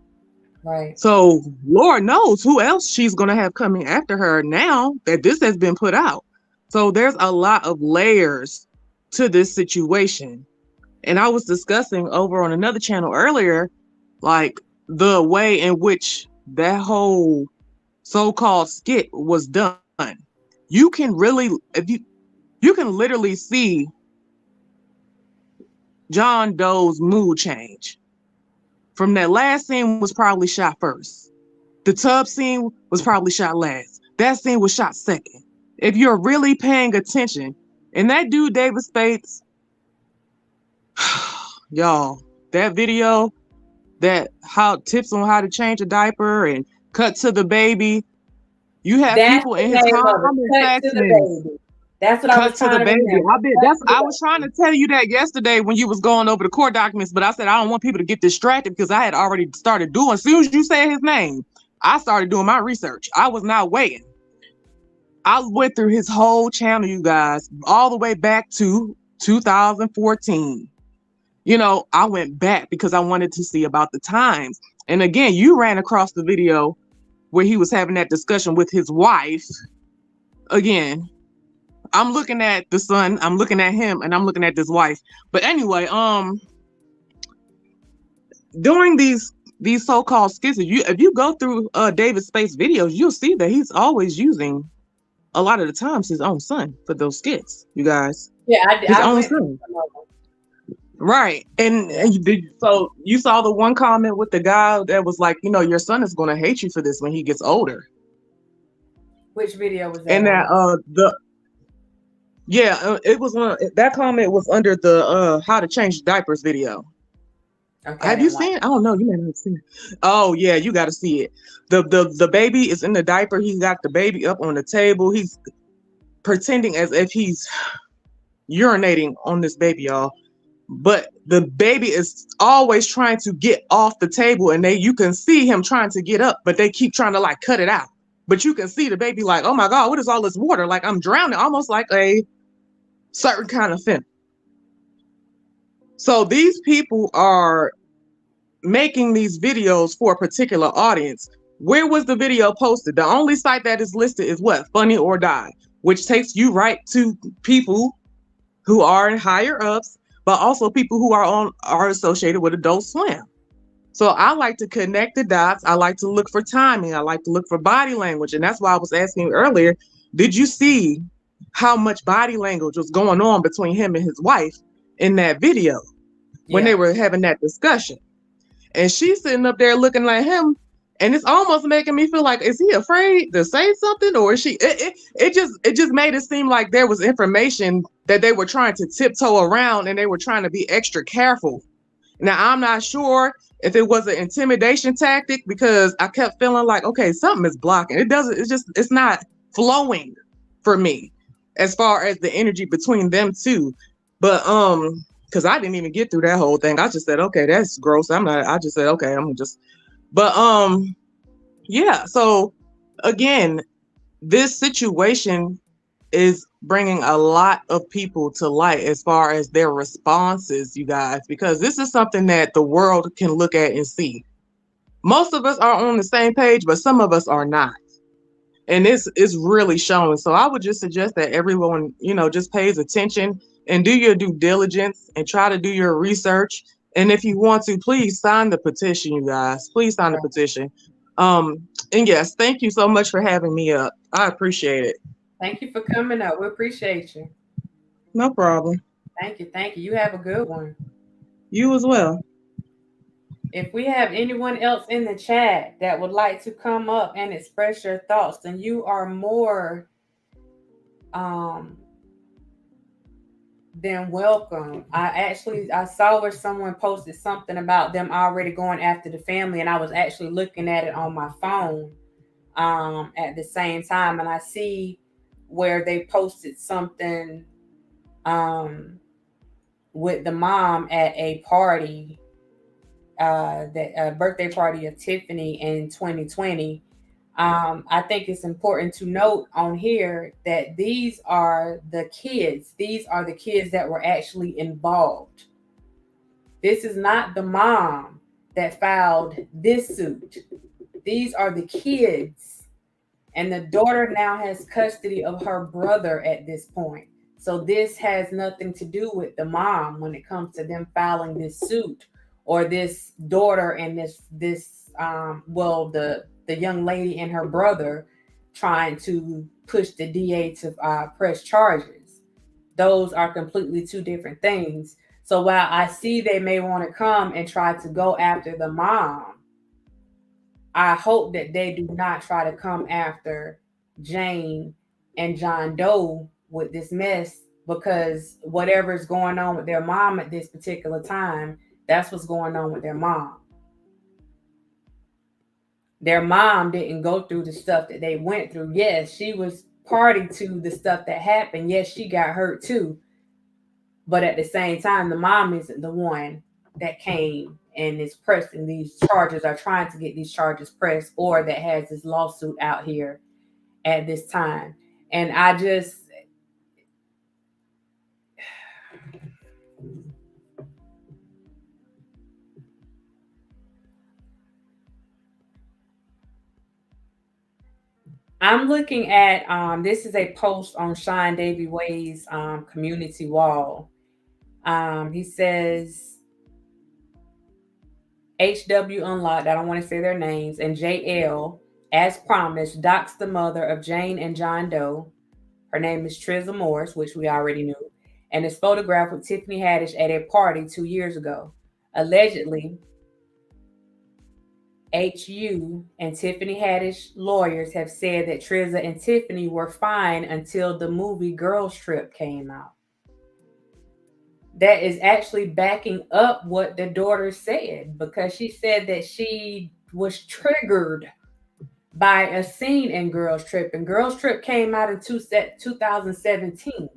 Right. So Lord knows who else she's going to have coming after her now that this has been put out. So there's a lot of layers to this situation. And I was discussing over on another channel earlier, like the way in which that whole so-called skit was done. You can really, you can literally see John Doe's mood change. From that last scene was probably shot first. The tub scene was probably shot last. That scene was shot second. If you're really paying attention, and that dude, David Spades, y'all, that video, that how tips on how to change a diaper and cut to the baby. You have people in his comment section. That's what I was trying to remember. I was trying to tell you that yesterday when you was going over the court documents, but I said I don't want people to get distracted because I had already started doing. As soon as you said his name, I started doing my research. I was not waiting. I went through his whole channel, you guys, all the way back to 2014. You know, I went back because I wanted to see about the times. And again, you ran across the video where he was having that discussion with his wife. Again, I'm looking at the son, I'm looking at him, and I'm looking at this wife. But anyway, during these so-called skits, if you go through David Spade's videos, you'll see that he's always using a lot of the times his own son for those skits, you guys. Yeah, his own son. Right. And so you saw the one comment with the guy that was like, you know, your son is going to hate you for this when he gets older. Which video was that? And that it was that comment was under the how to change diapers video. Okay, have you seen it? I don't know. You may not have seen it. Oh yeah, you got to see it. The baby is in the diaper. He's got the baby up on the table. He's pretending as if he's urinating on this baby, y'all. But the baby is always trying to get off the table, and you can see him trying to get up, but they keep trying to like cut it out. But you can see the baby like, oh my God, what is all this water? Like I'm drowning, almost like a certain kind of film. So these people are making these videos for a particular audience. Where was the video posted? The only site that is listed is what? Funny or Die, which takes you right to people who are in higher ups, but also people who are associated with Adult Swim. So I like to connect the dots. I like to look for timing. I like to look for body language. And that's why I was asking you earlier, did you see how much body language was going on between him and his wife in that video when they were having that discussion? And she's sitting up there looking like him, and it's almost making me feel like, is he afraid to say something, or is she? It just made it seem like there was information that they were trying to tiptoe around, and they were trying to be extra careful. Now I'm not sure if it was an intimidation tactic, because I kept feeling like, okay, something is blocking. It's not flowing for me as far as the energy between them two. But because I didn't even get through that whole thing. I just said, okay, that's gross. I just said, okay, yeah. So again, this situation is bringing a lot of people to light as far as their responses, you guys, because this is something that the world can look at and see. Most of us are on the same page, but some of us are not. And this is really showing. So I would just suggest that everyone, just pays attention and do your due diligence and try to do your research. And if you want to, please sign the petition, you guys. Please sign the petition. And yes, thank you so much for having me up. I appreciate it. Thank you for coming up. We appreciate you. No problem. Thank you. Thank you. You have a good one. You as well. If we have anyone else in the chat that would like to come up and express your thoughts, then you are more than welcome. I saw where someone posted something about them already going after the family, and I was actually looking at it on my phone at the same time, and I see where they posted something with the mom at a party, that birthday party of Tiffany in 2020. I think it's important to note on here that these are the kids. These are the kids that were actually involved. This is not the mom that filed this suit. These are the kids. And the daughter now has custody of her brother at this point. So this has nothing to do with the mom when it comes to them filing this suit, or this daughter and the young lady and her brother trying to push the DA to press charges. Those are completely two different things. So while I see they may want to come and try to go after the mom, I hope that they do not try to come after Jane and John Doe with this mess, because whatever is going on with their mom at this particular time, that's what's going on with their mom. Their mom didn't go through the stuff that they went through. Yes, she was party to the stuff that happened. Yes, she got hurt too. But at the same time, the mom isn't the one that came and is pressing these charges, or trying to get these charges pressed, or that has this lawsuit out here at this time. And I'm looking at, this is a post on Sean Davy Way's community wall. He says, HW Unlocked, I don't want to say their names, and JL, as promised, doxed the mother of Jane and John Doe. Her name is Trizza Morris, which we already knew, and is photographed with Tiffany Haddish at a party 2 years ago. Allegedly, HU and Tiffany Haddish lawyers have said that Trizza and Tiffany were fine until the movie Girls Trip came out. That is actually backing up what the daughter said, because she said that she was triggered by a scene in Girls Trip, and Girls Trip came out in 2017.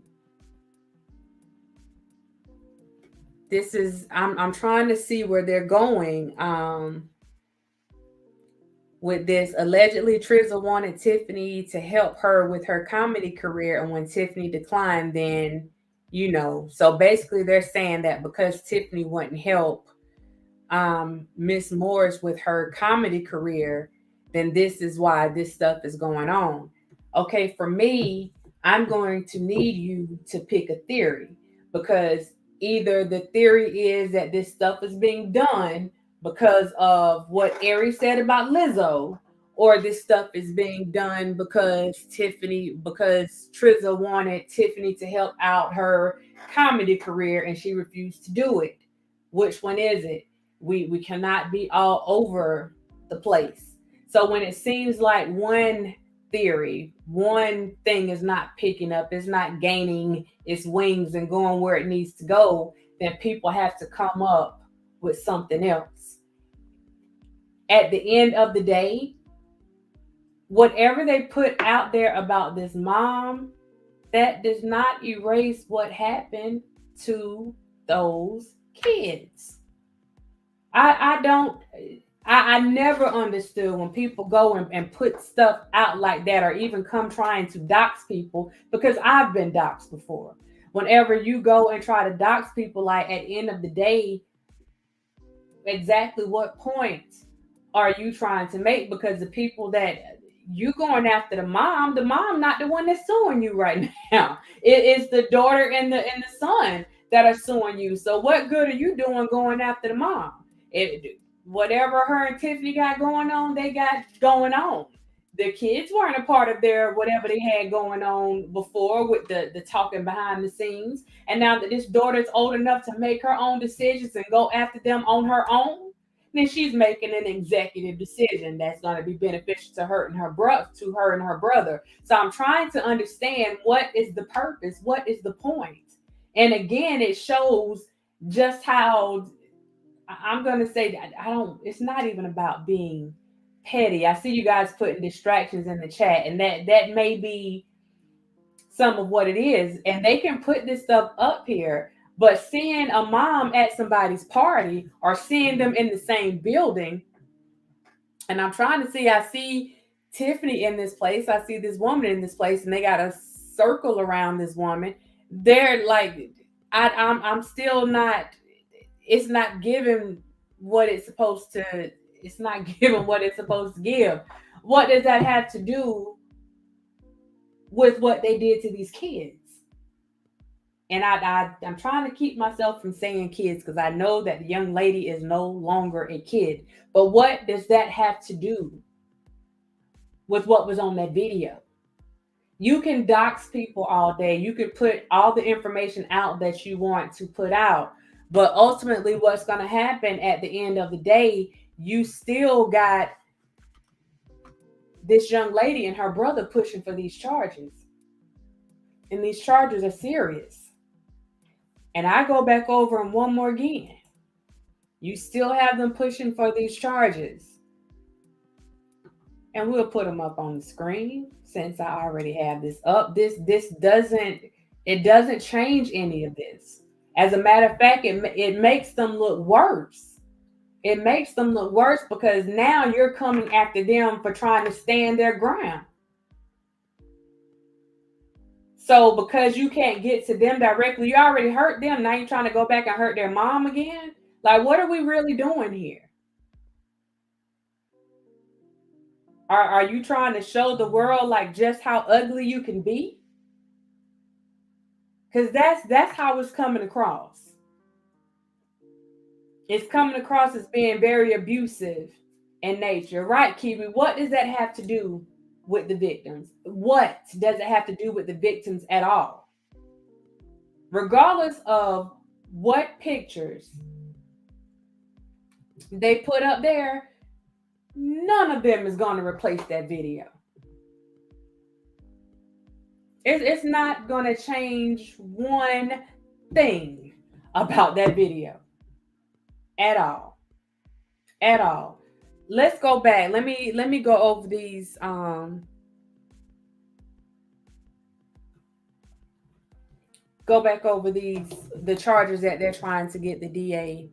This is, I'm trying to see where they're going with this. Allegedly, Trizza wanted Tiffany to help her with her comedy career, and when Tiffany declined, then, so basically they're saying that because Tiffany wouldn't help Miss Morris with her comedy career, then this is why this stuff is going on. Okay, for me, I'm going to need you to pick a theory, because either the theory is that this stuff is being done because of what Aries said about Lizzo, or this stuff is being done because Trizza wanted Tiffany to help out her comedy career and she refused to do it. Which one is it? We cannot be all over the place. So when it seems like one theory, one thing is not picking up, it's not gaining its wings and going where it needs to go, then people have to come up with something else. At the end of the day, whatever they put out there about this mom, that does not erase what happened to those kids. I never understood when people go and put stuff out like that, or even come trying to dox people, because I've been doxed before. Whenever you go and try to dox people, like, at the end of the day, exactly what point are you trying to make? Because the people that you going after, the mom not the one that's suing you right now. It is the daughter and the son that are suing you. So what good are you doing going after the mom? Whatever her and Tiffany got going on, they got going on. The kids weren't a part of their whatever they had going on before with the talking behind the scenes. And now that this daughter's old enough to make her own decisions and go after them on her own, then she's making an executive decision that's going to be beneficial to her and her brother. So I'm trying to understand, what is the purpose? What is the point? And again, it shows just how, I'm going to say that it's not even about being petty. I see you guys putting distractions in the chat, and that may be some of what it is. And they can put this stuff up here, but seeing a mom at somebody's party or seeing them in the same building, and I'm trying to see, I see Tiffany in this place, I see this woman in this place, and they got a circle around this woman. They're like, I'm still not, it's not giving what it's supposed to, it's not giving what it's supposed to give. What does that have to do with what they did to these kids? And I'm trying to keep myself from saying kids, because I know that the young lady is no longer a kid. But what does that have to do with what was on that video? You can dox people all day. You can put all the information out that you want to put out. But ultimately, what's going to happen at the end of the day, you still got this young lady and her brother pushing for these charges. And these charges are serious. And I go back over them one more again. You still have them pushing for these charges. And we'll put them up on the screen since I already have this up. This doesn't change any of this. As a matter of fact, it makes them look worse. It makes them look worse because now you're coming after them for trying to stand their ground. So because you can't get to them directly, you already hurt them. Now you're trying to go back and hurt their mom again? Like, what are we really doing here? Are you trying to show the world like just how ugly you can be? Because that's how it's coming across. It's coming across as being very abusive in nature. Right, Kiwi? What does that have to do with the victims? What does it have to do with the victims at all? Regardless of what pictures they put up there, none of them is going to replace that video. It's not going to change one thing about that video at all. At all. Let's go back. Let me go over these go back over the charges that they're trying to get the DA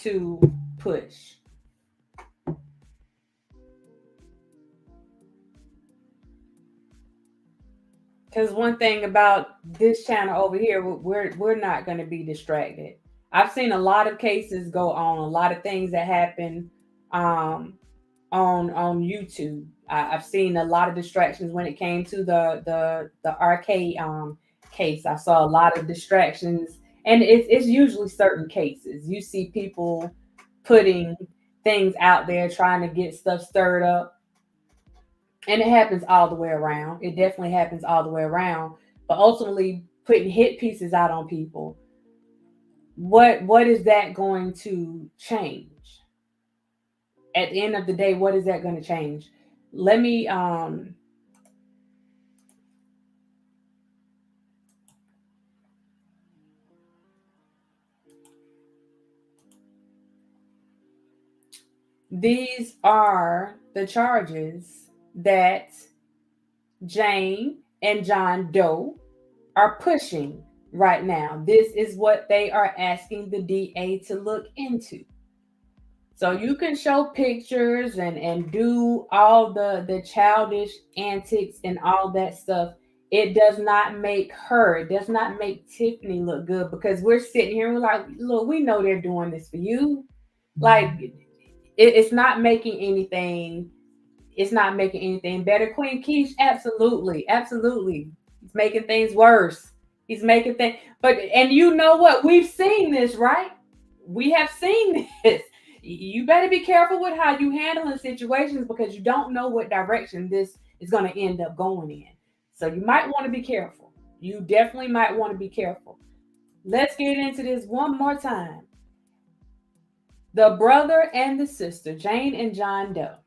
to push. Because one thing about this channel over here, we're not going to be distracted. I've seen a lot of cases go on, a lot of things that happen on YouTube. I've seen a lot of distractions when it came to the RK case. I saw a lot of distractions, and it's usually certain cases. You see people putting things out there, trying to get stuff stirred up. And it happens all the way around. It definitely happens all the way around. But ultimately, putting hit pieces out on people, what is that going to change? At the end of the day, what is that going to change? Let me these are the charges that Jane and John Doe are pushing right now. This is what they are asking the DA to look into. So you can show pictures and do all the childish antics and all that stuff. It does not make her, it does not make Tiffany look good, because we're sitting here and we're like, look, we know they're doing this for you. Like, it's not making anything. It's not making anything better. Queen Keish, absolutely. He's making things worse. He's making things, and you know what? We've seen this, right? We have seen this. You better be careful with how you handle situations, because you don't know what direction this is going to end up going in. So you might want to be careful. You definitely might want to be careful. Let's get into this one more time. The brother and the sister, Jane and John Doe,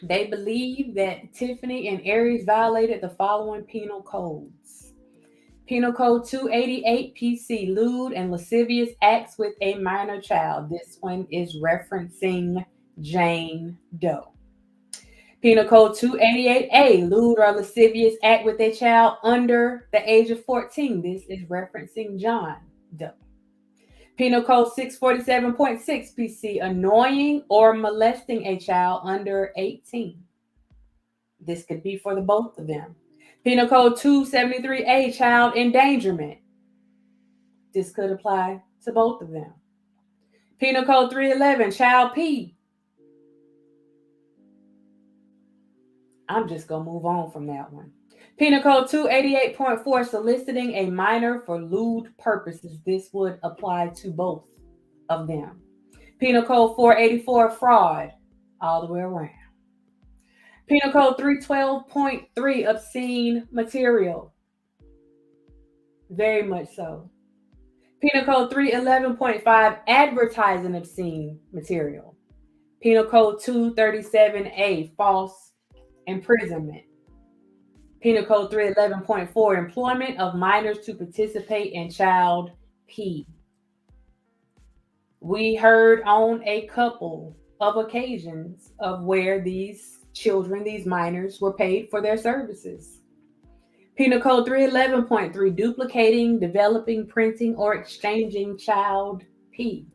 they believe that Tiffany and Aries violated the following penal codes. Penal Code 288 PC, lewd and lascivious acts with a minor child. This one is referencing Jane Doe. Penal Code 288A, lewd or lascivious act with a child under the age of 14. This is referencing John Doe. Penal Code 647.6 PC, annoying or molesting a child under 18. This could be for the both of them. Penal Code 273A, child endangerment. This could apply to both of them. Penal Code 311, child P. I'm just going to move on from that one. Penal Code 288.4, soliciting a minor for lewd purposes. This would apply to both of them. Penal Code 484, fraud, all the way around. Penal Code 312.3, obscene material. Very much so. Penal Code 311.5, advertising obscene material. Penal Code 237A, false imprisonment. Penal Code 311.4, employment of minors to participate in child P. We heard on a couple of occasions of where these children, these minors, were paid for their services. Penal Code 311.3, duplicating, developing, printing, or exchanging child P.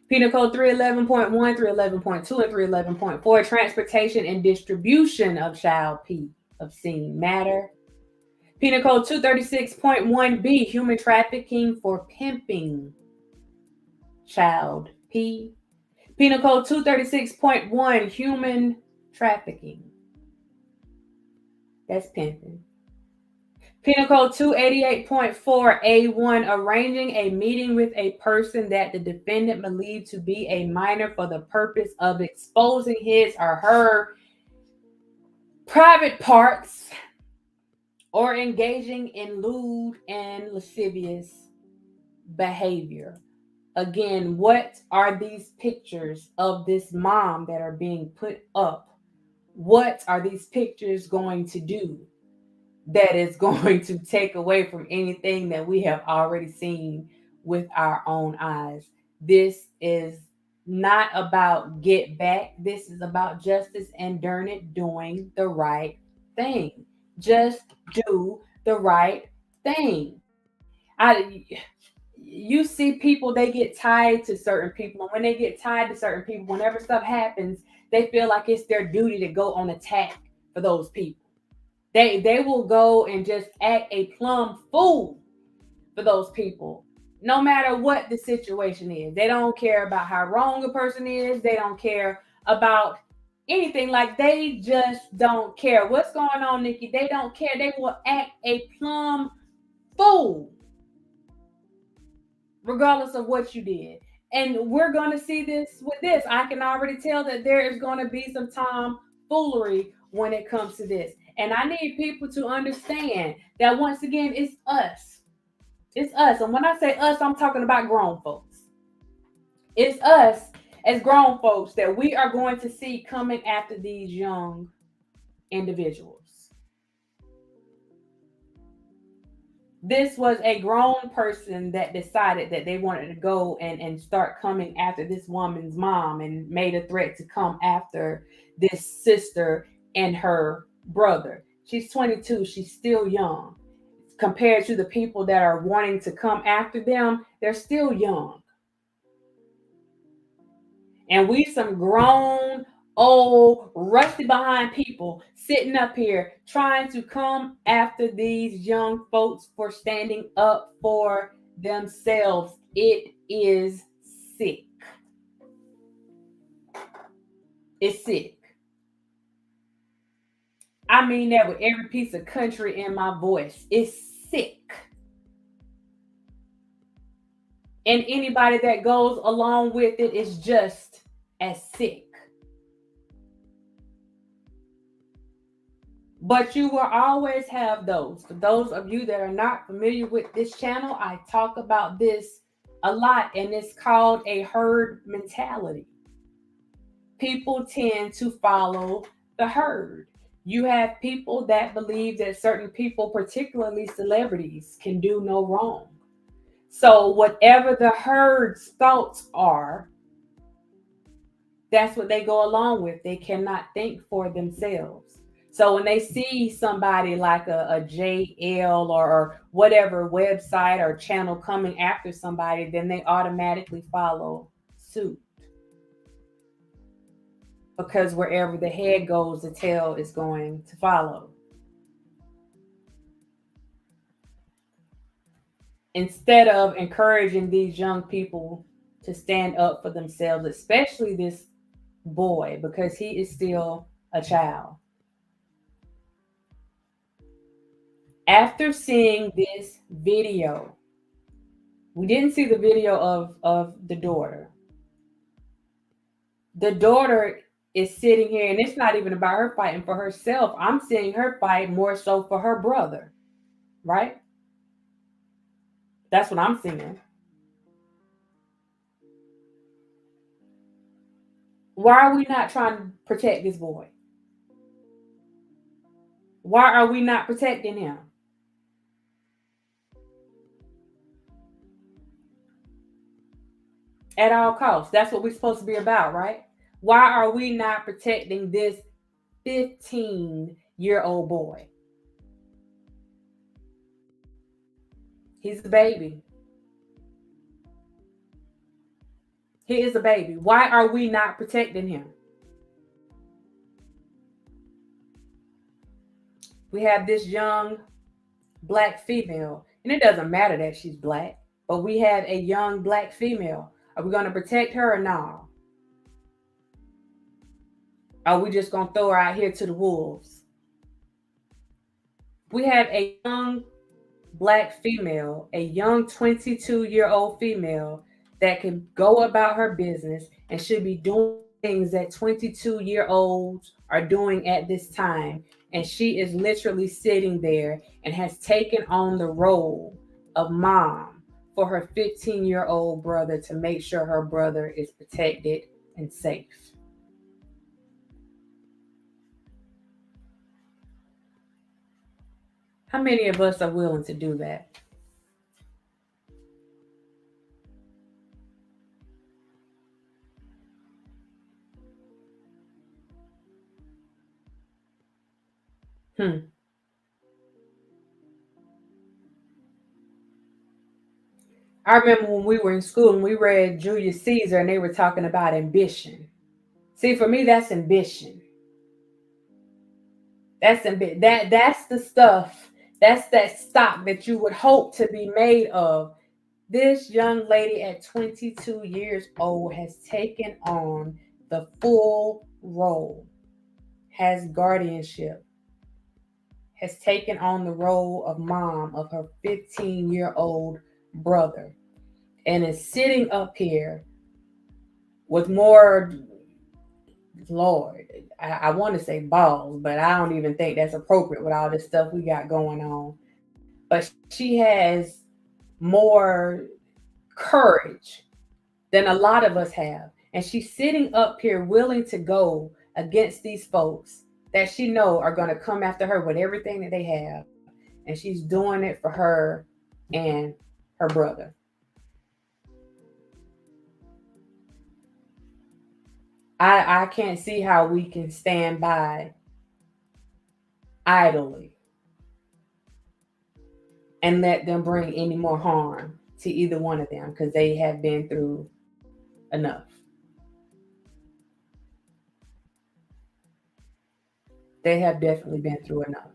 Penal Code 311.1, 311.2, and 311.4, transportation and distribution of child P, obscene matter. Penal Code 236.1b, human trafficking for pimping child P. Penal Code 236.1, human trafficking. That's pimping. Penal Code 288.4A1, arranging a meeting with a person that the defendant believed to be a minor for the purpose of exposing his or her private parts or engaging in lewd and lascivious behavior. Again, what are these pictures of this mom that are being put up? What are these pictures going to do that is going to take away from anything that we have already seen with our own eyes? This is not about get back. This is about justice and darn it, doing the right thing. Just do the right thing. You see people, they get tied to certain people. And when they get tied to certain people, whenever stuff happens, they feel like it's their duty to go on attack for those people. They will go and just act a plumb fool for those people, no matter what the situation is. They don't care about how wrong a person is. They don't care about anything. Like, they just don't care. What's going on, Nikki? They don't care. They will act a plumb fool regardless of what you did. And we're going to see this with this. I can already tell that there is going to be some tomfoolery when it comes to this. And I need people to understand that, once again, it's us. It's us. And when I say us, I'm talking about grown folks. It's us as grown folks that we are going to see coming after these young individuals. This was a grown person that decided that they wanted to go and start coming after this woman's mom and made a threat to come after this sister and her brother. She's 22. She's still young. Compared to the people that are wanting to come after them, they're still young. And we some grown, old, rusty behind people sitting up here trying to come after these young folks for standing up for themselves. It is sick. It's sick. I mean that with every piece of country in my voice. It's sick. And anybody that goes along with it is just as sick. But you will always have those. For those of you that are not familiar with this channel, I talk about this a lot, and it's called a herd mentality. People tend to follow the herd. You have people that believe that certain people, particularly celebrities, can do no wrong. So whatever the herd's thoughts are, that's what they go along with. They cannot think for themselves. So when they see somebody like a JL or whatever website or channel coming after somebody, then they automatically follow suit. Because wherever the head goes, the tail is going to follow. Instead of encouraging these young people to stand up for themselves, especially this boy, because he is still a child. After seeing this video, we didn't see the video of the daughter. The daughter is sitting here, and it's not even about her fighting for herself. I'm seeing her fight more so for her brother, right? That's what I'm seeing. Why are we not trying to protect this boy? Why are we not protecting him? At all costs. That's what we're supposed to be about, right? Why are we not protecting this 15-year-old boy? He's a baby. He is a baby. Why are we not protecting him? We have this young black female, and it doesn't matter that she's black, but we have a young black female. Are we going to protect her or not? Are we just going to throw her out here to the wolves? We have a young black female, a young 22-year-old female that can go about her business and should be doing things that 22-year-olds are doing at this time. And she is literally sitting there and has taken on the role of mom for her 15-year-old brother to make sure her brother is protected and safe. How many of us are willing to do that? I remember when we were in school and we read Julius Caesar and they were talking about ambition. See, for me, that's ambition. That's the stuff. That's that stock that you would hope to be made of. This young lady at 22 years old has taken on the full role, has guardianship, has taken on the role of mom of her 15-year-old brother, and is sitting up here with more, Lord, I want to say balls, but I don't even think that's appropriate with all this stuff we got going on. But she has more courage than a lot of us have. And she's sitting up here willing to go against these folks that she know are going to come after her with everything that they have. And she's doing it for her and her brother. I can't see how we can stand by idly and let them bring any more harm to either one of them, because they have been through enough. They have definitely been through enough.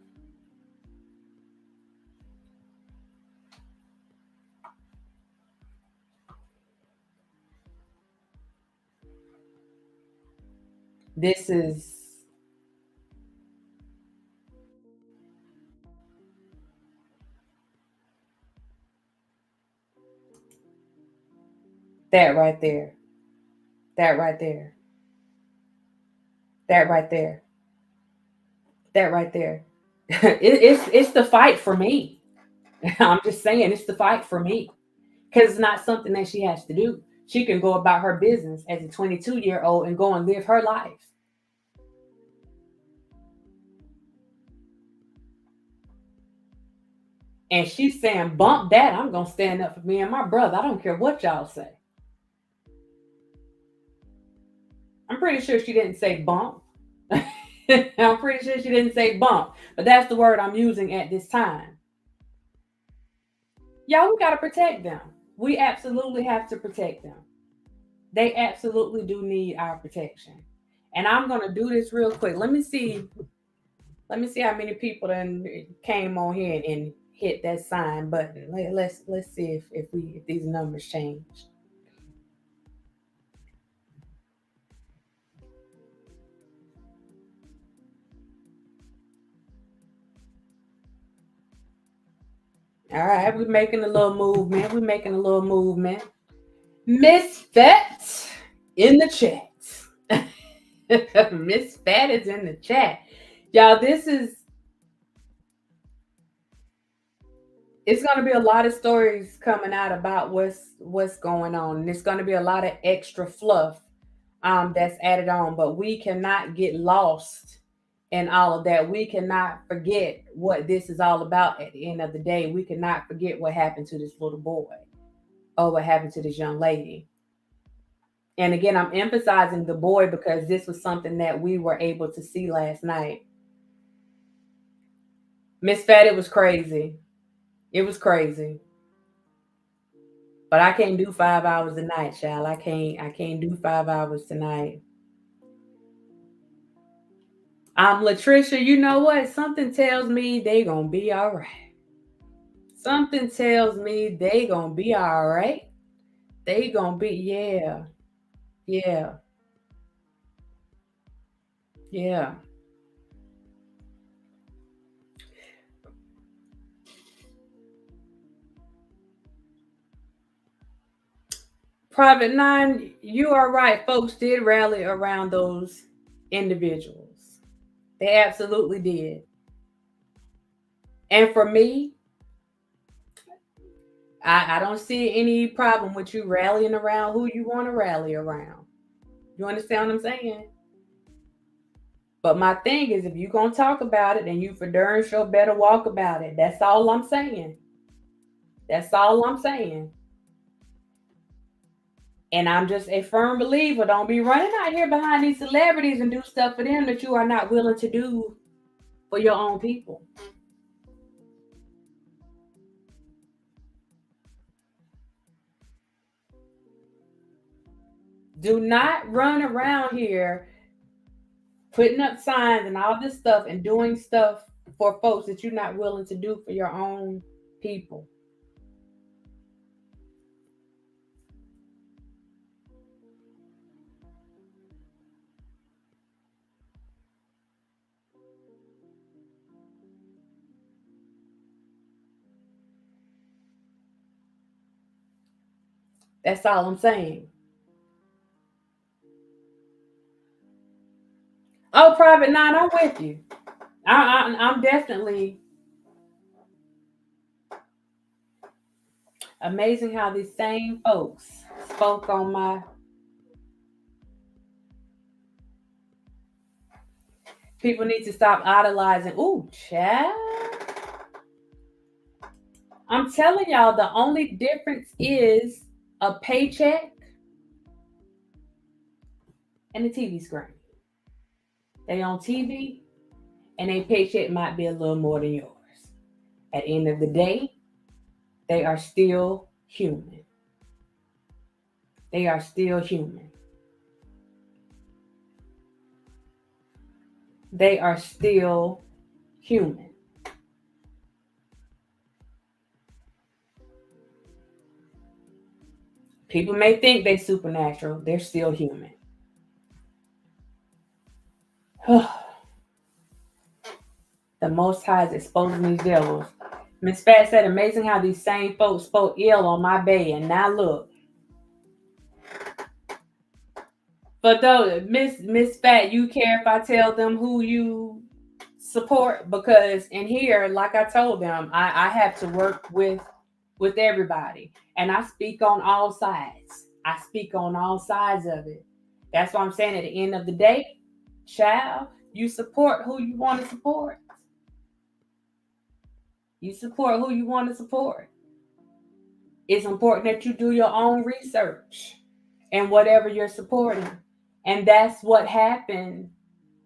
This is that right there. That right there. That right there. That right there. It's the fight for me. I'm just saying it's the fight for me because it's not something that she has to do. She can go about her business as a 22-year-old and go and live her life. And she's saying, bump that. I'm going to stand up for me and my brother. I don't care what y'all say. I'm pretty sure she didn't say bump. I'm pretty sure she didn't say bump. But that's the word I'm using at this time. Y'all, we got to protect them. We absolutely have to protect them. They absolutely do need our protection. And I'm going to do this real quick. Let me see how many people then came on here and hit that sign button. Let's see if these numbers change. All right, we're making a little movement. Miss Fat in the chat. Miss Fat is in the chat. Y'all, it's going to be a lot of stories coming out about what's going on. And it's going to be a lot of extra fluff that's added on. But we cannot get lost in all of that. We cannot forget what this is all about at the end of the day. We cannot forget what happened to this little boy or what happened to this young lady. And again, I'm emphasizing the boy because this was something that we were able to see last night. Miss Fat, it was crazy. It was crazy. But I can't do 5 hours a night, child. I can't do 5 hours tonight. Latricia, you know what? Something tells me they gonna be all right. Something tells me they gonna be all right. They gonna be, yeah. Private 9, you are right. Folks did rally around those individuals. They absolutely did. And for me, I don't see any problem with you rallying around who you want to rally around. You understand what I'm saying? But my thing is, if you're going to talk about it, then you for darn sure better walk about it. That's all I'm saying. That's all I'm saying. And I'm just a firm believer. Don't be running out here behind these celebrities and do stuff for them that you are not willing to do for your own people. Do not run around here putting up signs and all this stuff and doing stuff for folks that you're not willing to do for your own people. That's all I'm saying. Oh, Private 9, I'm with you. I'm definitely amazing how these same folks spoke on my people need to stop idolizing. Ooh, child. I'm telling y'all, the only difference is a paycheck and a TV screen. They on TV and a paycheck might be a little more than yours. At the end of the day, they are still human. They are still human. They are still human. People may think they're supernatural. They're still human. The Most High is exposing these devils. Miss Fat said, amazing how these same folks spoke ill on my bay, and now look. But though, Miss Fat, you care if I tell them who you support, because in here, like I told them, I have to work with everybody, and I speak on all sides. I speak on all sides of it. That's what I'm saying. At the end of the day, child, you support who you want to support. You support who you want to support. It's important that you do your own research and whatever you're supporting. And that's what happened.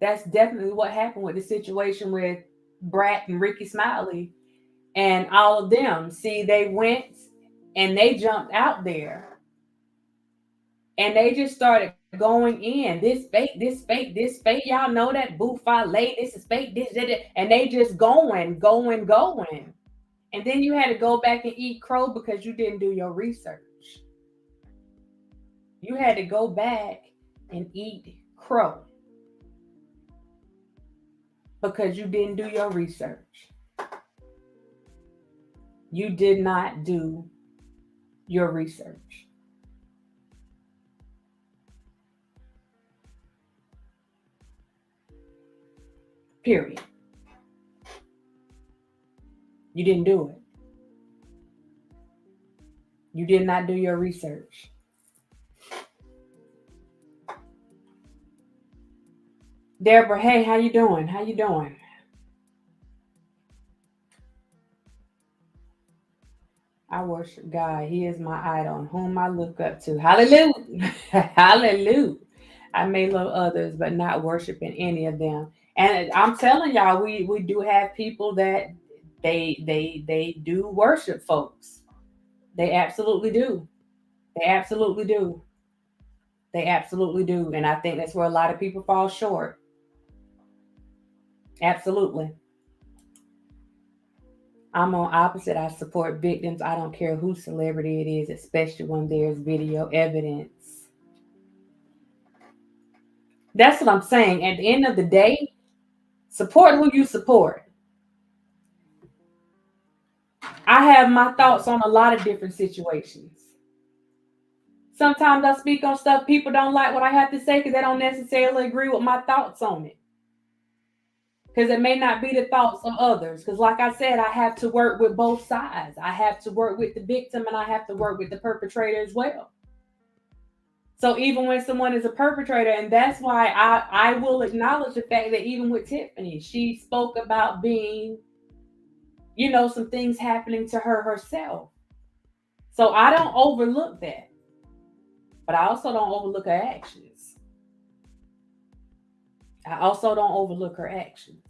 That's definitely what happened with the situation with Brat and Ricky Smiley and all of them. See, they went and they jumped out there and they just started going in. This fake, this fake, this fake. Y'all know that boo late. This is fake, this, that, and they just going. And then you had to go back and eat crow because you didn't do your research. You had to go back and eat crow because you didn't do your research. You did not do your research. Period. You didn't do it. You did not do your research. Deborah, hey, how you doing? How you doing? I worship God. He is my idol and whom I look up to. Hallelujah. Hallelujah. I may love others, but not worshiping any of them. And I'm telling y'all, we do have people that they do worship folks. They absolutely do. They absolutely do. They absolutely do. And I think that's where a lot of people fall short. Absolutely. I'm on opposite. I support victims. I don't care who celebrity it is, especially when there's video evidence. That's what I'm saying. At the end of the day, support who you support. I have my thoughts on a lot of different situations. Sometimes I speak on stuff people don't like what I have to say because they don't necessarily agree with my thoughts on it. Because it may not be the thoughts of others. Because like I said, I have to work with both sides. I have to work with the victim and I have to work with the perpetrator as well. So even when someone is a perpetrator, and that's why I will acknowledge the fact that even with Tiffany, she spoke about being, some things happening to her herself. So I don't overlook that. But I also don't overlook her actions. I also don't overlook her actions.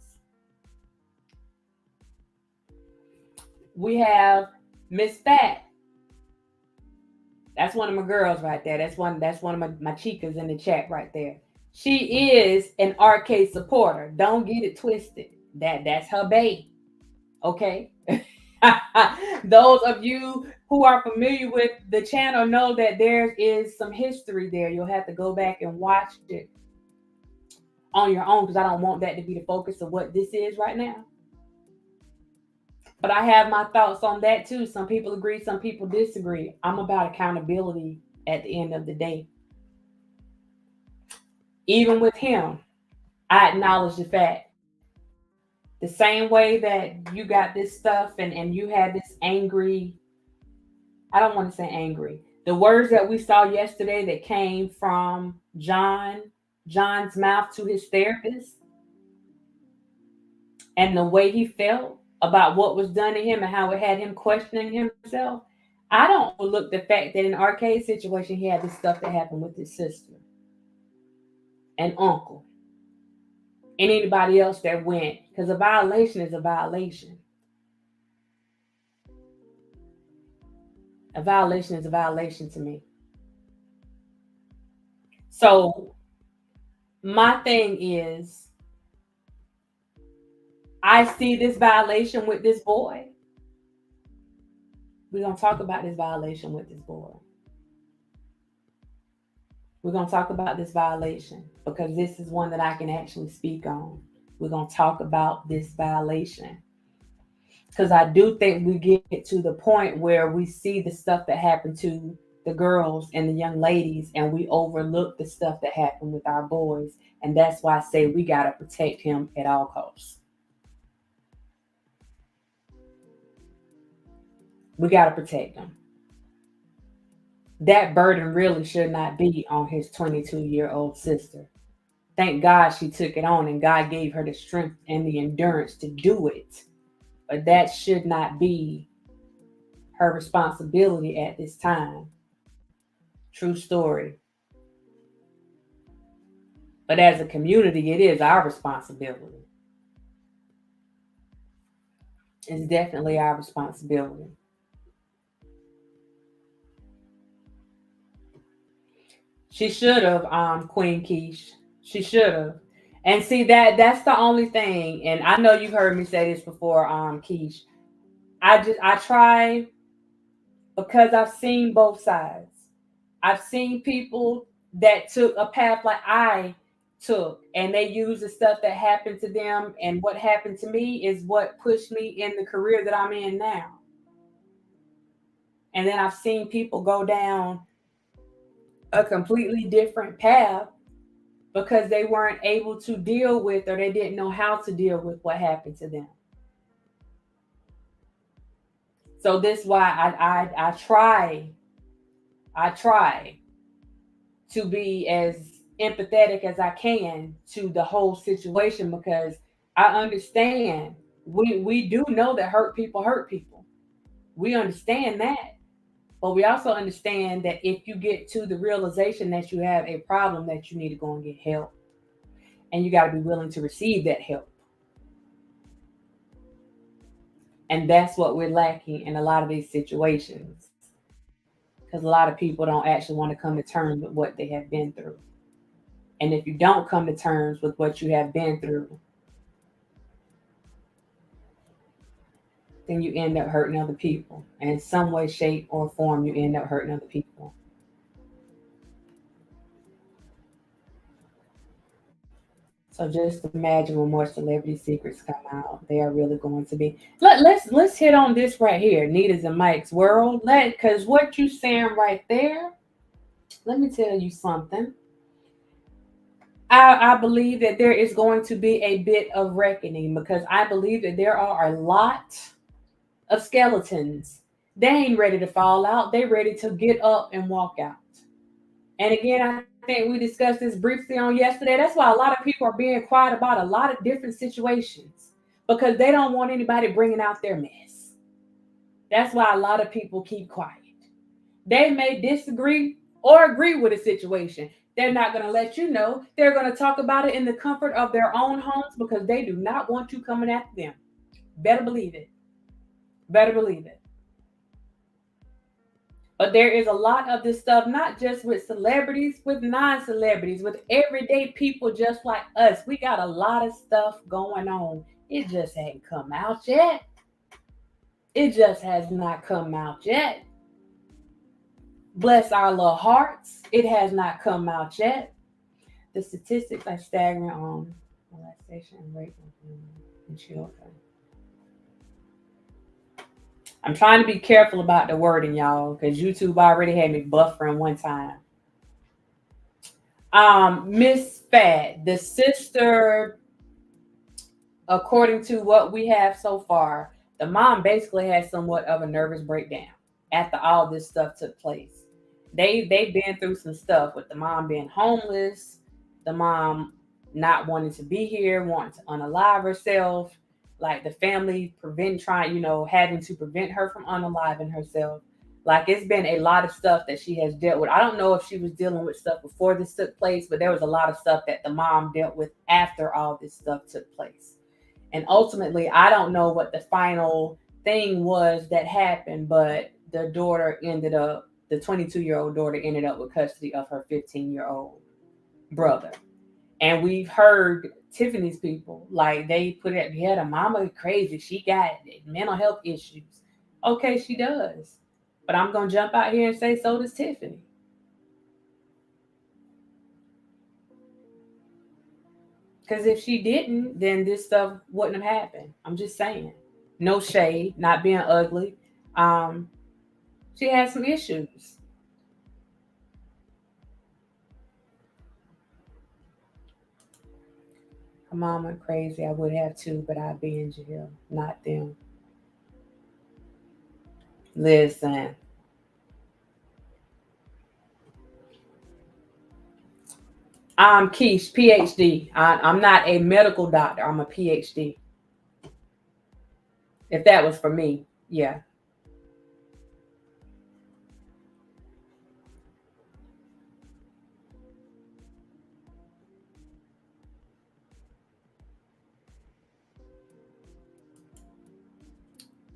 We have Miss Fat. That's one of my girls right there. That's one of my chicas in the chat right there. She is an arcade supporter. Don't get it twisted. That's her babe. Okay. Those of you who are familiar with the channel know that there is some history there. You'll have to go back and watch it on your own because I don't want that to be the focus of what this is right now. But I have my thoughts on that too. Some people agree, some people disagree. I'm about accountability at the end of the day. Even with him, I acknowledge the fact. The same way that you got this stuff and you had this angry, I don't want to say angry. The words that we saw yesterday that came from John's mouth to his therapist and the way he felt about what was done to him and how it had him questioning himself. I don't overlook the fact that in Arcade's situation, he had this stuff that happened with his sister and uncle and anybody else that went, because a violation is a violation. A violation is a violation to me. So my thing is, I see this violation with this boy. We're going to talk about this violation with this boy. We're going to talk about this violation because this is one that I can actually speak on. We're going to talk about this violation because I do think we get to the point where we see the stuff that happened to the girls and the young ladies and we overlook the stuff that happened with our boys. And that's why I say we got to protect him at all costs. We got to protect them. That burden really should not be on his 22-year-old sister. Thank God she took it on and God gave her the strength and the endurance to do it. But that should not be her responsibility at this time. True story. But as a community, it is our responsibility. It's definitely our responsibility. She should have, Queen Keish. She should have. And see that's the only thing. And I know you've heard me say this before, Keish. I try, because I've seen both sides. I've seen people that took a path like I took, and they use the stuff that happened to them, and what happened to me is what pushed me in the career that I'm in now. And then I've seen people go down a completely different path because they weren't able to deal with, or they didn't know how to deal with what happened to them. So this is why I try to be as empathetic as I can to the whole situation, because I understand we do know that hurt people. We understand that. But we also understand that if you get to the realization that you have a problem, that you need to go and get help. And you got to be willing to receive that help. And that's what we're lacking in a lot of these situations. Because a lot of people don't actually want to come to terms with what they have been through. And if you don't come to terms with what you have been through, then you end up hurting other people. And in some way, shape, or form, you end up hurting other people. So just imagine when more celebrity secrets come out, they are really going to be. Let's hit on this right here, Nita's and Mike's world. Because what you saying right there, let me tell you something. I believe that there is going to be a bit of reckoning, because I believe that there are a lot of skeletons. They ain't ready to fall out. They ready to get up and walk out. And again, I think we discussed this briefly on yesterday. That's why a lot of people are being quiet about a lot of different situations, because they don't want anybody bringing out their mess. That's why a lot of people keep quiet. They may disagree or agree with a situation. They're not going to let you know. They're going to talk about it in the comfort of their own homes, because they do not want you coming after them. Better believe it. Better believe it. But there is a lot of this stuff, not just with celebrities, with non-celebrities, with everyday people just like us. We got a lot of stuff going on. It just hasn't come out yet. It just has not come out yet. Bless our little hearts. It has not come out yet. The statistics are staggering on molestation and rape in children. I'm trying to be careful about the wording, y'all, because YouTube already had me buffering one time. Miss Fat, the sister, according to what we have so far, the mom basically had somewhat of a nervous breakdown after all this stuff took place. They've been through some stuff with the mom being homeless, the mom not wanting to be here, wanting to unalive herself, like the family having to prevent her from unaliving herself. Like, it's been a lot of stuff that she has dealt with. I don't know if she was dealing with stuff before this took place, but there was a lot of stuff that the mom dealt with after all this stuff took place. And ultimately, I don't know what the final thing was that happened, but the 22-year-old daughter ended up with custody of her 15-year-old brother. And we've heard Tiffany's people, like, they put it, yeah, the mama crazy. She got mental health issues. Okay, she does. But I'm going to jump out here and say, so does Tiffany. Because if she didn't, then this stuff wouldn't have happened. I'm just saying. No shade, not being ugly. She had some issues. Her mom went crazy. I would have too, but I'd be in jail, not them. Listen. I'm Keish, PhD. I'm not a medical doctor. I'm a PhD. If that was for me, yeah.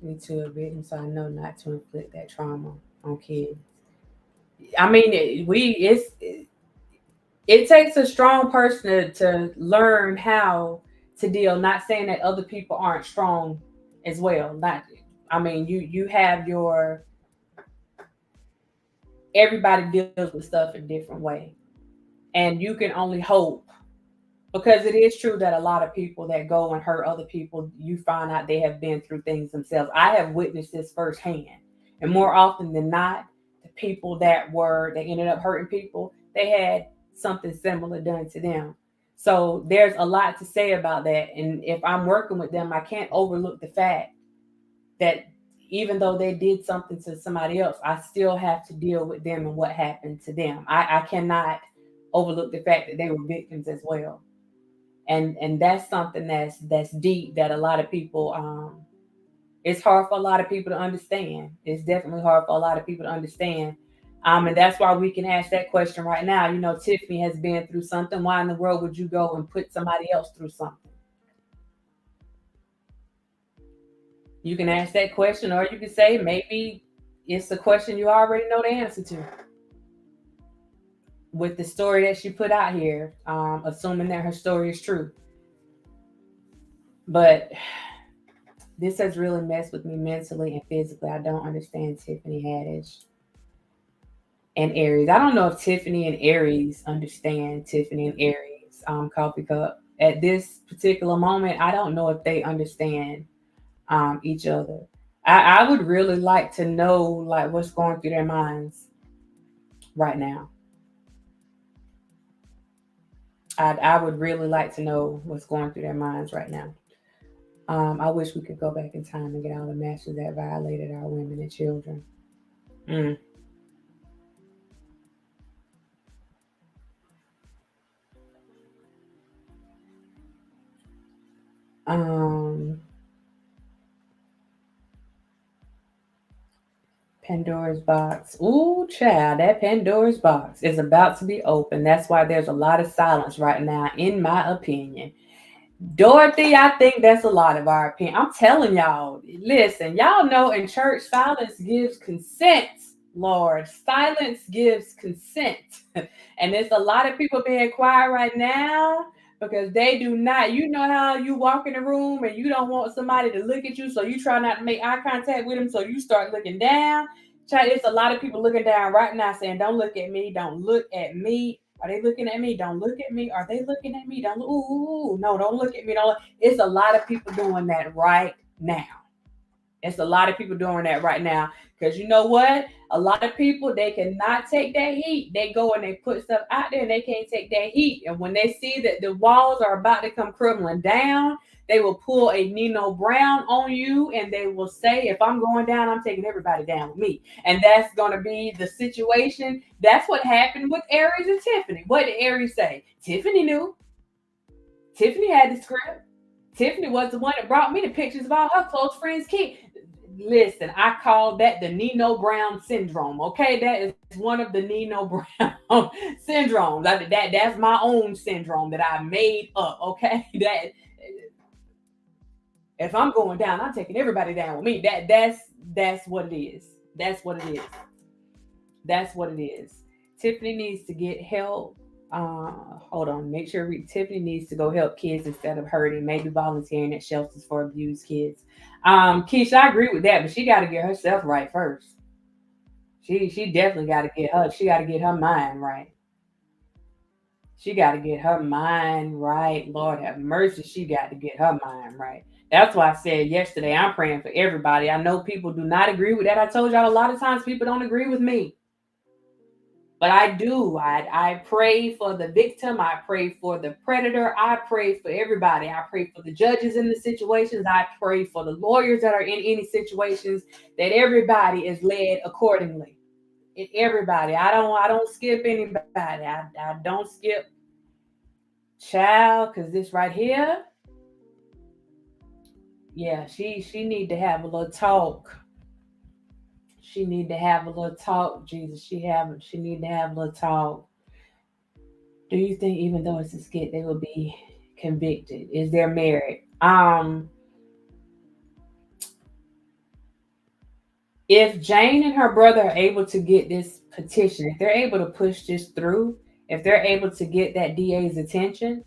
Me too, a victim, so I know not to inflict that trauma on kids. I mean, it takes a strong person to learn how to deal. Not saying that other people aren't strong as well. I mean, you have your, everybody deals with stuff in a different way, and you can only hope, because it is true that a lot of people that go and hurt other people, you find out they have been through things themselves. I have witnessed this firsthand, and more often than not, the people that ended up hurting people, they had something similar done to them. So there's a lot to say about that. And if I'm working with them, I can't overlook the fact that even though they did something to somebody else, I still have to deal with them and what happened to them. I cannot overlook the fact that they were victims as well. And that's something that's deep, that a lot of people, it's hard for a lot of people to understand. It's definitely hard for a lot of people to understand. And that's why we can ask that question right now. You know, Tiffany has been through something. Why in the world would you go and put somebody else through something? You can ask that question, or you can say maybe it's a question you already know the answer to. With the story that she put out here, assuming that her story is true. But this has really messed with me mentally and physically. I don't understand Tiffany Haddish and Aries. I don't know if Tiffany and Aries understand Tiffany and Aries coffee cup. At this particular moment, I don't know if they understand each other. I would really like to know like what's going through their minds right now. I would really like to know what's going through their minds right now. I wish we could go back in time and get all the masters that violated our women and children. Pandora's box. Ooh, child, that Pandora's box is about to be open. That's why there's a lot of silence right now, in my opinion. Dorothy, I think that's a lot of our opinion. I'm telling y'all, listen, y'all know in church, silence gives consent. Lord, silence gives consent. And there's a lot of people being quiet right now because they do not. You know how you walk in the room and you don't want somebody to look at you, so you try not to make eye contact with them, so you start looking down. Child, it's a lot of people looking down right now saying, don't look at me, don't look at me. Are they looking at me? Don't look at me. Are they looking at me? Don't look. Ooh, no, don't look at me. Don't look. It's a lot of people doing that right now. It's a lot of people doing that right now. Because you know what? A lot of people, they cannot take that heat. They go and they put stuff out there and they can't take that heat. And when they see that the walls are about to come crumbling down, they will pull a Nino Brown on you and they will say, if I'm going down, I'm taking everybody down with me. And that's going to be the situation. That's what happened with Aries and Tiffany. What did Aries say? Tiffany knew. Tiffany had the script. Tiffany was the one that brought me the pictures of all her close friends' kids. Listen, I call that the Nino Brown syndrome. Okay, that is one of the Nino Brown syndromes. That's my own syndrome that I made up. Okay, that if I'm going down, I'm taking everybody down with me. That's what it is. That's what it is. That's what it is. Tiffany needs to get help. Hold on. Make sure Tiffany needs to go help kids instead of hurting. Maybe volunteering at shelters for abused kids. Keisha, I agree with that, but she got to get herself right first. She definitely got to get her. She got to get her mind right. She got to get her mind right. Lord have mercy. She got to get her mind right. That's why I said yesterday, I'm praying for everybody. I know people do not agree with that. I told y'all a lot of times people don't agree with me. But I pray for the victim. I pray for the predator. I pray for everybody. I pray for the judges in the situations. I pray for the lawyers that are in any situations, that everybody is led accordingly. Everybody. I don't skip anybody. I don't skip child, because this right here, yeah, she need to have a little talk. She need to have a little talk, Jesus. She need to have a little talk. Do you think even though it's a skit, they will be convicted? Is there merit? If Jane and her brother are able to get this petition, if they're able to push this through, if they're able to get that DA's attention,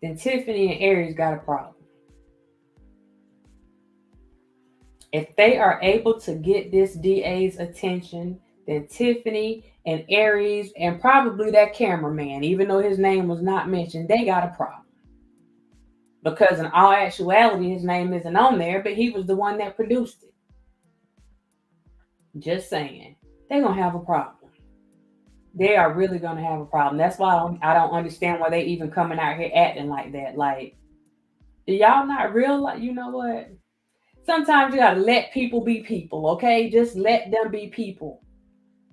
then Tiffany and Aries got a problem. If they are able to get this DA's attention, then Tiffany and Aries and probably that cameraman, even though his name was not mentioned, they got a problem. Because in all actuality, his name isn't on there, but he was the one that produced it. Just saying. They're going to have a problem. They are really going to have a problem. That's why I don't understand why they even coming out here acting like that. Like, do y'all not realize, you know what? Sometimes you got to let people be people, okay? Just let them be people.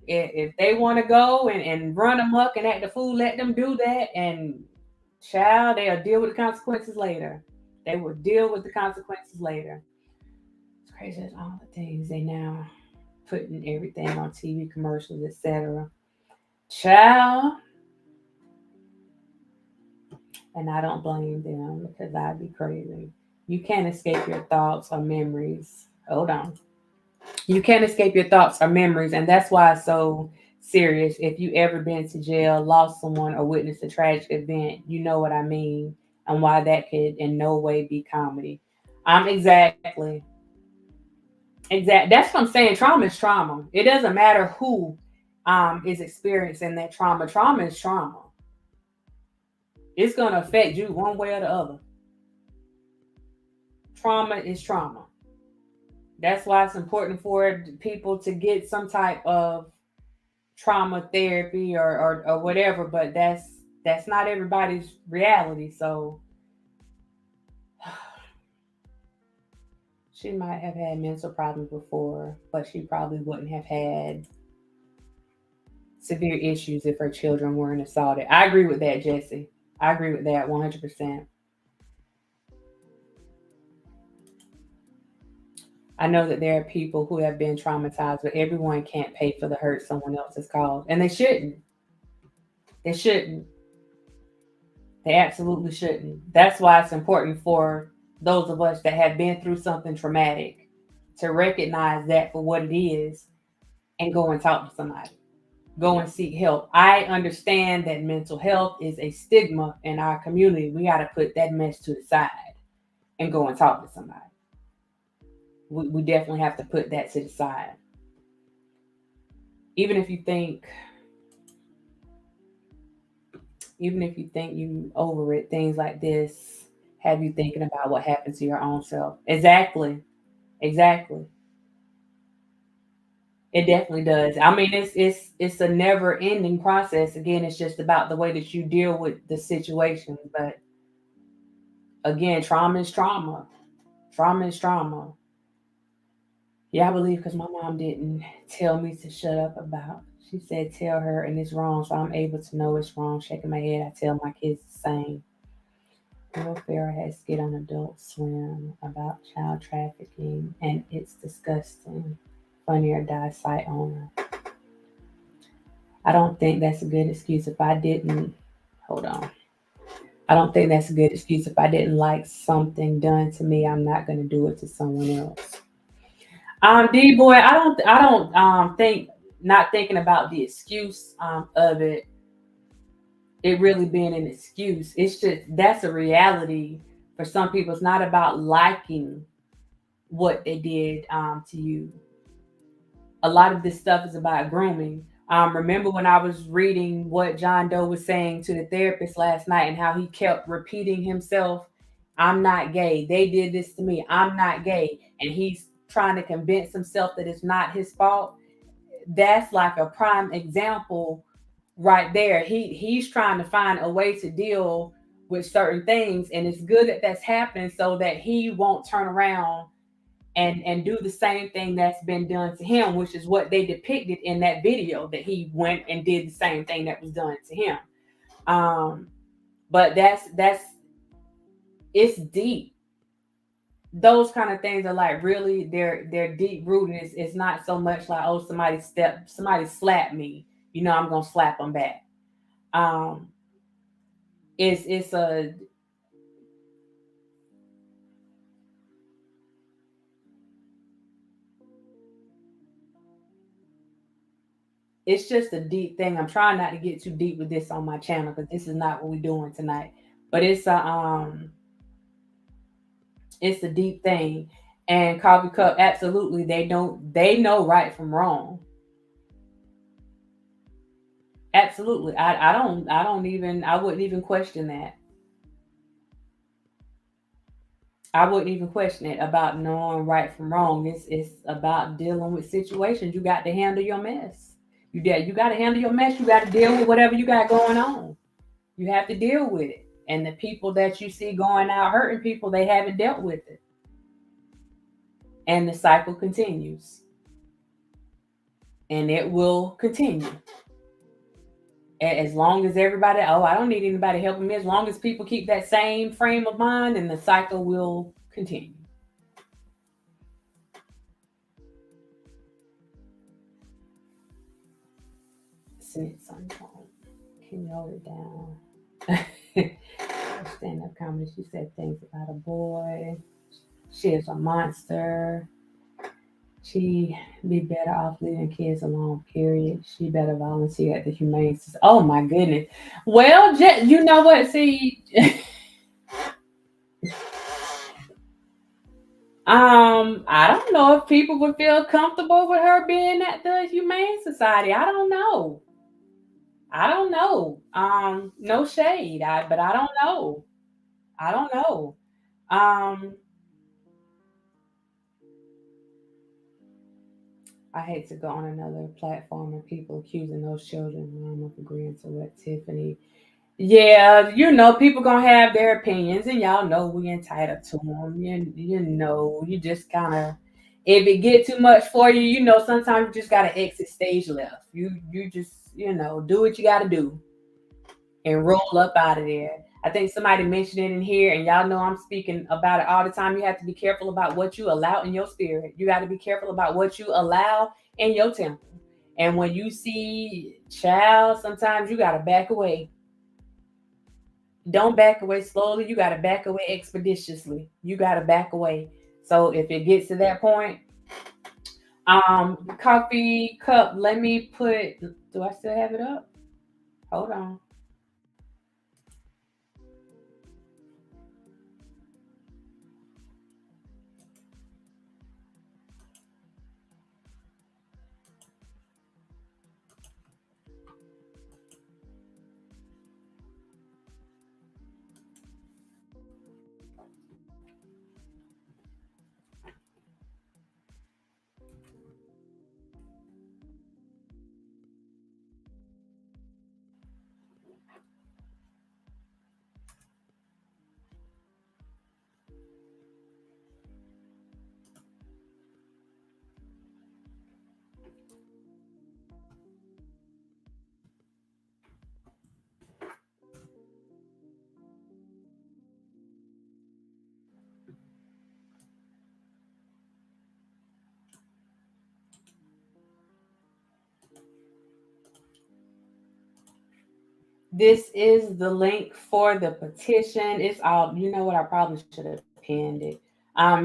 If they want to go and run amok and act a fool, let them do that. And child, they'll deal with the consequences later. They will deal with the consequences later. It's crazy. That's all the things they now putting everything on TV commercials, etc. Child. And I don't blame them because I'd be crazy. You can't escape your thoughts or memories. Hold on. You can't escape your thoughts or memories. And that's why it's so serious. If you ever been to jail, lost someone, or witnessed a tragic event, you know what I mean. And why that could in no way be comedy. Exactly. That's what I'm saying. Trauma is trauma. It doesn't matter who is experiencing that trauma. Trauma is trauma. It's going to affect you one way or the other. Trauma is trauma. That's why it's important for people to get some type of trauma therapy or whatever, but that's not everybody's reality. So she might have had mental problems before, but she probably wouldn't have had severe issues if her children weren't assaulted. I agree with that, Jesse. I agree with that 100%. I know that there are people who have been traumatized, but everyone can't pay for the hurt someone else has caused. And they shouldn't. They shouldn't. They absolutely shouldn't. That's why it's important for those of us that have been through something traumatic to recognize that for what it is and go and talk to somebody. Go and seek help. I understand that mental health is a stigma in our community. We got to put that mess to the side and go and talk to somebody. We definitely have to put that to the side. Even if you think you over it, things like this have you thinking about what happened to your own self. Exactly. It definitely does. I mean, it's a never-ending process. Again, it's just about the way that you deal with the situation. But again, trauma is trauma. Trauma is trauma. Yeah, I believe because my mom didn't tell me to shut up about. She said, tell her and it's wrong. So I'm able to know it's wrong. Shaking my head, I tell my kids the same. Will Ferrell has skit on Adult Swim about child trafficking, and it's disgusting. Funny or die site owner. I don't think that's a good excuse if I didn't. Hold on. I don't think that's a good excuse if I didn't like something done to me. I'm not going to do it to someone else. D boy, I don't think not thinking about the excuse of it really being an excuse. It's just that's a reality for some people. It's not about liking what they did to you. A lot of this stuff is about grooming. Remember when I was reading what John Doe was saying to the therapist last night and how he kept repeating himself, I'm not gay. They did this to me. I'm not gay. And he's trying to convince himself that it's not his fault. that's like a prime example right there. He's trying to find a way to deal with certain things, and it's good that that's happening so that he won't turn around and do the same thing that's been done to him, which is what they depicted in that video, that he went and did the same thing that was done to him. But that's it's deep. Those kind of things are like really they're deep rooted. It's not so much like, oh, somebody slapped me, you know, I'm gonna slap them back. It's just a deep thing. I'm trying not to get too deep with this on my channel because this is not what we're doing tonight. But it's a deep thing. And Coffee Cup, absolutely, they know right from wrong. Absolutely. I wouldn't even question that. I wouldn't even question it about knowing right from wrong. It's about dealing with situations. You got to handle your mess. You got to handle your mess. You got to deal with whatever you got going on. You have to deal with it. And the people that you see going out hurting people, they haven't dealt with it. And the cycle continues. And it will continue. As long as everybody, I don't need anybody helping me. As long as people keep that same frame of mind, and the cycle will continue. Snitch on phone. Can you hold it down? Stand-up comedy. She said things about a boy. She is a monster. She be better off leaving kids alone, period. She better volunteer at the Humane Society. Oh my goodness. Well, you know what? See, I don't know if people would feel comfortable with her being at the Humane Society. I don't know. No shade, but I don't know. I hate to go on another platform and people accusing those children of agreeing to what Tiffany. Yeah, you know, people gonna have their opinions, and y'all know we entitled to them. You know, you just kind of, if it get too much for you, you know, sometimes you just gotta exit stage left. You just, you know, do what you gotta do and roll up out of there. I think somebody mentioned it in here, and y'all know I'm speaking about it all the time. You have to be careful about what you allow in your spirit. You got to be careful about what you allow in your temple. And when you see child, sometimes you got to back away. Don't back away slowly. You got to back away expeditiously. You got to back away. So if it gets to that point, Coffee Cup, let me put, do I still have it up? Hold on. This is the link for the petition. It's all, you know what, I probably should have pinned it.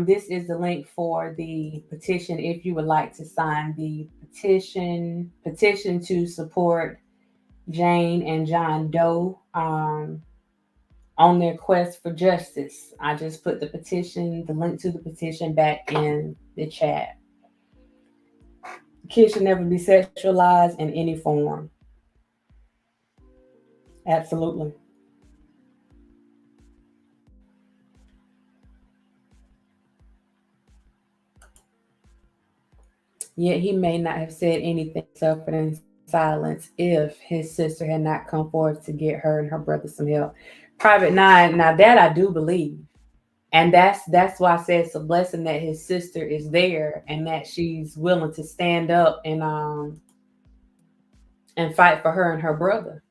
This is the link for the petition if you would like to sign the petition to support Jane and John Doe on their quest for justice. I just put the link to the petition back in the chat. Kids should never be sexualized in any form. Absolutely. Yet he may not have said anything, suffered in silence, if his sister had not come forward to get her and her brother some help. Private 9, now that I do believe. And that's why I say it's a blessing that his sister is there and that she's willing to stand up and fight for her and her brother.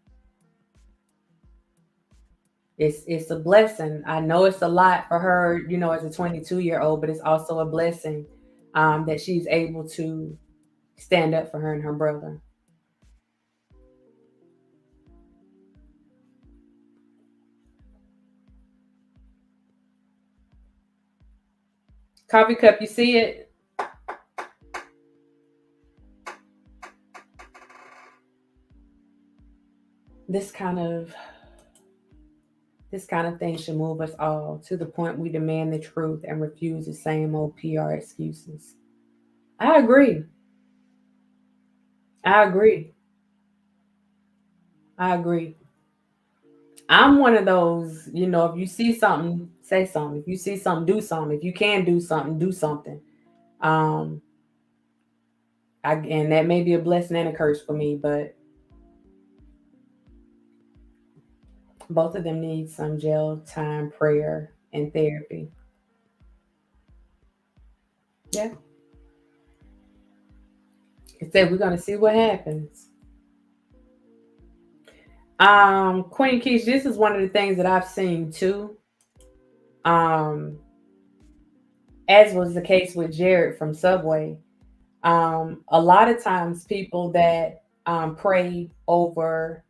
It's a blessing. I know it's a lot for her, you know, as a 22-year-old, but it's also a blessing that she's able to stand up for her and her brother. Coffee cup, you see it? This kind of thing should move us all to the point we demand the truth and refuse the same old PR excuses. I agree. I'm one of those, you know, if you see something, say something. If you see something, do something. If you can do something, do something. And that may be a blessing and a curse for me, but both of them need some jail time, prayer, and therapy. Yeah. Instead, we're gonna see what happens. Queen Keish, this is one of the things that I've seen too. As was the case with Jared from Subway. A lot of times people that pray over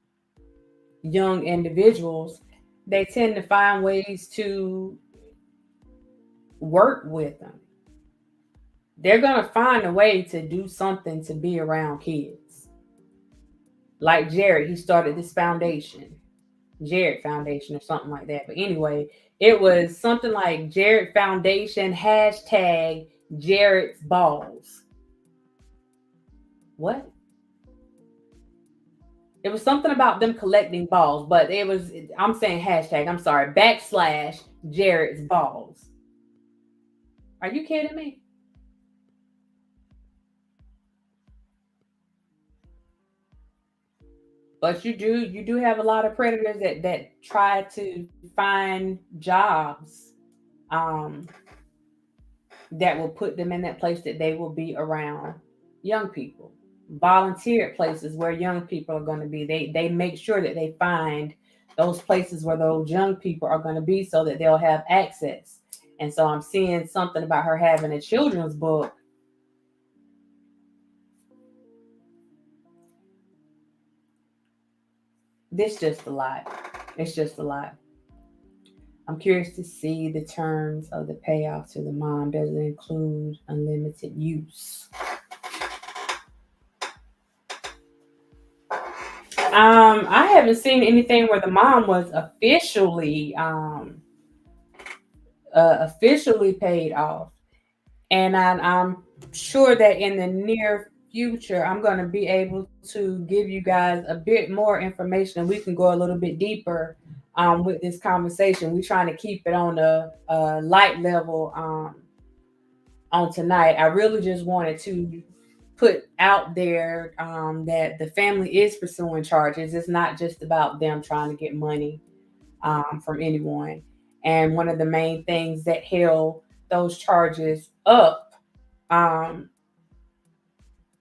young individuals, they tend to find ways to work with them. They're going to find a way to do something to be around kids. Like Jared, he started this foundation, Jared Foundation or something like that. But anyway, it was something like Jared Foundation, hashtag Jared's balls. What? It was something about them collecting balls, but it was, I'm saying hashtag, I'm sorry, / Jared's balls. Are you kidding me? But you do have a lot of predators that try to find jobs that will put them in that place that they will be around young people. Volunteer at places where young people are going to be. They make sure that they find those places where those young people are going to be so that they'll have access. And so I'm seeing something about her having a children's book. This just a lot. It's just a lot. I'm curious to see the terms of the payoff to the mom. Does it include unlimited use? I haven't seen anything where the mom was officially paid off, and I'm sure that in the near future I'm going to be able to give you guys a bit more information, and we can go a little bit deeper with this conversation. We're trying to keep it on a light level on tonight. I really just wanted to put out there that the family is pursuing charges. It's not just about them trying to get money from anyone. And one of the main things that held those charges up, and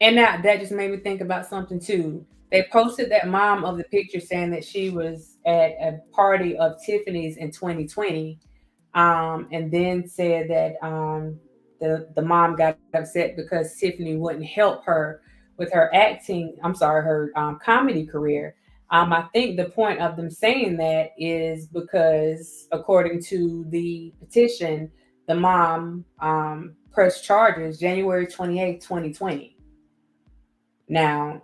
that just made me think about something too. They posted that mom of the picture saying that she was at a party of Tiffany's in 2020, and then said that the mom got upset because Tiffany wouldn't help her with her comedy career. I think the point of them saying that is because, according to the petition, the mom pressed charges January 28, 2020. Now,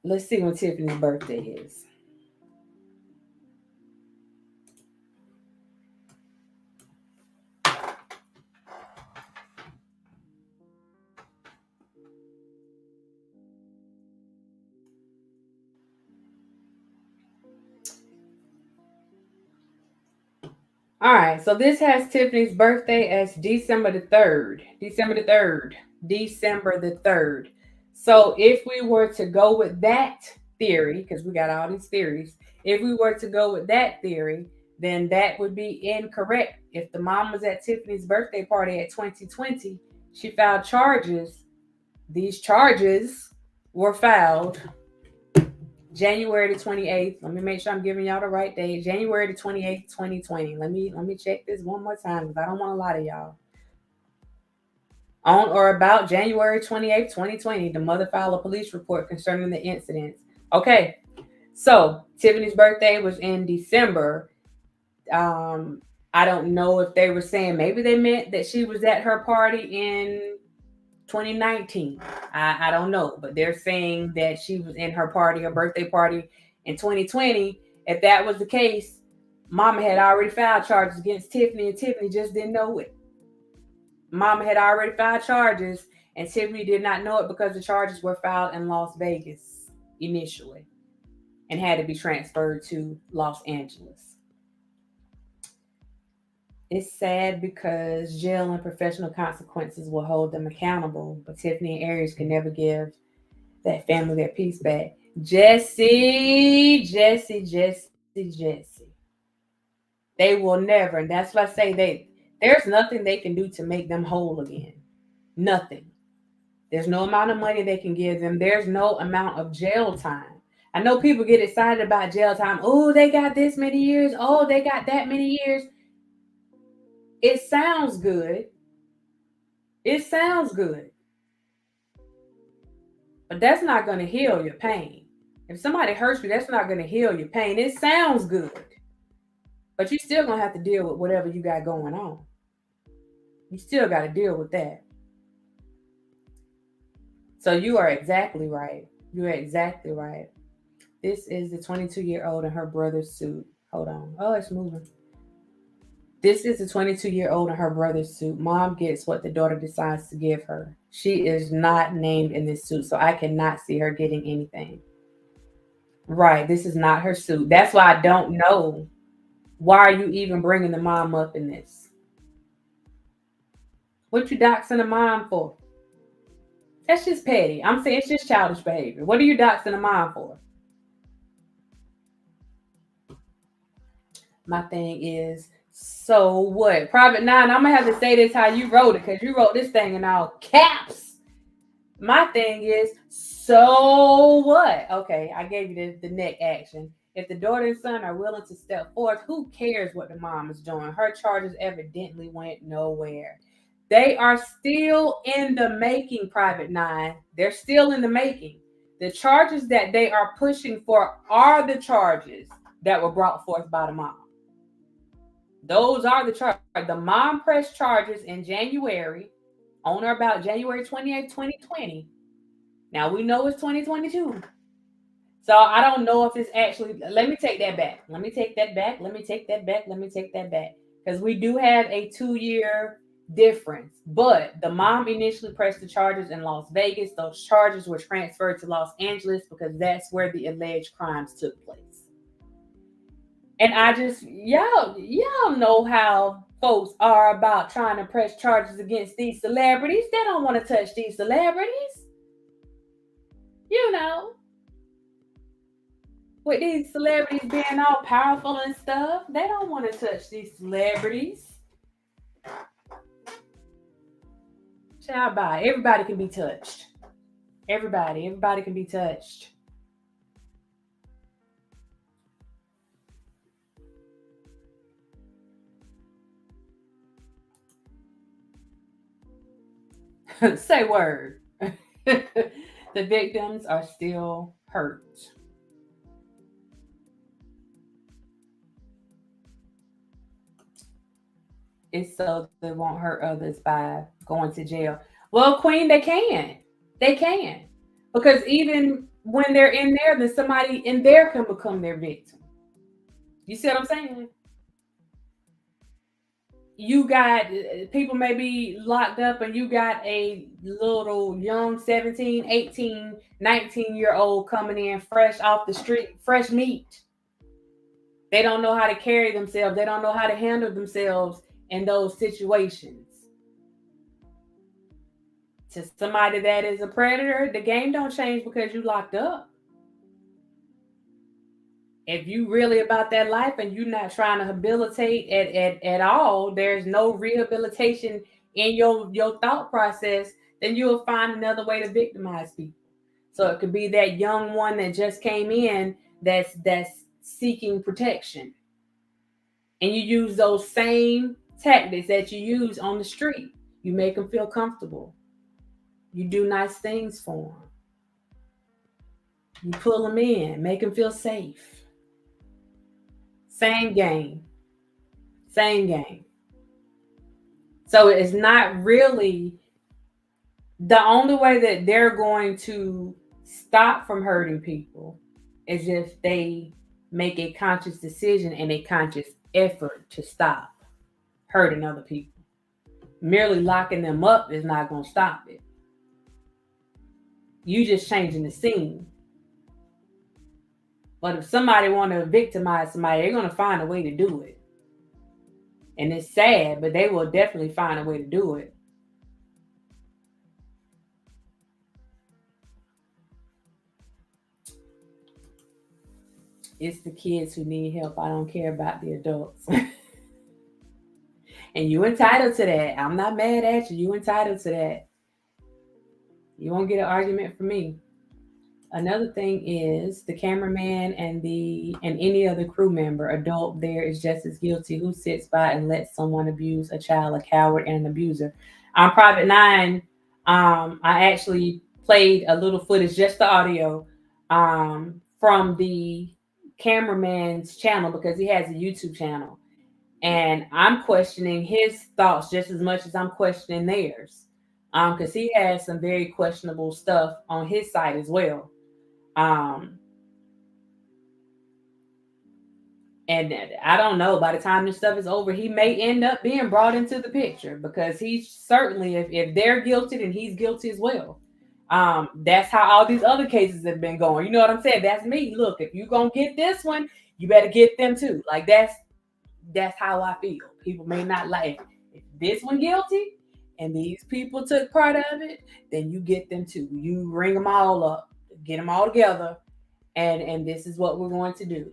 let's see when Tiffany's birthday is. All right, so this has Tiffany's birthday as December the 3rd. December the 3rd. December the 3rd. So if we were to go with that theory, because we got all these theories, if we were to go with that theory, then that would be incorrect. If the mom was at Tiffany's birthday party at 2020, she filed charges. These charges were filed January the 28th. Let me make sure I'm giving y'all the right date. January the 28th, 2020. Let me check this one more time because I don't want to lie to y'all. On or about January 28th, 2020, the mother filed a police report concerning the incidents. Okay, so Tiffany's birthday was in December. I don't know if they were saying, maybe they meant that she was at her party in 2019. I don't know, but they're saying that she was in her birthday party in 2020. If that was the case, Mama had already filed charges against Tiffany, and Tiffany just didn't know it. Mama had already filed charges, and Tiffany did not know it because the charges were filed in Las Vegas initially and had to be transferred to Los Angeles. It's sad because jail and professional consequences will hold them accountable, but Tiffany Aries can never give that family their peace back. Jesse. They will never, and that's why I say there's nothing they can do to make them whole again. Nothing. There's no amount of money they can give them. There's no amount of jail time. I know people get excited about jail time. Oh, they got this many years. Oh, they got that many years. It sounds good. It sounds good. But that's not going to heal your pain. If somebody hurts you, that's not going to heal your pain. It sounds good. But you're still going to have to deal with whatever you got going on. You still got to deal with that. So you are exactly right. You are exactly right. This is the 22-year-old in her brother's suit. Hold on. Oh, it's moving. This is the 22-year-old in her brother's suit. Mom gets what the daughter decides to give her. She is not named in this suit, so I cannot see her getting anything. Right. This is not her suit. That's why I don't know. Why are you even bringing the mom up in this? What you doxing the mom for? That's just petty. I'm saying it's just childish behavior. What are you doxing the mom for? My thing is, so what? Private 9, I'm going to have to say this how you wrote it because you wrote this thing in all caps. My thing is, so what? Okay, I gave you the neck action. If the daughter and son are willing to step forth, who cares what the mom is doing? Her charges evidently went nowhere. They are still in the making, Private 9. They're still in the making. The charges that they are pushing for are the charges that were brought forth by the mom. Those are the charges. The mom pressed charges in January, on or about January 28th, 2020. Now we know it's 2022. So I don't know if it's actually, let me take that back. Because we do have a 2-year difference. But the mom initially pressed the charges in Las Vegas. Those charges were transferred to Los Angeles because that's where the alleged crimes took place. And I just, y'all know how folks are about trying to press charges against these celebrities. They don't want to touch these celebrities. You know. With these celebrities being all powerful and stuff, they don't want to touch these celebrities. Child bye. Everybody can be touched. Everybody can be touched. Say word. The victims are still hurt. It's so they won't hurt others by going to jail. Well, Queen, they can. Because even when they're in there, then somebody in there can become their victim. You see what I'm saying? You got people may be locked up and you got a little young 17, 18, 19-year-old coming in fresh off the street, fresh meat. They don't know how to carry themselves. They don't know how to handle themselves in those situations. To somebody that is a predator, the game don't change because you locked up. If you really about that life and you're not trying to rehabilitate at all, there's no rehabilitation in your thought process, then you'll find another way to victimize people. So it could be that young one that just came in that's seeking protection. And you use those same tactics that you use on the street. You make them feel comfortable. You do nice things for them. You pull them in, make them feel safe. Same game. Same game. So it's not really the only way that they're going to stop from hurting people is if they make a conscious decision and a conscious effort to stop hurting other people. Merely locking them up is not going to stop it. You just changing the scene. But if somebody want to victimize somebody, they're going to find a way to do it. And it's sad, but they will definitely find a way to do it. It's the kids who need help. I don't care about the adults. And you entitled to that. I'm not mad at you. You entitled to that. You won't get an argument from me. Another thing is the cameraman and any other crew member, adult there, is just as guilty. Who sits by and lets someone abuse a child, a coward, and an abuser? On Private 9, I actually played a little footage, just the audio, from the cameraman's channel because he has a YouTube channel. And I'm questioning his thoughts just as much as I'm questioning theirs. Because he has some very questionable stuff on his side as well. And I don't know, by the time this stuff is over, he may end up being brought into the picture because he's certainly, if they're guilty, then he's guilty as well. That's how all these other cases have been going. You know what I'm saying? That's me. Look, if you're going to get this one, you better get them too. Like that's how I feel. People may not like if this one guilty and these people took part of it, then you get them too. You ring them all up, get them all together, and this is what we're going to do.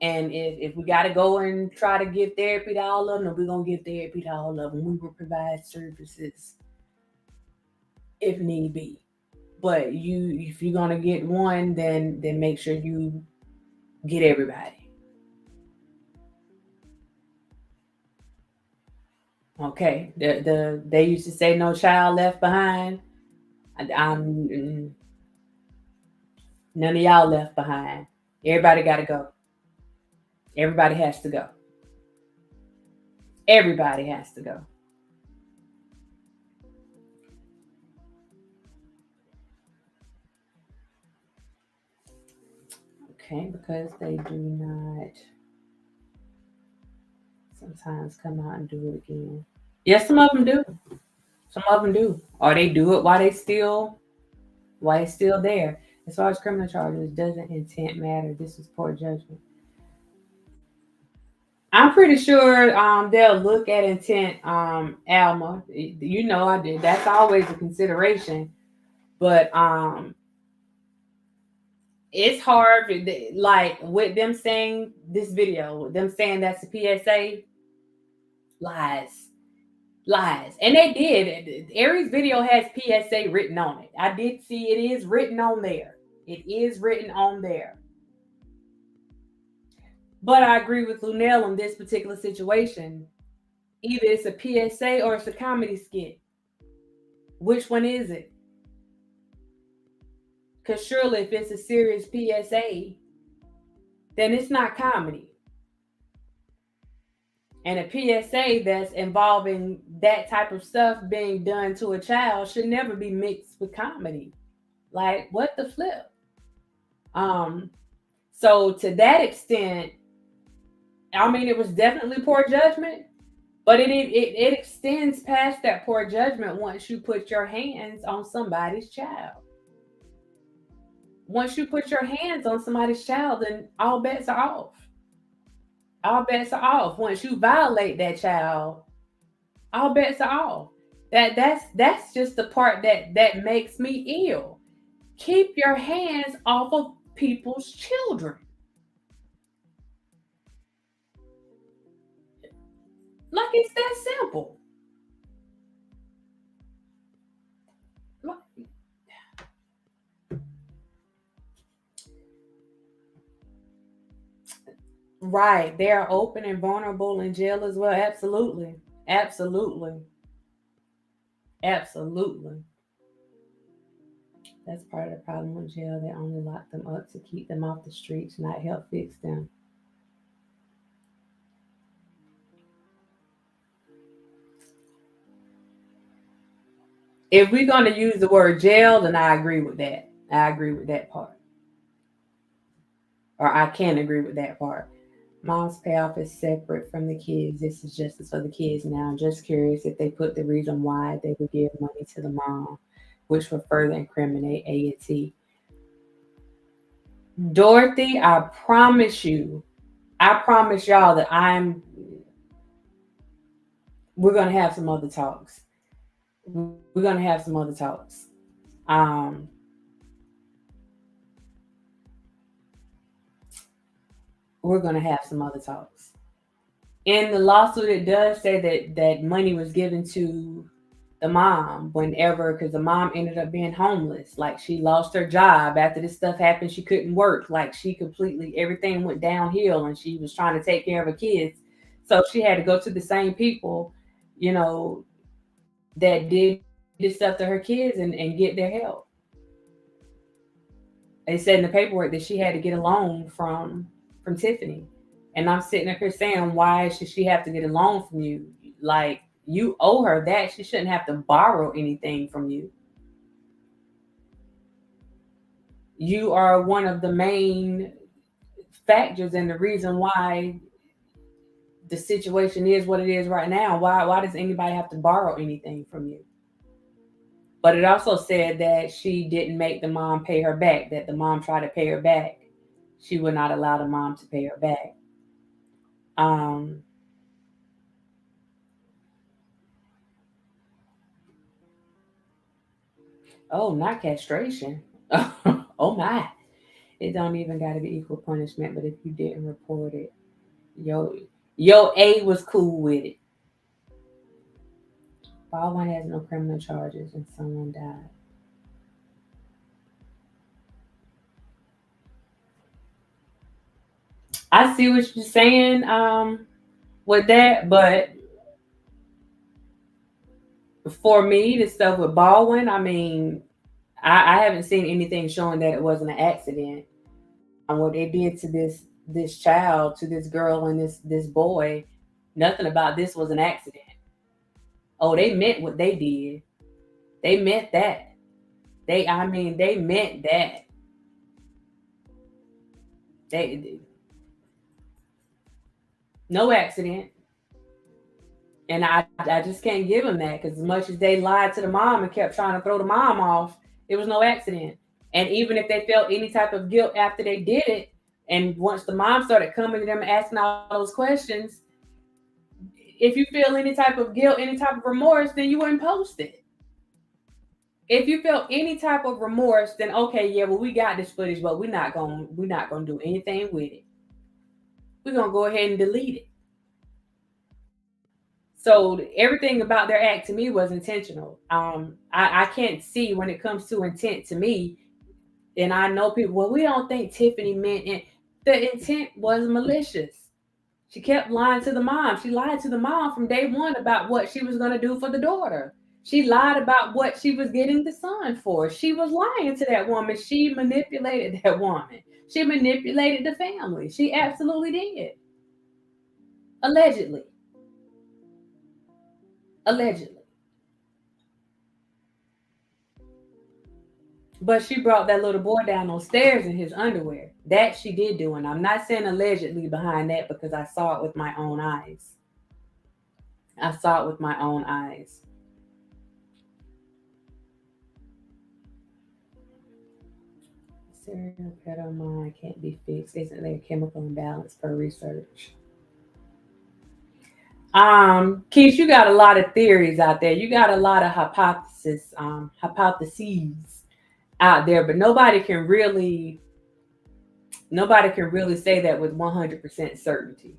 And if we got to go and try to give therapy to all of them, we're going to give therapy to all of them. We will provide services if need be. But if you're going to get one, then make sure you get everybody. Okay. They used to say no child left behind. None of y'all left behind. Everybody got to go. Everybody has to go. Everybody has to go. Okay, because they do not sometimes come out and do it again. Yes, some of them do. Some of them do. Or they do it while it's still there. As far as criminal charges, doesn't intent matter? This is poor judgment. I'm pretty sure they'll look at intent, Alma. You know I did. That's always a consideration. But it's hard, like with them saying this video, them saying that's a PSA, lies. And they did. Aries video has PSA written on it. I did see it is written on there. It is written on there. But I agree with Lunel in this particular situation. Either it's a PSA or it's a comedy skit. Which one is it? Because surely if it's a serious PSA, then it's not comedy. And a PSA that's involving that type of stuff being done to a child should never be mixed with comedy. Like, what the flip? So to that extent, I mean, it was definitely poor judgment, but it extends past that poor judgment once you put your hands on somebody's child. Once you put your hands on somebody's child, then all bets are off. all bets are off. Once you violate that child, all bets are off. That's just the part that makes me ill. Keep your hands off of people's children. Like, it's that simple. Right. They are open and vulnerable in jail as well. Absolutely. Absolutely. Absolutely. That's part of the problem with jail. They only lock them up to keep them off the streets, not help fix them. If we're going to use the word jail, then I agree with that. I agree with that part. Or I can agree with that part. Mom's payoff is separate from the kids. This is justice for the kids now. I'm just curious if they put the reason why they would give money to the mom, which would further incriminate A&T. Dorothy, I promise y'all that we're going to have some other talks. We're going to have some other talks. We're going to have some other talks. In the lawsuit, it does say that money was given to the mom because the mom ended up being homeless. Like, she lost her job after this stuff happened. She couldn't work. Like, everything went downhill, and she was trying to take care of her kids. So she had to go to the same people, that did this stuff to her kids and get their help. They said in the paperwork that she had to get a loan from Tiffany. And I'm sitting up here saying, why should she have to get a loan from you? Like, you owe her that. She shouldn't have to borrow anything from you. You are one of the main factors and the reason why the situation is what it is right now. Why does anybody have to borrow anything from you? But it also said that she didn't make the mom pay her back, that the mom tried to pay her back. She would not allow the mom to pay her back. Oh, not castration. Oh my. It don't even got to be equal punishment, but if you didn't report it, your A was cool with it. Baldwin has no criminal charges and someone died. I see what you're saying with that, but for me, the stuff with Baldwin, I mean, I haven't seen anything showing that it wasn't an accident. What they did to this child, to this girl and this boy, nothing about this was an accident. Oh, they meant what they did. They meant that. They meant that. No accident. And I just can't give them that, because as much as they lied to the mom and kept trying to throw the mom off, it was no accident. And even if they felt any type of guilt after they did it, and once the mom started coming to them and asking all those questions, if you feel any type of guilt, any type of remorse, then you wouldn't post it. If you feel any type of remorse, then okay, yeah, well, we got this footage, but we're not gonna do anything with it. We're gonna go ahead and delete it. So everything about their act to me was intentional. I can't see when it comes to intent to me, and I know people, well, we don't think Tiffany meant it. The intent was malicious. She kept lying to the mom. She lied to the mom from day one about what she was going to do for the daughter. She lied about what she was getting the son for. She was lying to that woman. She manipulated that woman. She manipulated the family. She absolutely did. Allegedly. But she brought that little boy down those stairs in his underwear. That she did do. And I'm not saying allegedly behind that, because I saw it with my own eyes. Serial pedo mind can't be fixed. Isn't there a chemical imbalance per research? Keith, you got a lot of theories out there. You got a lot of hypotheses out there, but nobody can really say that with 100% certainty.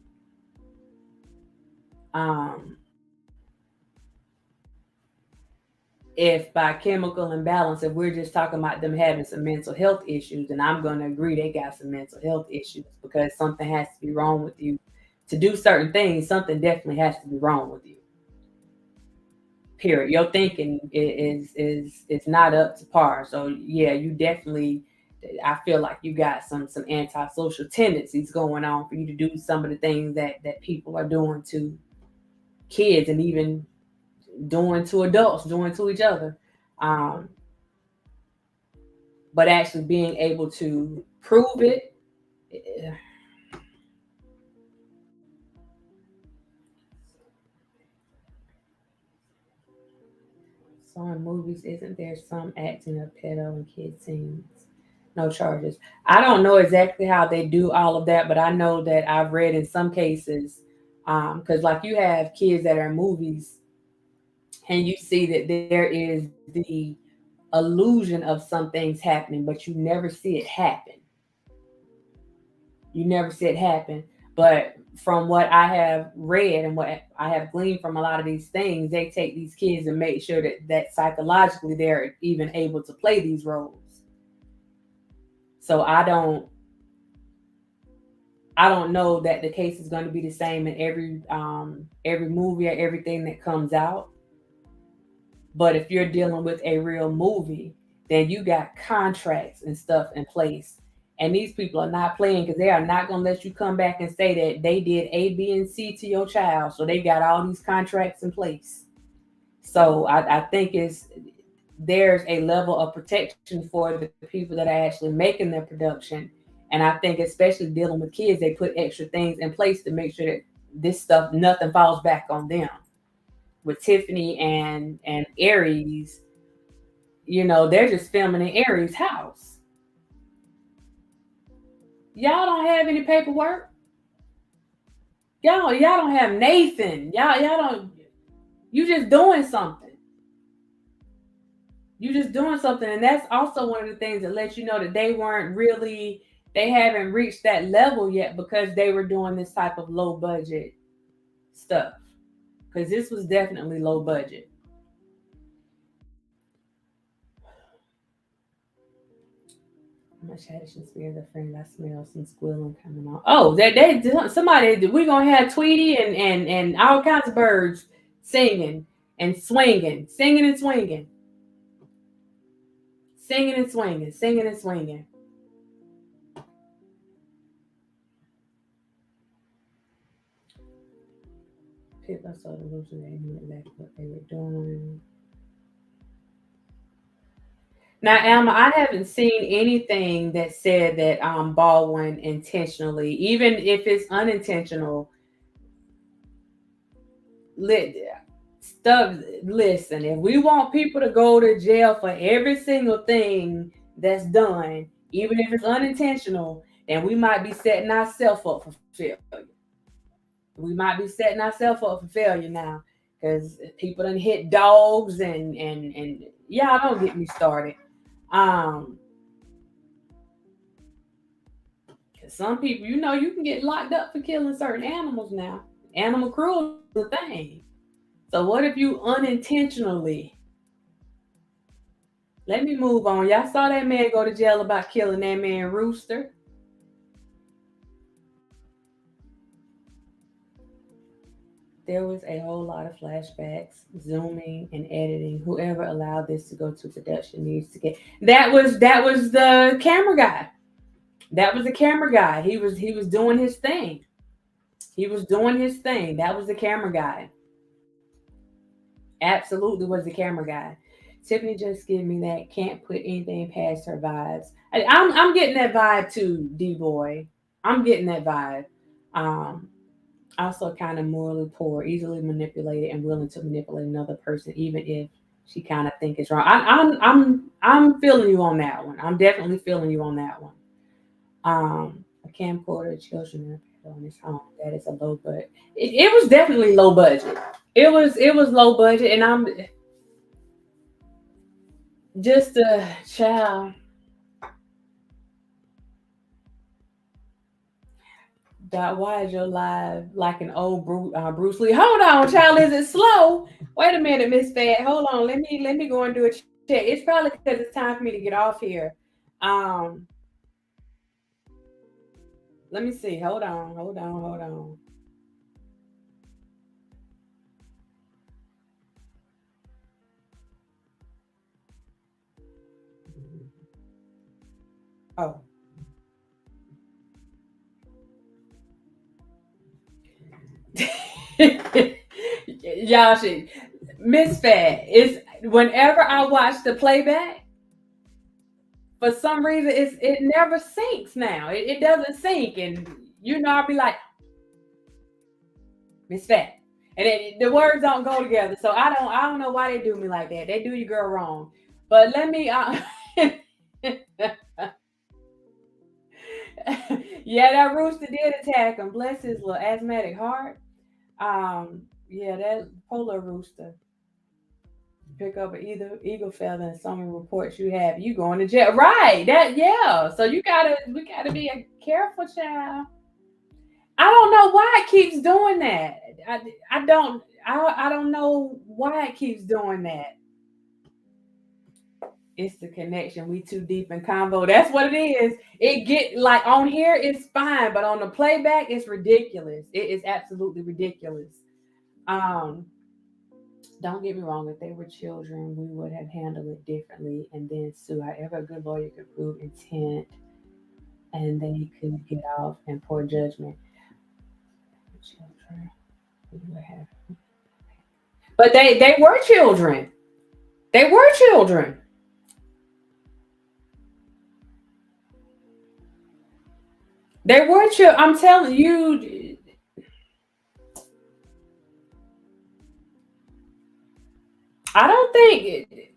If by chemical imbalance, if we're just talking about them having some mental health issues, and I'm going to agree they got some mental health issues, because something has to be wrong with you to do certain things. Something definitely has to be wrong with you. Period. Your thinking is not up to par. So yeah, you definitely, I feel like you got some antisocial tendencies going on for you to do some of the things that people are doing to kids, and even doing to adults, doing to each other. But actually being able to prove it. So in movies, isn't there some acting of pedo and kid scenes? No charges. I don't know exactly how they do all of that, but I know that I've read in some cases, because like you have kids that are in movies, and you see that there is the illusion of some things happening, but you never see it happen. You never see it happen. But from what I have read and what I have gleaned from a lot of these things, they take these kids and make sure that psychologically they're even able to play these roles. So I don't know that the case is going to be the same in every movie or everything that comes out. But if you're dealing with a real movie, then you got contracts and stuff in place. And these people are not playing, because they are not going to let you come back and say that they did A, B, and C to your child. So they got all these contracts in place. So I think there's a level of protection for the people that are actually making their production. And I think especially dealing with kids, they put extra things in place to make sure that this stuff, nothing falls back on them. With Tiffany and Aries, they're just filming in Aries' house. Y'all don't have any paperwork. Y'all don't have Nathan. Y'all don't. You just doing something. You just doing something, and that's also one of the things that lets you know that they haven't reached that level yet, because they were doing this type of low budget stuff. Because this was definitely low budget. Much Haddish and Spears are friends. I smell some squealing coming on. Oh, we're gonna have Tweety and all kinds of birds singing and swinging, singing and swinging, singing and swinging, singing and swinging. People are so delusional, they knew exactly what they were doing. Now, Alma, I haven't seen anything that said that Baldwin intentionally, even if it's unintentional, listen, if we want people to go to jail for every single thing that's done, even if it's unintentional, then we might be setting ourselves up for failure. We might be setting ourselves up for failure now, because people done hit dogs and y'all don't get me started. Some people, you can get locked up for killing certain animals now. Animal cruelty is a thing. So what if you unintentionally? Let me move on. Y'all saw that man go to jail about killing that man Rooster. There was a whole lot of flashbacks, zooming and editing. Whoever allowed this to go to production needs to get. That was the camera guy. That was the camera guy. He was doing his thing. He was doing his thing. That was the camera guy. Absolutely was the camera guy. Tiffany just gave me that can't put anything past her vibes. I'm getting that vibe too, D-boy. I'm getting that vibe. Also kind of morally poor, easily manipulated, and willing to manipulate another person, even if she kind of think it's wrong. I'm feeling you on that one. I'm definitely feeling you on that one. A camcorder, children, on his home. That is a low budget. It was definitely low budget. It was low budget, and I'm just a child. Dot, why is your live like an old Bruce Lee? Hold on, child. Is it slow? Wait a minute, Miss Fat. Hold on. Let me go and do a check. It's probably because it's time for me to get off here. Let me see. Hold on. Oh. Y'all should. Miss Fat, is whenever I watch the playback, for some reason it never syncs now. It doesn't sync, and I'll be like, Miss Fat. And the words don't go together. So I don't know why they do me like that. They do your girl wrong. But let me yeah, that rooster did attack him. Bless his little asthmatic heart. Yeah, that polar rooster. Pick up an eagle feather and someone reports you going to jail. Right. So we gotta be careful, child. I don't know why it keeps doing that. I don't know why it keeps doing that. It's the connection. We too deep in convo. That's what it is. It get like on here, it's fine, but on the playback, it's ridiculous. It is absolutely ridiculous. Don't get me wrong. If they were children, we would have handled it differently and then sue. However, a good lawyer could prove intent, and they could get off and poor judgment. Children, we would have. But they were children. They were children. They were children. I'm telling you. I don't think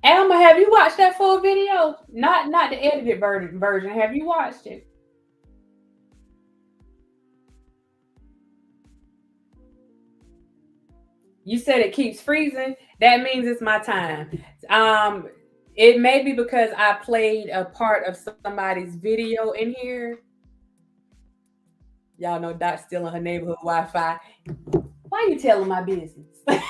Alma, have you watched that full video? Not the edited version. Have you watched it? You said it keeps freezing. That means it's my time. It may be because I played a part of somebody's video in here. Y'all know Dot's still in her neighborhood Wi-Fi. Why are you telling my business? Why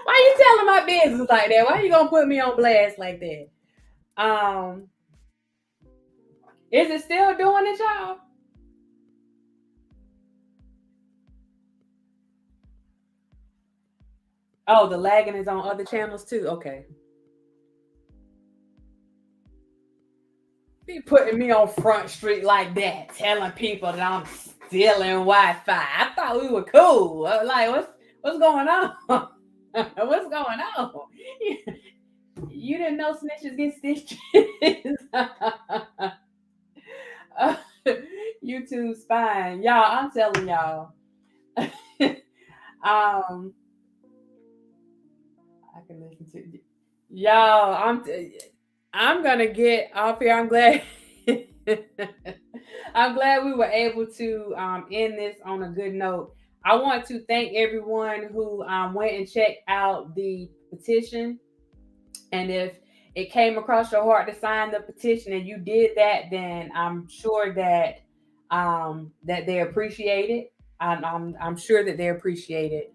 you telling my business like that? Why you gonna put me on blast like that? Is it still doing it, y'all? Oh, the lagging is on other channels too. Okay. Be putting me on Front Street like that, telling people that I'm stealing Wi-Fi. I thought we were cool. Like, what's going on? What's going on? You didn't know snitches get stitches. YouTube's fine. Y'all, I'm telling y'all. I can listen to y'all. I'm gonna get off here. I'm glad. I'm glad we were able to end this on a good note. I want to thank everyone who went and checked out the petition. And if it came across your heart to sign the petition and you did that, then I'm sure that that they appreciate it. I'm sure that they appreciate it.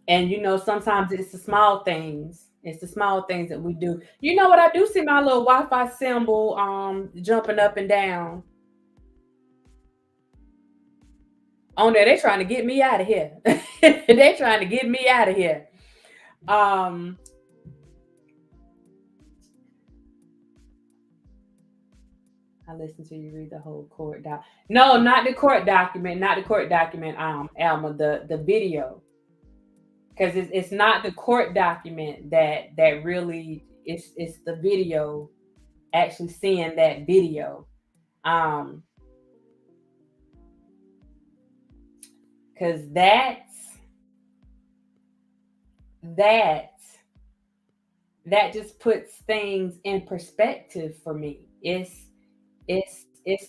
And sometimes it's the small things. It's the small things that we do. You know what? I do see my little Wi-Fi symbol jumping up and down. On there, they're trying to get me out of here. They're trying to get me out of here. I listened to you read the whole court doc. No, not the court document. Not the court document. Alma, the video. Because it's not the court document that really it's the video, actually seeing that video. Because that just puts things in perspective for me. It's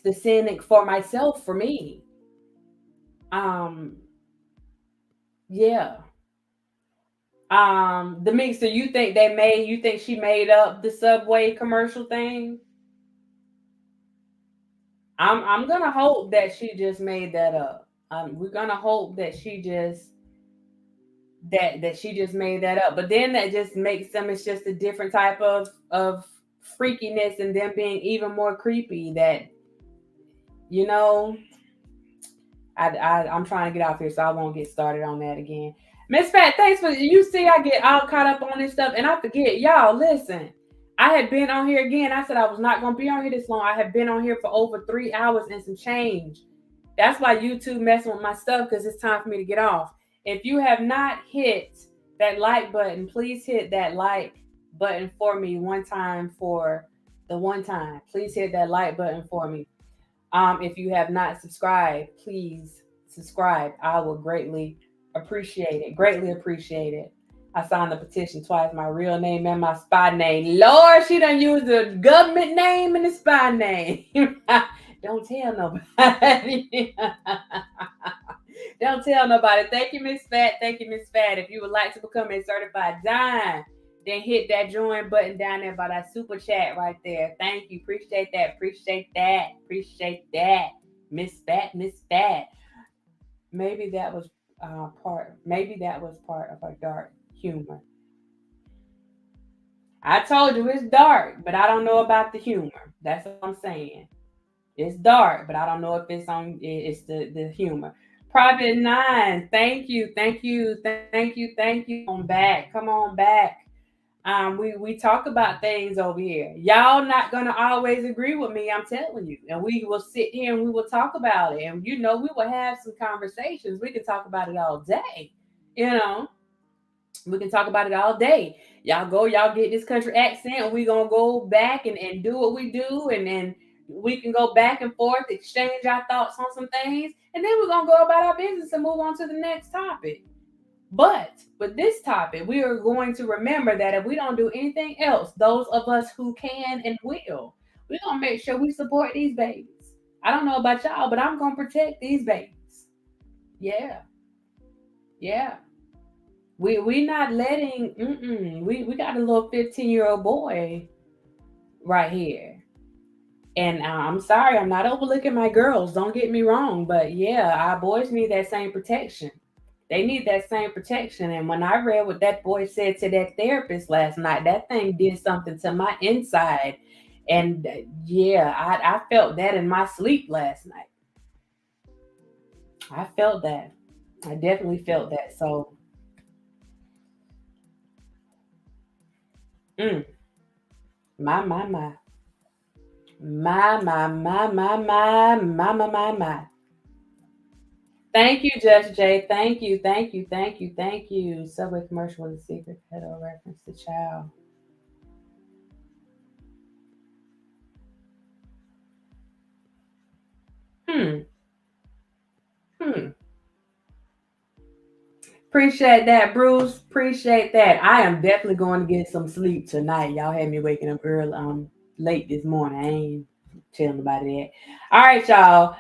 the cynic for myself, for me. Yeah. The mixer, you think she made up the Subway commercial thing? I'm gonna hope that she just made that up. We're gonna hope that she just made that up. But then that just makes them, it's just a different type of freakiness, and them being even more creepy. That, you know, I'm trying to get off here so I won't get started on that again. Miss Fat, thanks for, you see, I get all caught up on this stuff and I forget. Y'all, listen, I had been on here again. I said I was not going to be on here this long. I had been on here for over 3 hours and some change. That's why YouTube messing with my stuff, because it's time for me to get off. If you have not hit that like button, please hit that like button for me one time for the one time. Please hit that like button for me. If you have not subscribed, please subscribe. I will greatly appreciate it. Greatly appreciate it. I signed the petition twice, my real name and my spy name. Lord, she done used the government name and the spy name. Don't tell nobody. Don't tell nobody. Thank you, Miss Fat. Thank you, Miss Fat. If you would like to become a certified dime, then hit that join button down there by that super chat right there. Thank you. Appreciate that. Appreciate that. Appreciate that. Miss Fat, Miss Fat. Maybe that was part of our dark humor. I told you it's dark, but I don't know about the humor. That's what I'm saying. It's dark, but I don't know if it's the humor. Private 9, thank you. Come on back. We talk about things over here. Y'all not gonna always agree with me, I'm telling you. And we will sit here and we will talk about it. And we will have some conversations. We can talk about it all day. We can talk about it all day. Y'all get this country accent, and we gonna go back and do what we do, and then we can go back and forth, exchange our thoughts on some things, and then we're gonna go about our business and move on to the next topic. But with this topic, we are going to remember that if we don't do anything else, those of us who can and will, we're going to make sure we support these babies. I don't know about y'all, but I'm going to protect these babies. Yeah. We not letting, we got a little 15-year-old boy right here. And I'm sorry, I'm not overlooking my girls. Don't get me wrong. But yeah, our boys need that same protection. They need that same protection. And when I read what that boy said to that therapist last night, that thing did something to my inside. And yeah, I felt that in my sleep last night. I felt that. I definitely felt that. So, my. Thank you, Judge J. Thank you. Subway commercial was a secret pedo reference to child. Appreciate that, Bruce. Appreciate that. I am definitely going to get some sleep tonight. Y'all had me waking up early, late this morning. I ain't telling nobody that. All right, y'all.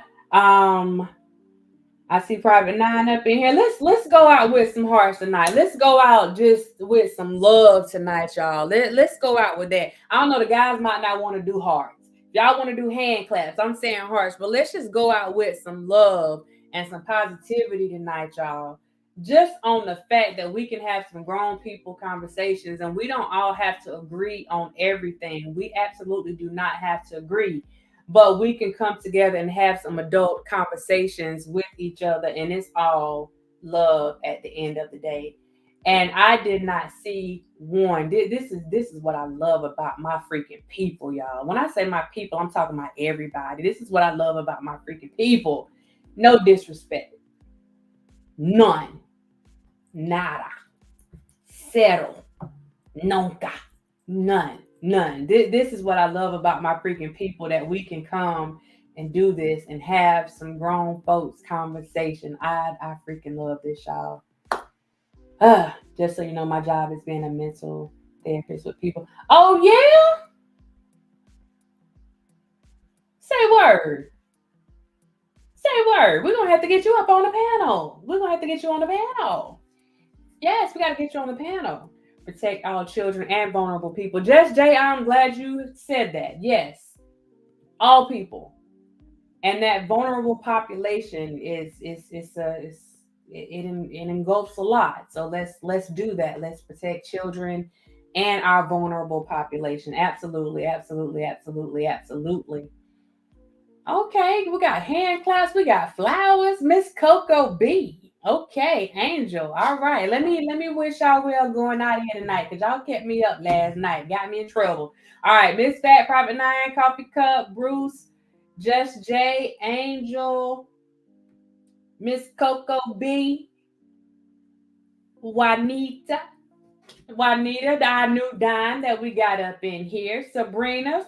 I see Private 9 up in here. Let's go out with some hearts tonight. Let's go out just with some love tonight, y'all. Let's go out with that. I don't know, the guys might not want to do hearts. Y'all want to do hand claps. I'm saying hearts, but let's just go out with some love and some positivity tonight, y'all. Just on the fact that we can have some grown people conversations, and we don't all have to agree on everything. We absolutely do not have to agree. But we can come together and have some adult conversations with each other, and it's all love at the end of the day. And I did not see one. This is what I love about my freaking people, y'all. When I say my people, I'm talking about everybody. This is what I love about my freaking people. No disrespect. None. Nada. Cero. Nunca. None. This is what I love about my freaking people, that we can come and do this and have some grown folks conversation. I freaking love this, y'all. Just so you know, my job is being a mental therapist with people. Oh yeah. Say word. Say word. We're gonna have to get you up on the panel. We're gonna have to get you on the panel. Yes, we gotta get you on the panel. Protect all children and vulnerable people. Just Jay, I'm glad you said that. Yes, all people, and that vulnerable population it engulfs a lot. So let's do that. Let's protect children and our vulnerable population. Absolutely, absolutely, absolutely, absolutely. Okay, we got hand claps, we got flowers, Miss Coco B. Okay, Angel. All right, let me wish y'all well going out here tonight, because y'all kept me up last night, got me in trouble. All right, Miss Fat Private 9, Coffee Cup, Bruce, Just J, Angel, Miss Coco B, Juanita, our new dime that we got up in here. Sabrina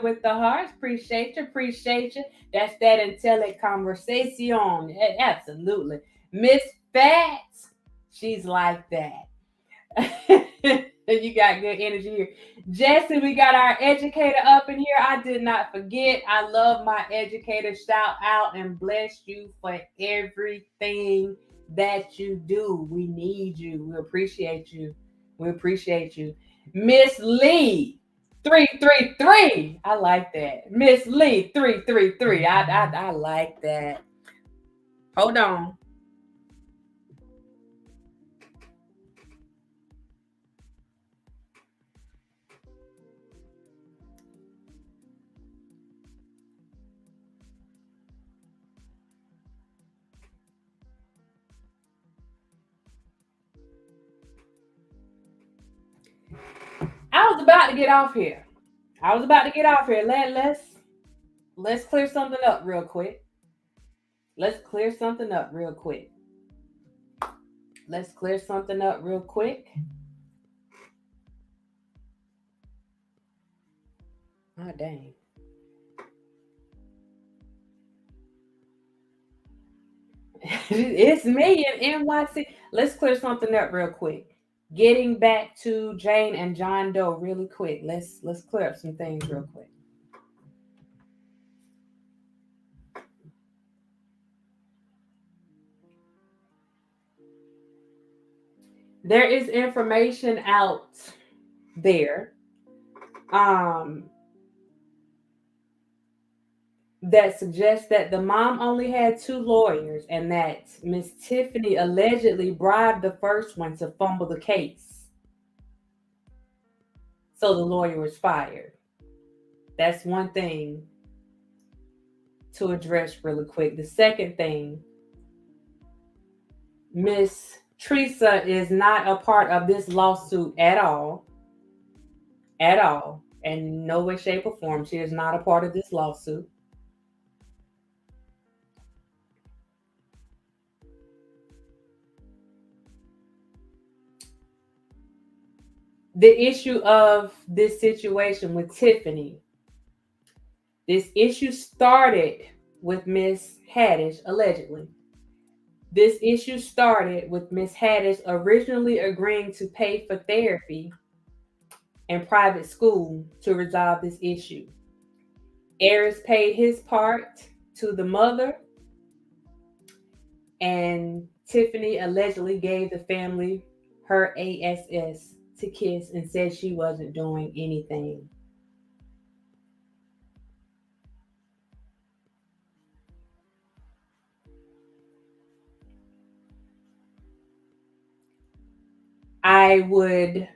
with the hearts. Appreciate you. That's that intelligent conversation. Absolutely. Miss Fats, she's like that. You got good energy here. Jesse, we got our educator up in here. I did not forget. I love my educator. Shout out and bless you for everything that you do. We need you. We appreciate you. Miss Lee 333. I like that. Miss Lee 333. I like that. Hold on. I was about to get off here. Let's clear something up real quick. Let's clear something up real quick. Oh, dang. It's me and NYC. Let's clear something up real quick. Getting back to Jane and John Doe really quick. Let's clear up some things real quick. There is information out there that suggests that the mom only had 2 lawyers and that Miss Tiffany allegedly bribed the first one to fumble the case. So the lawyer was fired. That's one thing to address really quick. The second thing, Miss Teresa is not a part of this lawsuit at all. In no way, shape, or form. She is not a part of this lawsuit. The issue of this situation with Tiffany, this issue started with Miss Haddish, allegedly. This issue started with Miss Haddish originally agreeing to pay for therapy in private school to resolve this issue. Aries paid his part to the mother, and Tiffany allegedly gave the family her ASS to kiss and said she wasn't doing anything. I would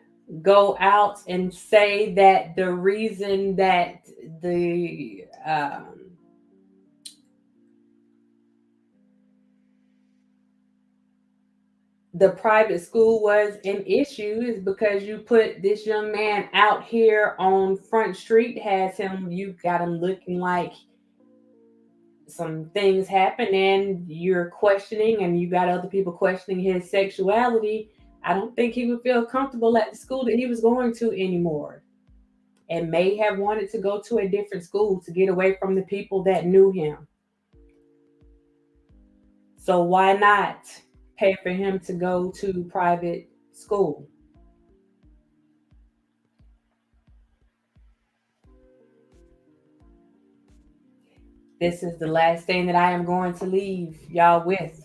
go out and say that the reason that the private school was an issue is because you put this young man out here on Front Street, you got him looking like some things happen, and you're questioning, and you got other people questioning his sexuality. I don't think he would feel comfortable at the school that he was going to anymore, and may have wanted to go to a different school to get away from the people that knew him. So why not pay for him to go to private school? This is the last thing that I am going to leave y'all with.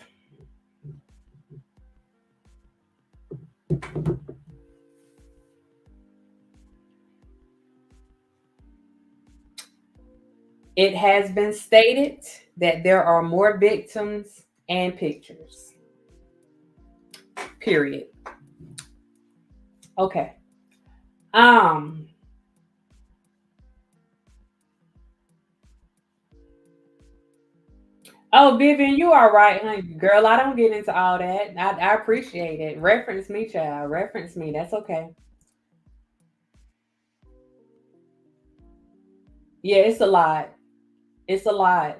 It has been stated that there are more victims and pictures. Period. Okay. Oh, Vivian, you are right, honey. Girl, I don't get into all that. I appreciate it. Reference me, child. Reference me. That's okay. Yeah, it's a lot. It's a lot.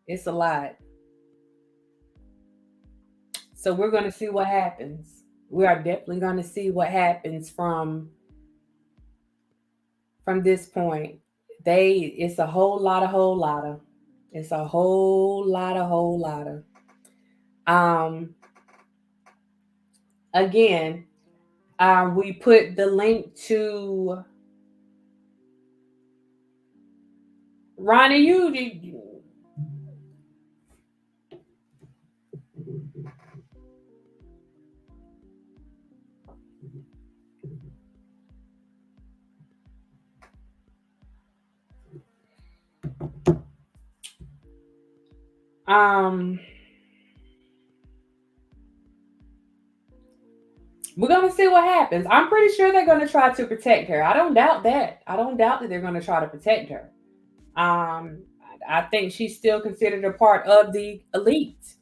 It's a lot. So we're going to see what happens. We are definitely going to see what happens from this point. It's a whole lot of. It's a whole lot of. Again, we put the link to Ronnie. You we're going to see what happens. I'm pretty sure they're going to try to protect her. I don't doubt that. I don't doubt that they're going to try to protect her. I think she's still considered a part of the elite,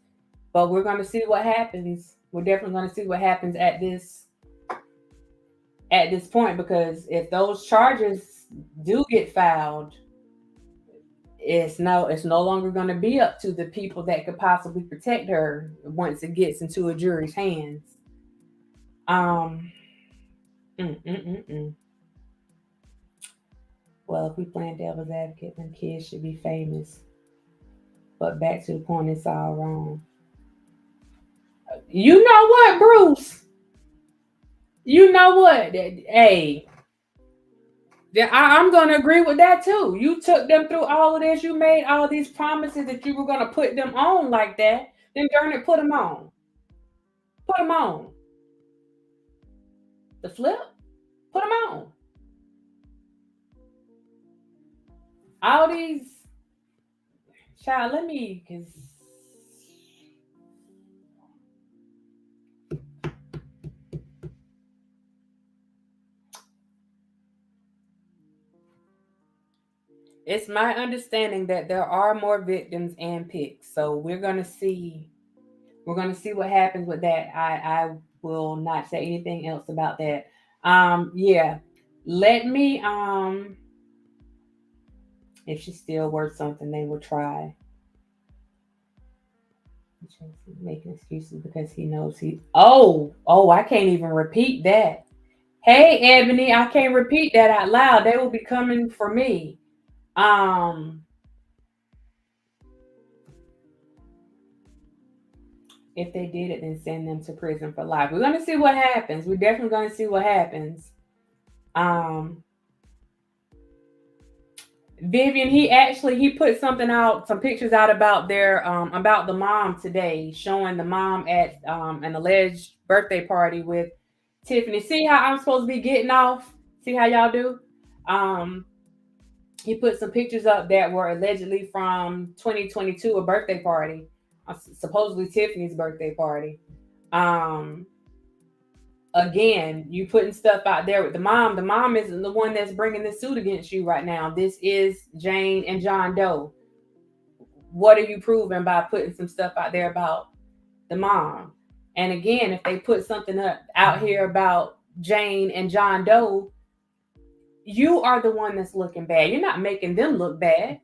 but we're going to see what happens. We're definitely going to see what happens at this point, because if those charges do get filed, it's no longer going to be up to the people that could possibly protect her once it gets into a jury's hands. Well, if we playing devil's advocate, then kids should be famous. But back to the point, it's all wrong. You know what, Bruce? You know what? Hey, I'm going to agree with that too. You took them through all of this. You made all these promises that you were going to put them on like that. Then darn it, put them on. Put them on. The flip? Put them on. All these. Child, let me, because it's my understanding that there are more victims and pics. So we're going to see what happens with that. I will not say anything else about that. Yeah. Let me, if she's still worth something, they will try. Making excuses because he knows I can't even repeat that. Hey, Ebony, I can't repeat that out loud. They will be coming for me. If they did it, then send them to prison for life. We're going to see what happens. We're definitely going to see what happens. Vivian, he put something out, some pictures out about their about the mom today, showing the mom at an alleged birthday party with Tiffany. See how I'm supposed to be getting off? See how y'all do? He put some pictures up that were allegedly from 2022, a birthday party, supposedly Tiffany's birthday party. Again, you putting stuff out there with the mom. The mom isn't the one that's bringing the suit against you right now. This is Jane and John Doe. What are you proving by putting some stuff out there about the mom? And again, if they put something out here about Jane and John Doe, you are the one that's looking bad. You're not making them look bad.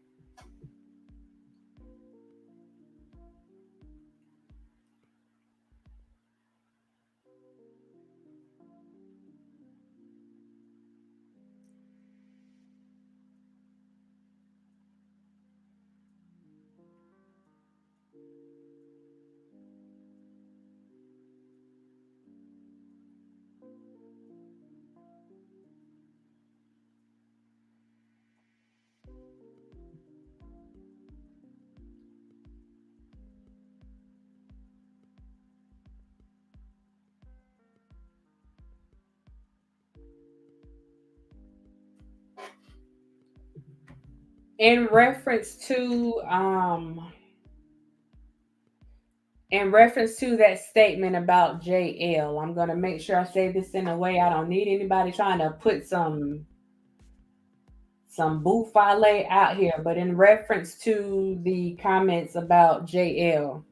In reference to that statement about JL, I'm gonna make sure I say this in a way I don't need anybody trying to put some buffale out here, but in reference to the comments about JL,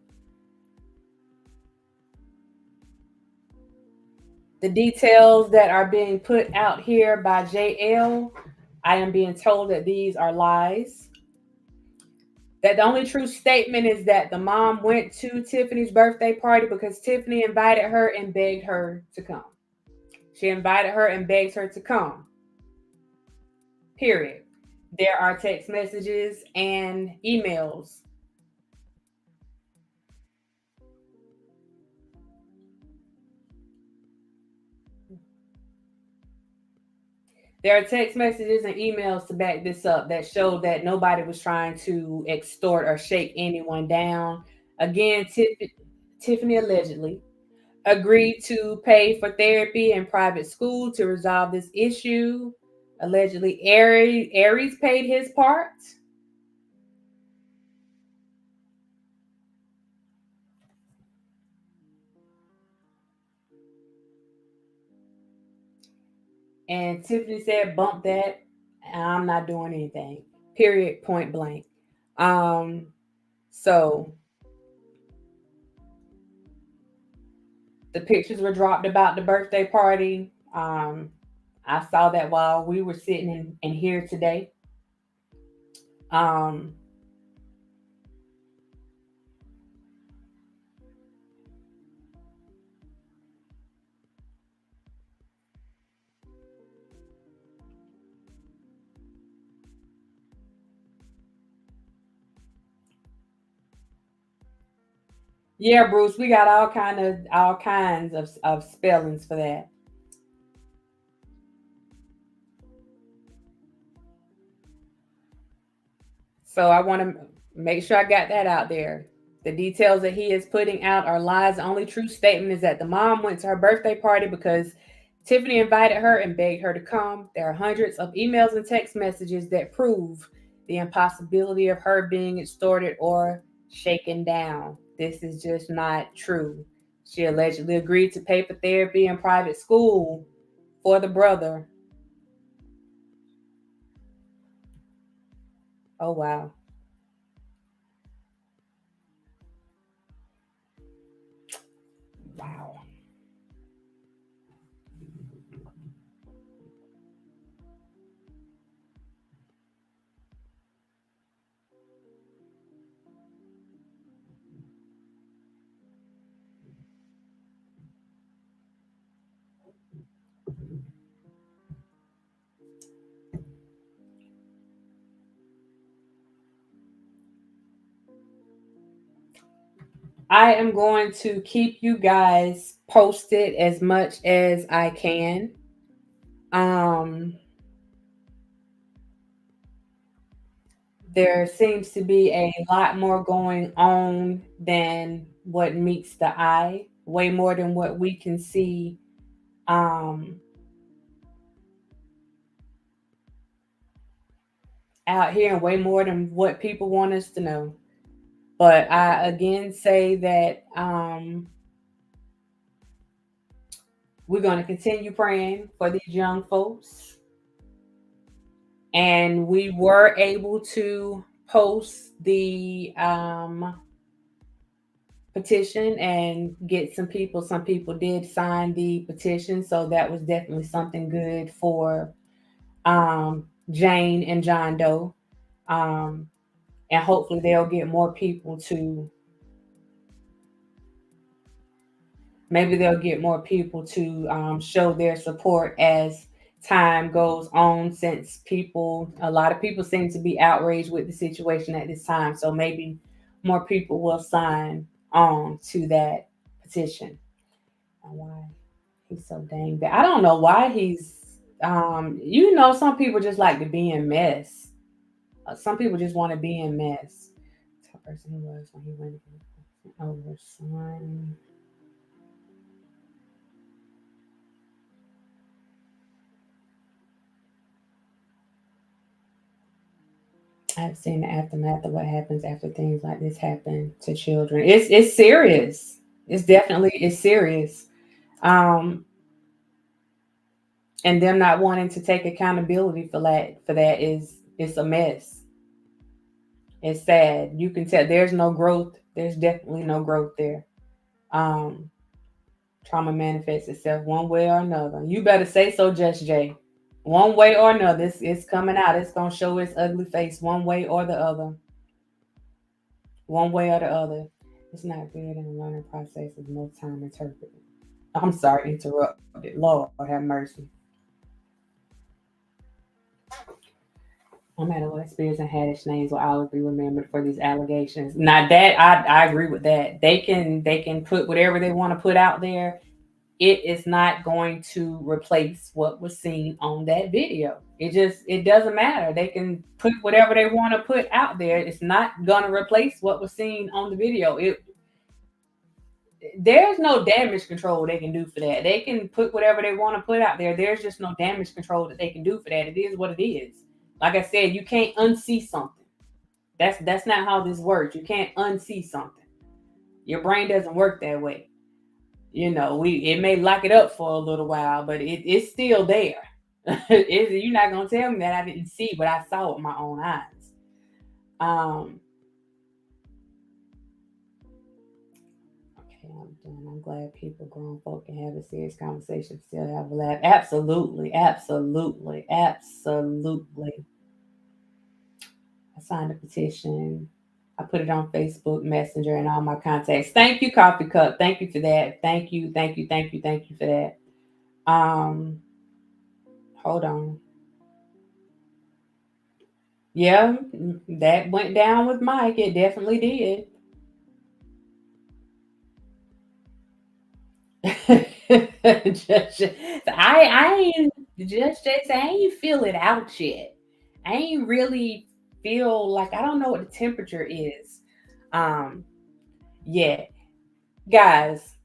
the details that are being put out here by JL, I am being told that these are lies. That the only true statement is that the mom went to Tiffany's birthday party because Tiffany invited her and begged her to come. She invited her and begged her to come. Period. There are text messages and emails. There are text messages and emails to back this up that show that nobody was trying to extort or shake anyone down. Again, Tiffany allegedly agreed to pay for therapy in private school to resolve this issue. Allegedly, Aries paid his part. And Tiffany said, bump that. I'm not doing anything. Period. Point blank. So the pictures were dropped about the birthday party. I saw that while we were sitting in here today. Yeah, Bruce, we got all kinds of spellings for that. So I want to make sure I got that out there. The details that he is putting out are lies. The only true statement is that the mom went to her birthday party because Tiffany invited her and begged her to come. There are hundreds of emails and text messages that prove the impossibility of her being extorted or shaken down. This is just not true. She allegedly agreed to pay for therapy in private school for the brother. Oh, wow. Wow. I am going to keep you guys posted as much as I can. There seems to be a lot more going on than what meets the eye, way more than what we can see out here, and way more than what people want us to know. But I again say that we're going to continue praying for these young folks. And we were able to post the petition and get some people. Some people did sign the petition, so that was definitely something good for Jane and John Doe. And hopefully they'll get more people to. Maybe they'll get more people to show their support as time goes on, since a lot of people seem to be outraged with the situation at this time. So maybe more people will sign on to that petition. Why he's so dang bad. I don't know why he's, some people just like to be in mess. Some people just want to be in mess. That's the person he was when he went over son. I've seen the aftermath of what happens after things like this happen to children. It's serious. It's serious. And them not wanting to take accountability for that is it's a mess. It's sad. You can tell there's no growth. There's definitely no growth there. Trauma manifests itself one way or another. You better say so, Just Jay. One way or another, it's coming out. It's gonna show its ugly face one way or the other. One way or the other. It's not good in the learning process is no time interpreted. I'm sorry, interrupted. Lord have mercy. No matter what Spears and Haddish names will always be remembered for these allegations. Now that I agree with that. They can put whatever they want to put out there. It is not going to replace what was seen on that video. It doesn't matter. They can put whatever they want to put out there. It's not gonna replace what was seen on the video. There's no damage control they can do for that. They can put whatever they want to put out there. There's just no damage control that they can do for that. It is what it is. Like I said, you can't unsee something. That's not how this works. You can't unsee something. Your brain doesn't work that way. You know, it may lock it up for a little while, but it's still there. You're not gonna tell me that I didn't see what I saw with my own eyes. Okay, I'm done. I'm glad people, grown folk, can have a serious conversation, still have a laugh. Absolutely. I signed a petition. I put it on Facebook Messenger and all my contacts. Thank you, Coffee Cup. Thank you for that. Thank you for that. Hold on. Yeah, that went down with Mike. It definitely did. I ain't feel it out yet. I ain't really feel like I don't know what the temperature is. Yeah, guys,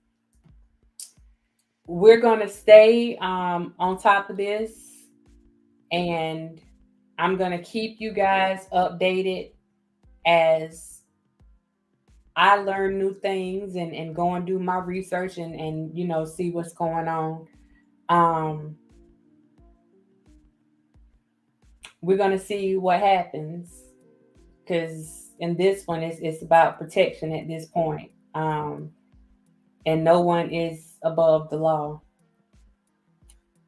we're gonna stay on top of this, and I'm gonna keep you guys updated as I learn new things and go and do my research and see what's going on. We're gonna see what happens, because in this one it's about protection at this point. And no one is above the law.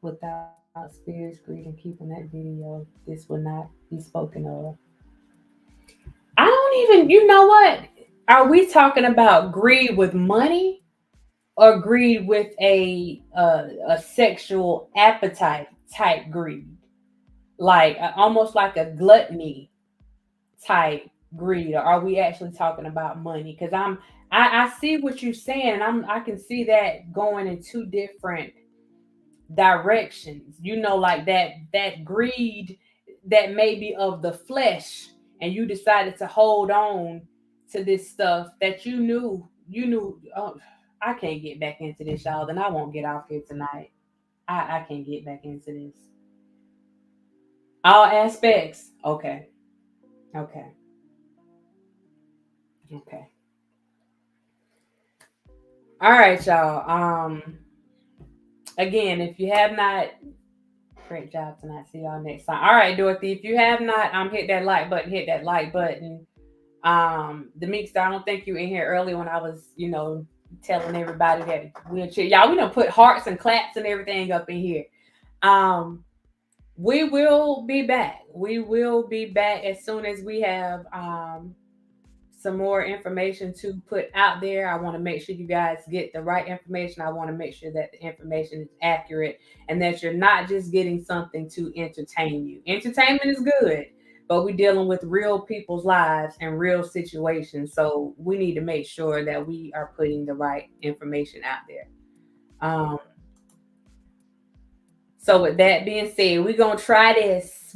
Without Spears, greed, and keeping that video, this would not be spoken of. I don't even, you know what? Are we talking about greed with money or greed with a sexual appetite type greed? Like almost like a gluttony type greed, or are we actually talking about money? Because I see what you're saying, and I can see that going in two different directions. Like that greed that may be of the flesh, and you decided to hold on to this stuff that you knew. Oh, I can't get back into this, y'all. Then I won't get off here tonight. I can't get back into this. All aspects. Okay. All right, y'all. Again, if you have not, great job tonight. See y'all next time. All right, Dorothy, if you have not, hit that like button. The Meek Star, I don't think you were in here early when I was, telling everybody that we'll cheer. Y'all, we done put hearts and claps and everything up in here. We will be back. As soon as we have some more information to put out there. I want to make sure you guys get the right information. I want to make sure that the information is accurate and that you're not just getting something to entertain you. Entertainment is good, but we're dealing with real people's lives and real situations. So we need to make sure that we are putting the right information out there. So with that being said, we're going to try this.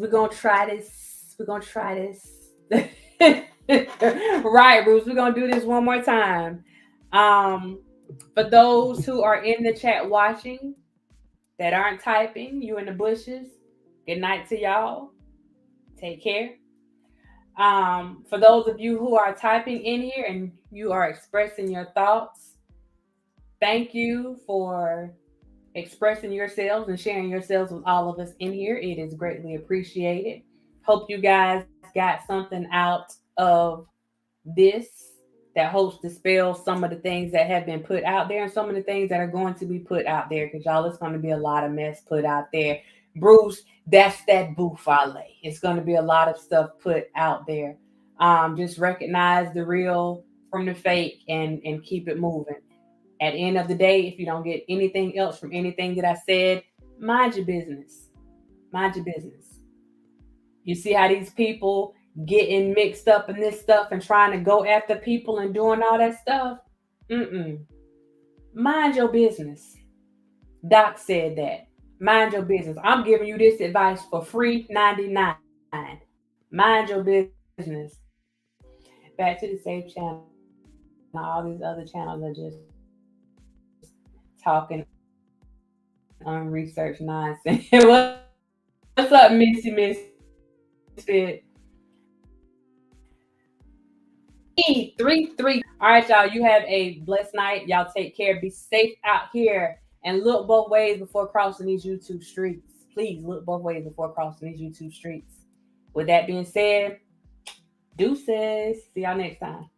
Right, Bruce, we're going to do this one more time. For those who are in the chat watching that aren't typing, you in the bushes, good night to y'all. Take care. For those of you who are typing in here and you are expressing your thoughts, thank you for expressing yourselves and sharing yourselves with all of us in here. It is greatly appreciated. Hope you guys got something out of this that hopes to dispel some of the things that have been put out there and some of the things that are going to be put out there, because y'all, it's going to be a lot of mess put out there. Bruce, that's that buffale. It's going to be a lot of stuff put out there. Just recognize the real from the fake and keep it moving. At the end of the day, if you don't get anything else from anything that I said, mind your business. Mind your business. You see how these people getting mixed up in this stuff and trying to go after people and doing all that stuff? Mind your business. Doc said that. Mind your business. I'm giving you this advice for free 99. Mind your business. Back to the safe channel. All these other channels are just talking unresearched nonsense. What's up, Missy Misfit? 3-3. All right, y'all. You have a blessed night. Y'all take care. Be safe out here and look both ways before crossing these YouTube streets. Please look both ways before crossing these YouTube streets. With that being said, deuces. See y'all next time.